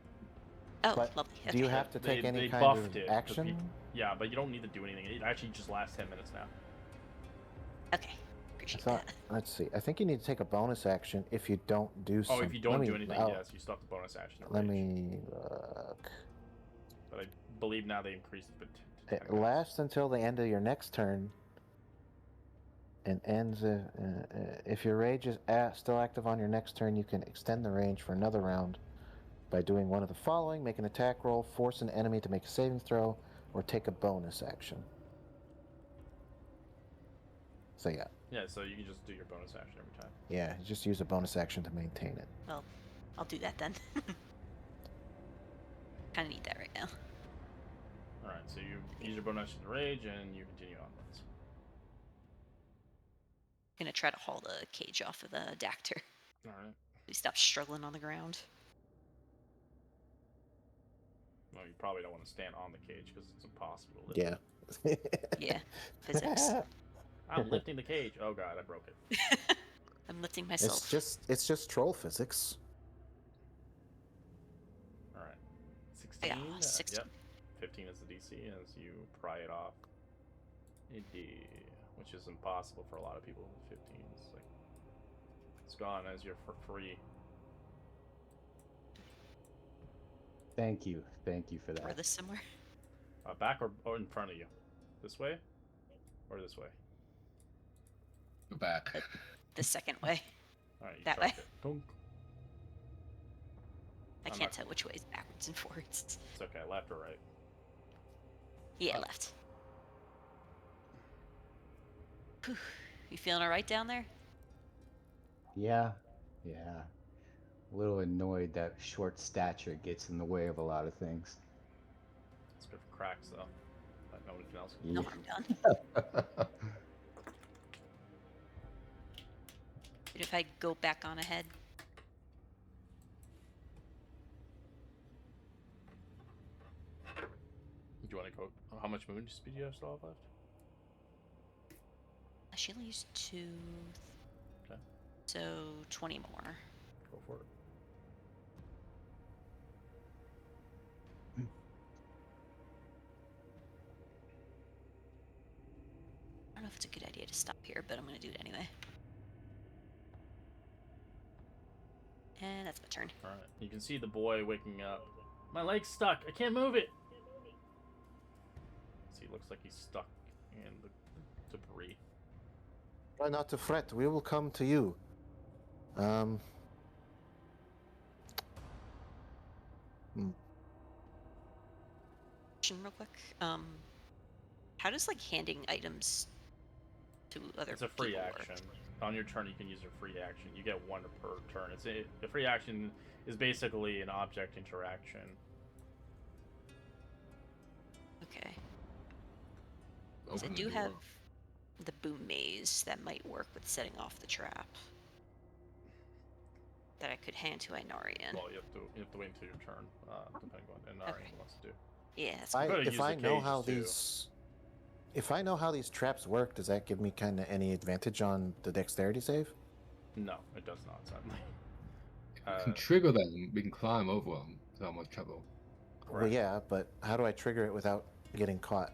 Oh, But lovely. do you Okay. have to take any they kind buffed of it, 'cause action? Yeah, but you don't need to do anything. It actually just lasts 10 minutes now. Okay. I Appreciate thought, that. let's see. I think you need to take a bonus action if you don't do Oh, something. if you don't do anything, yes, you stop the bonus action. of Let rage. me look. But I believe now they increased it to 10 It minutes. lasts until the end of your next turn, and ends if your rage is still active on your next turn. You can extend the range for another round by doing one of the following: make an attack roll, force an enemy to make a saving throw, or take a bonus action. So yeah, Yeah, so you can just do your bonus action every time. yeah, you just use a bonus action to maintain it. Well, I'll do that then. Kind of need that right now. Alright, so you use your bonus action to rage, and you continue onwards. Gonna try to haul the cage off of the Dactyr. Alright. He stops struggling on the ground. Well, you probably don't want to stand on the cage because it's impossible to lift. Yeah. Yeah, physics. I'm lifting the cage. Oh god, I broke it. I'm lifting myself. It's just troll physics. Alright. 16? Yeah, 16. Yep. 15 is the DC as you pry it off. Which is impossible for a lot of people with 15. It's gone as you're free. Thank you for Or that. this somewhere. Back or in front of you? This way? Or this way? Go back. The second way. Alright, you That chuck way. it. Dunk. I I'm can't not- tell which way is backwards and forwards. It's okay, left or right. Yeah, left. Whew. You feeling alright down there? Yeah. A little annoyed that short stature gets in the way of a lot of things. It's good for cracks though. But nobody else. No harm done. If I go back on ahead, Do you want to go? How much movement speed do you have still have left? she only used 2. Okay. So 20 more. Go for it. I don't know if it's a good idea to stop here, but I'm gonna do it anyway. And that's my turn. Alright. You can see the boy waking up. My leg's stuck. I can't move it. See, it looks like he's stuck in the debris. Try not to fret. We will come to you. Question real quick. How does like handing items to other It's a free people action. work? On your turn, you can use your free action. You get 1 per turn. The free action is basically an object interaction. Okay. 'Cause I Open the do door. have the boom maze that might work with setting off the trap. That I could hand to Inarian. Well, you have to wait until your turn, depending on what Inarian Okay. wants to do. Yeah, that's I- fine. could've If used I the know how cages, too. these, If I know how these traps work, does that give me kind of any advantage on the dexterity save? No, it does not, sadly. We can trigger them. We can climb over them without much trouble. Well, yeah, but how do I trigger it without getting caught?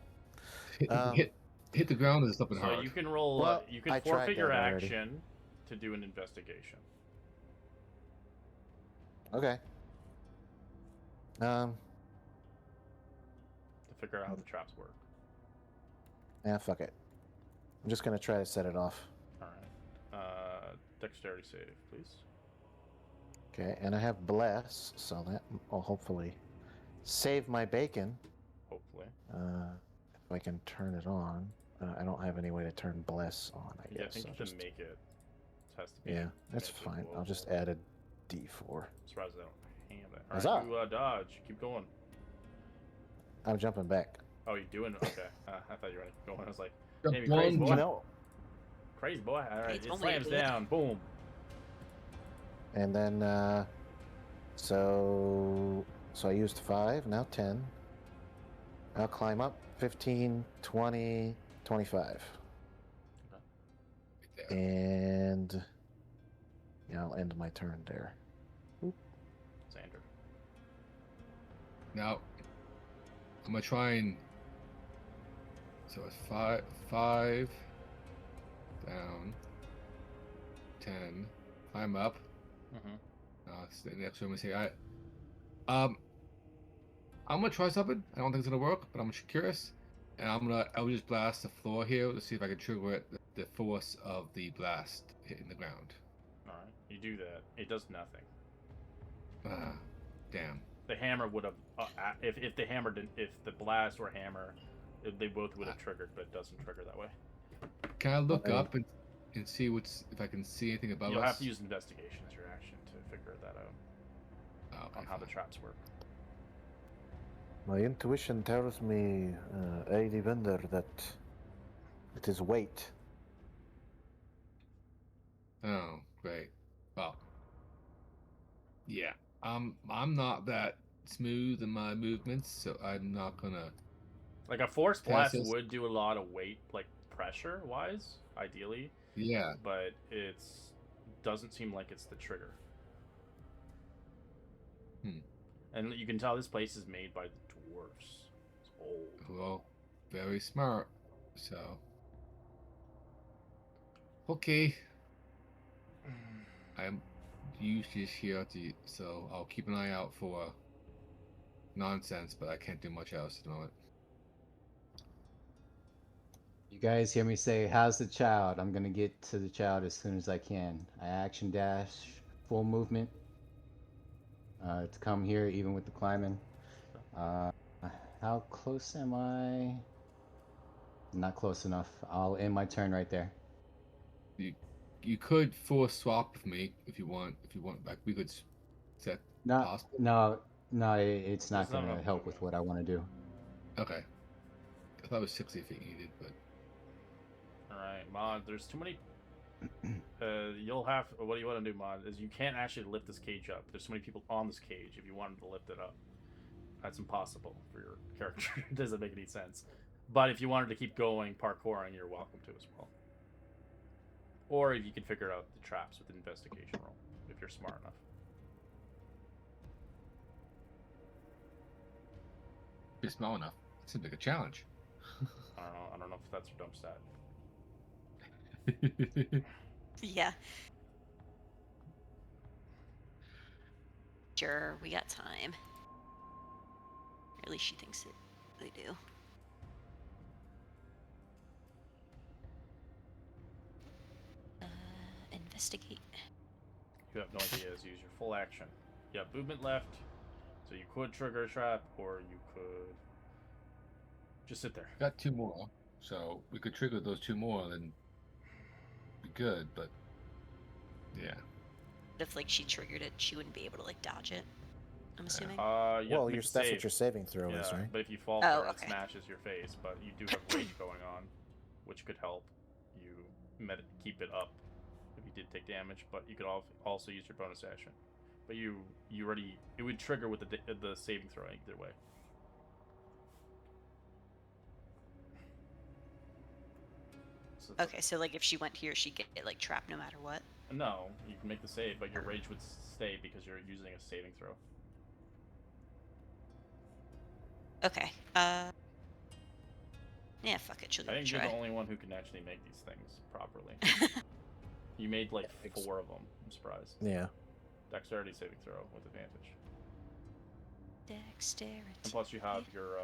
Hit the ground and something So hard. you can roll. Well, You can I tried forfeit your that already. action to do an investigation. Okay. To figure out how the traps work. Yeah, fuck it. I'm just gonna try to set it off. All right. Dexterity save, please. Okay, and I have bless, so that will hopefully save my bacon. Hopefully. If I can turn it on. I don't have any way to turn bless on, I Yeah, I guess. think so to just... make it has to be. Yeah, that's magically fine. I'll just glowable. add a D4. Surprised I don't have it. Huzzah. Alright, you dodge. Keep going. I'm jumping back. Oh, you doing? Okay. I thought you were going. I was like, Jump damn, you crazy one, boy. No. Crazy boy. Alright, It's it only slams eight. down. Boom. And then, so I used 5, now 10. I'll climb up 15, 20, 25. And yeah, I'll end my turn there. Xander. Now, I'm gonna try and. So it's five, down, 10, climb up. Mm-hmm. Stay next to him and say, I'm gonna try something. I don't think it's gonna work, but I'm just curious, and I'll just blast the floor here to see if I can trigger it. The force of the blast hitting the ground. Alright, you do that. It does nothing. Damn. The hammer would have, if the hammer didn't, if the blast or hammer, they both would have triggered, but it doesn't trigger that way. Can I look Okay. up and see if I can see anything above You'll us? have to use investigation as your action to figure that out Okay, on how the fine. traps work. My intuition tells me, Lady Vendor, that it is weight. Oh, great. Well, yeah. I'm not that smooth in my movements, so I'm not gonna. Like a force Pass blast this. would do a lot of weight, like pressure wise, ideally, Yeah. but doesn't seem like it's the trigger. And you can tell this place is made by the dwarves. It's old. Well, very smart. So. Okay. I'm usually here so I'll keep an eye out for nonsense, but I can't do much else at the moment. You guys hear me say, "How's the child?" I'm gonna get to the child as soon as I can. I action dash, full movement. To come here, even with the climbing. How close am I? Not close enough. I'll end my turn right there. You could force swap with me if you want. Like we could set No, possible. no, it's not There's not gonna enough help with movement. what I want to do. Okay. I thought it was 60 feet needed, but Alright, Mod, there's too many. You'll have. What do you want to do, Mod? Is you can't actually lift this cage up. There's so many people on this cage. If you wanted to lift it up, that's impossible for your character. It doesn't make any sense. But if you wanted to keep going, parkouring, you're welcome to as well. Or if you can figure out the traps with an investigation roll, if you're smart enough. be small enough. It seems like a challenge. I don't know if that's your dump stat. Yeah. Sure, we got time. Or at least she thinks they do. Investigate. You have no ideas. Use your full action. You have movement left, so you could trigger a trap, or you could just sit there. Got 2 more, so we could trigger those 2 more, then be good. But yeah. If like she triggered it, she wouldn't be able to like dodge it. I'm assuming. You have Well, to make a that's save. what your saving throw is, Yeah, right? but if you fall Oh, for it, okay. it smashes your face. But you do have rage going on, which could help you keep it up if you did take damage. But you could also use your bonus action. But you already, it would trigger with the saving throw either way. It's Okay, so like if she went here, she'd get like trapped no matter what. No, you can make the save, but your rage would stay because you're using a saving throw. Okay. Yeah, fuck it. She'll I give it think a you're the try. only one who can actually make these things properly. You made like 4 of them. I'm surprised. Yeah. Dexterity saving throw with advantage. Dexterity. And plus you have your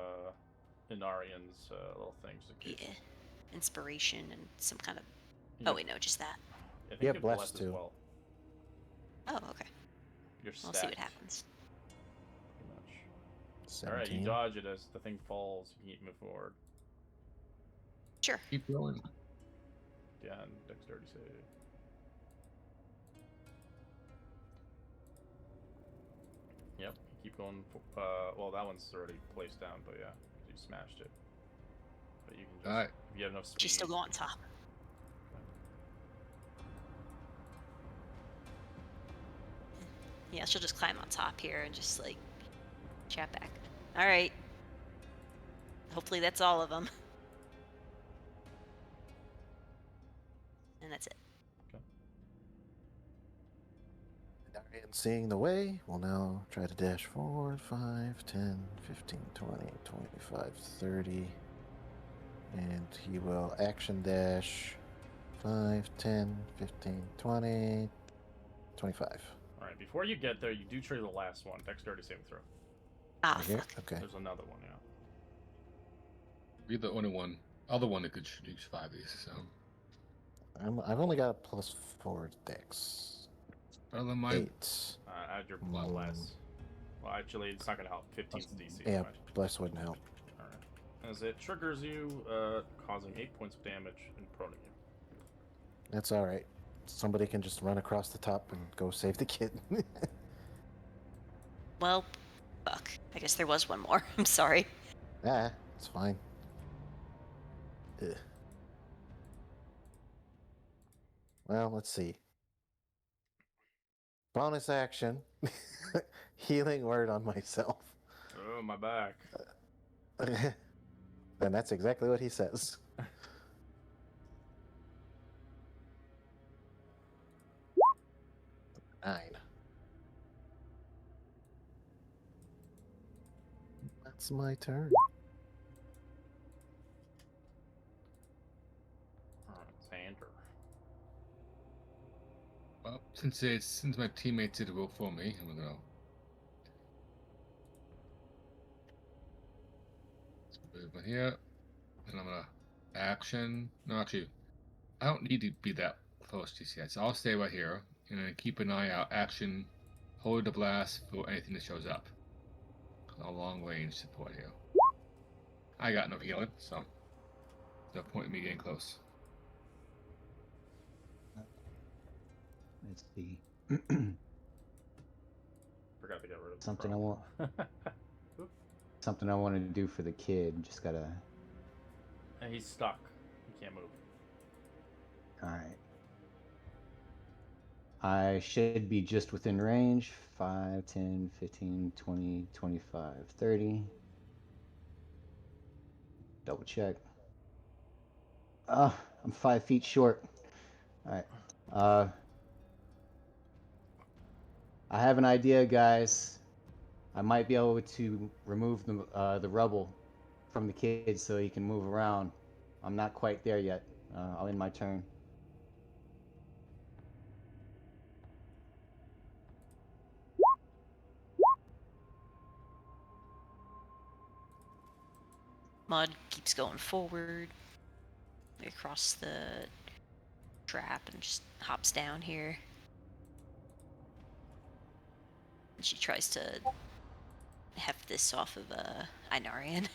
Inarian's little things to keep. Yeah. Inspiration and some kind of. You Oh have- wait, no, just that. I think You you have bless bless, as too. well. Oh, okay. You're We'll stacked. see what happens. Pretty much. 17. Alright, you dodge it as the thing falls. You can't move forward. Sure. Keep going. Yeah, and dexterity save. Yep, keep going. Well, that one's already placed down, but yeah, you smashed it. But you can just, Alright. if you have enough speed. She's still go on top. Yeah, she'll just climb on top here and just like chat back. All right. Hopefully that's all of them. And that's it. And seeing the way, we'll now try to dash forward 5, 10, 15, 20, 25, 30. And he will action dash 5, 10, 15, 20, 25. Alright, before you get there, you do trigger the last one. Dexterity saving throw. Ah, Right here? fuck. Okay. There's another one, yeah. You're the only one, other one that could use 5 of these, so. I've only got +4 dex. Better than my 8. Add your Mm. bless. Well, actually, it's not going to help. 15's DC. Yeah, Right? bless wouldn't help. Alright. As it triggers you, causing 8 points of damage and proning you. That's alright. Somebody can just run across the top and go save the kid. Well, fuck. I guess there was one more. I'm sorry. It's fine. Ugh. Well, let's see. Bonus action. Healing word on myself. Oh, my back. And that's exactly what he says. Nine. That's my turn. Alright, Xander. well, since my teammates did vote for me, I'm gonna move in here, and I'm gonna action. No, actually, I don't need to be that close to yet, so I'll stay right here and then keep an eye out. Action, hold the blast for anything that shows up. A long range support here. I got no healing, so no point in me getting close. Let's see. Forgot to get rid of the Something I prone. want. Something I want to do for the kid. Just gotta. And he's stuck. He can't move. All right. I should be just within range. 5, 10, 15, 20, 25, 30. Double check. I'm 5 feet short. All right. I have an idea, guys. I might be able to remove the rubble from the kid so he can move around. I'm not quite there yet. I'll end my turn. Mud keeps going forward across the trap and just hops down here. And she tries to heft this off of Inarian.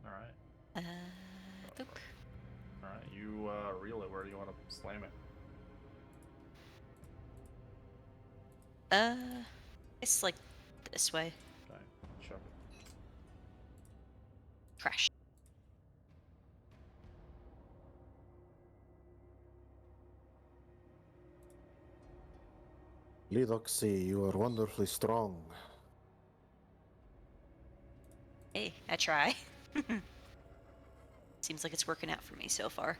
Alright. Boop. Alright, you reel it. Where do you want to slam it? It's like this way. Okay, shove it. Crash. Lidoxy, you are wonderfully strong. Hey, I try. Seems like it's working out for me so far.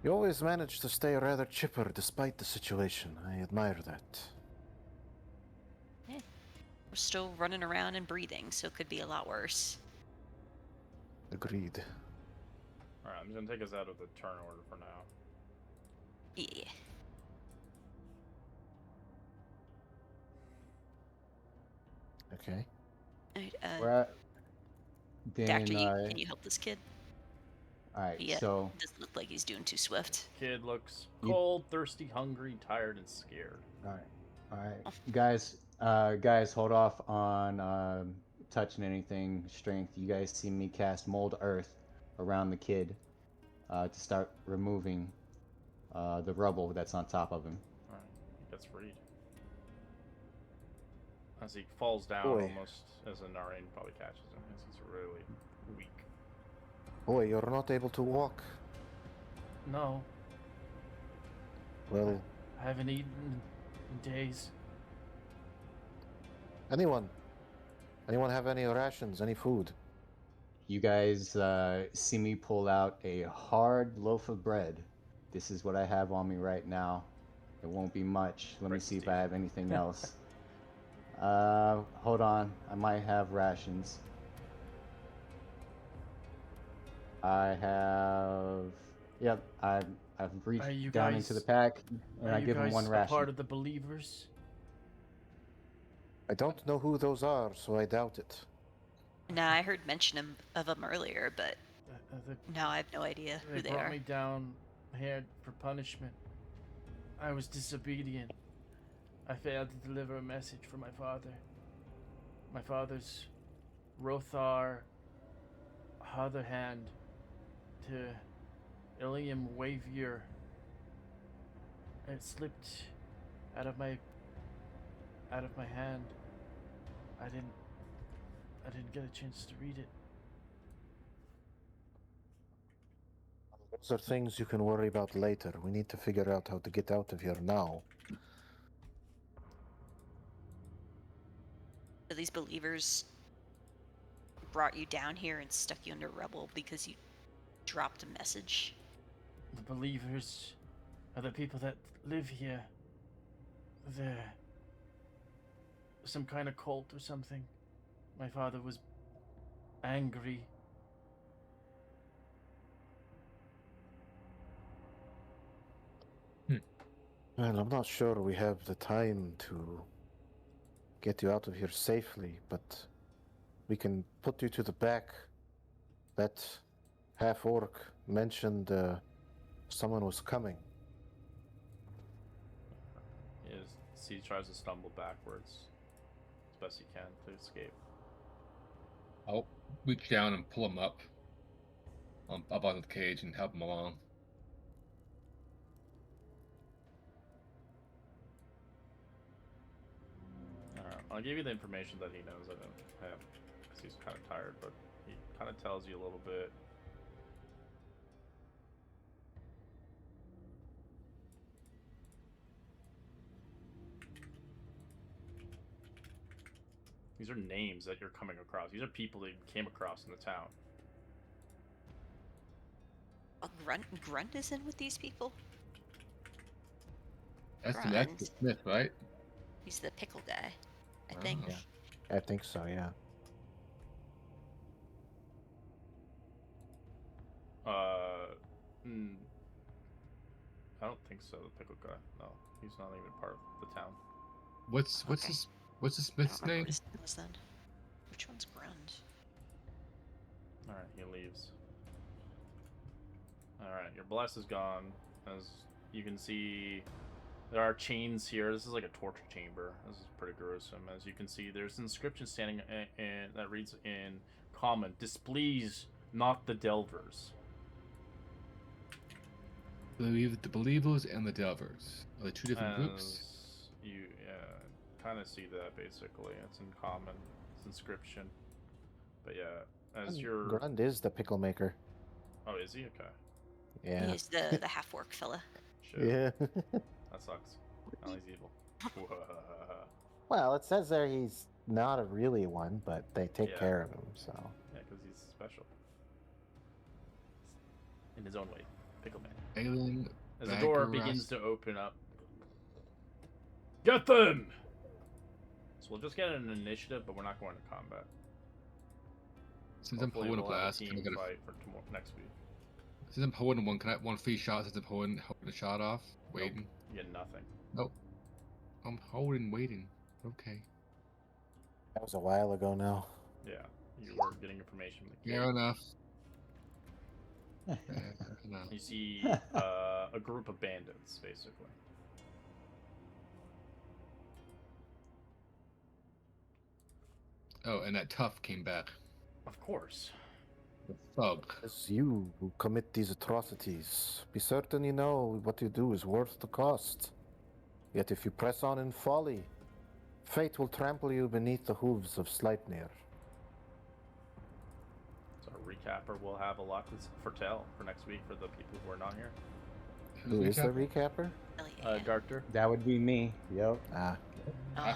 You always manage to stay rather chipper despite the situation. I admire that. We're still running around and breathing, so it could be a lot worse. Agreed. Alright, I'm just gonna take us out of the turn order for now. Yeah. Okay. Alright, We're at, Doctor, then, can you help this kid? all right, Yeah. so Doesn't look like he's doing too swift. Kid looks You- cold, thirsty, hungry, tired, and scared. all right, guys, hold off on touching anything strength. You guys see me cast mold earth around the kid to start removing the rubble that's on top of him. Alright, he gets freed. As he falls down, Boy. almost as a Narain probably catches him, as he's really weak. Boy, you're not able to walk. No, Well, I haven't eaten in days. anyone have any rations, any food? You guys see me pull out a hard loaf of bread. This is what I have on me right now. It won't be much. Let me Breakfast see if tea. I have anything else. Hold on. I might have rations. I have. Yep. I've reached Are you down guys- into the pack and Are I you give him guys one a ration. part of the believers? I don't know who those are, so I doubt it. Nah, I heard mention of them earlier, but The now I have no idea They who they brought are. me down here for punishment. I was disobedient. I failed to deliver a message for my father. My father's Rothar other hand to Ilium Wavier. It slipped out of my hand. I didn't get a chance to read it. Those are things you can worry about later. We need to figure out how to get out of here now. So these believers brought you down here and stuck you under rubble because you dropped a message. The believers are the people that live here. They're some kind of cult or something. My father was angry. Well, I'm not sure we have the time to get you out of here safely, but we can put you to the back. That half-orc mentioned someone was coming. He tries to stumble backwards as best he can to escape. I'll reach down and pull him up out of the cage and help him along. I'll give you the information that he knows I don't have, because he's kind of tired, but he kind of tells you a little bit. These are names that you're coming across. These are people that you came across in the town. A Grunt is in with these people? That's Right. the Smith, right? He's the pickle guy, I think. Oh. I think so, yeah. I don't think so. The pickle guy. No, he's not even part of the town. What's Okay. the I Smith's don't remember name? what his name was then. Which one's Grunt? All right, he leaves. All right, your bless is gone. As you can see, there are chains here. This is like a torture chamber. This is pretty gruesome. As you can see, there's an inscription standing in that reads in common: "Displease not the Delvers." The Believers and the Delvers are the two different groups. As you kind of see that basically, it's in common. It's inscription. But yeah, as you're. Grund is the pickle maker. Oh, is he? Okay. Yeah. He's the half-orc fella. Shit. Yeah. That sucks. Now he's evil. Well, it says there he's not a really one, but they take Yeah. care of him. So Yeah, because he's special. In his own way. Pickle Man. Alien. As the door begins to open up. Get them! So we'll just get an initiative, but we're not going to combat. Since I'm Hopefully holding a we'll have blast, a can I team get a fight for next week. Since I'm holding one, can I have one free shot since I'm holding the shot off? Waiting. Nope, you get nothing. Nope. I'm holding, waiting. Okay. that was a while ago now. Yeah, you were getting information from the Fair cave. enough. Fair enough. You see a group of bandits, basically. Oh, and that tough came back. Of course. The thug. It's you who commit these atrocities. Be certain you know what you do is worth the cost. Yet if you press on in folly, fate will trample you beneath the hooves of Sleipnir. So our recapper will have a lot to foretell for next week for the people who are not here. Who is the recapper? Hell yeah. Garter. That would be me. Yep. Ah. Oh,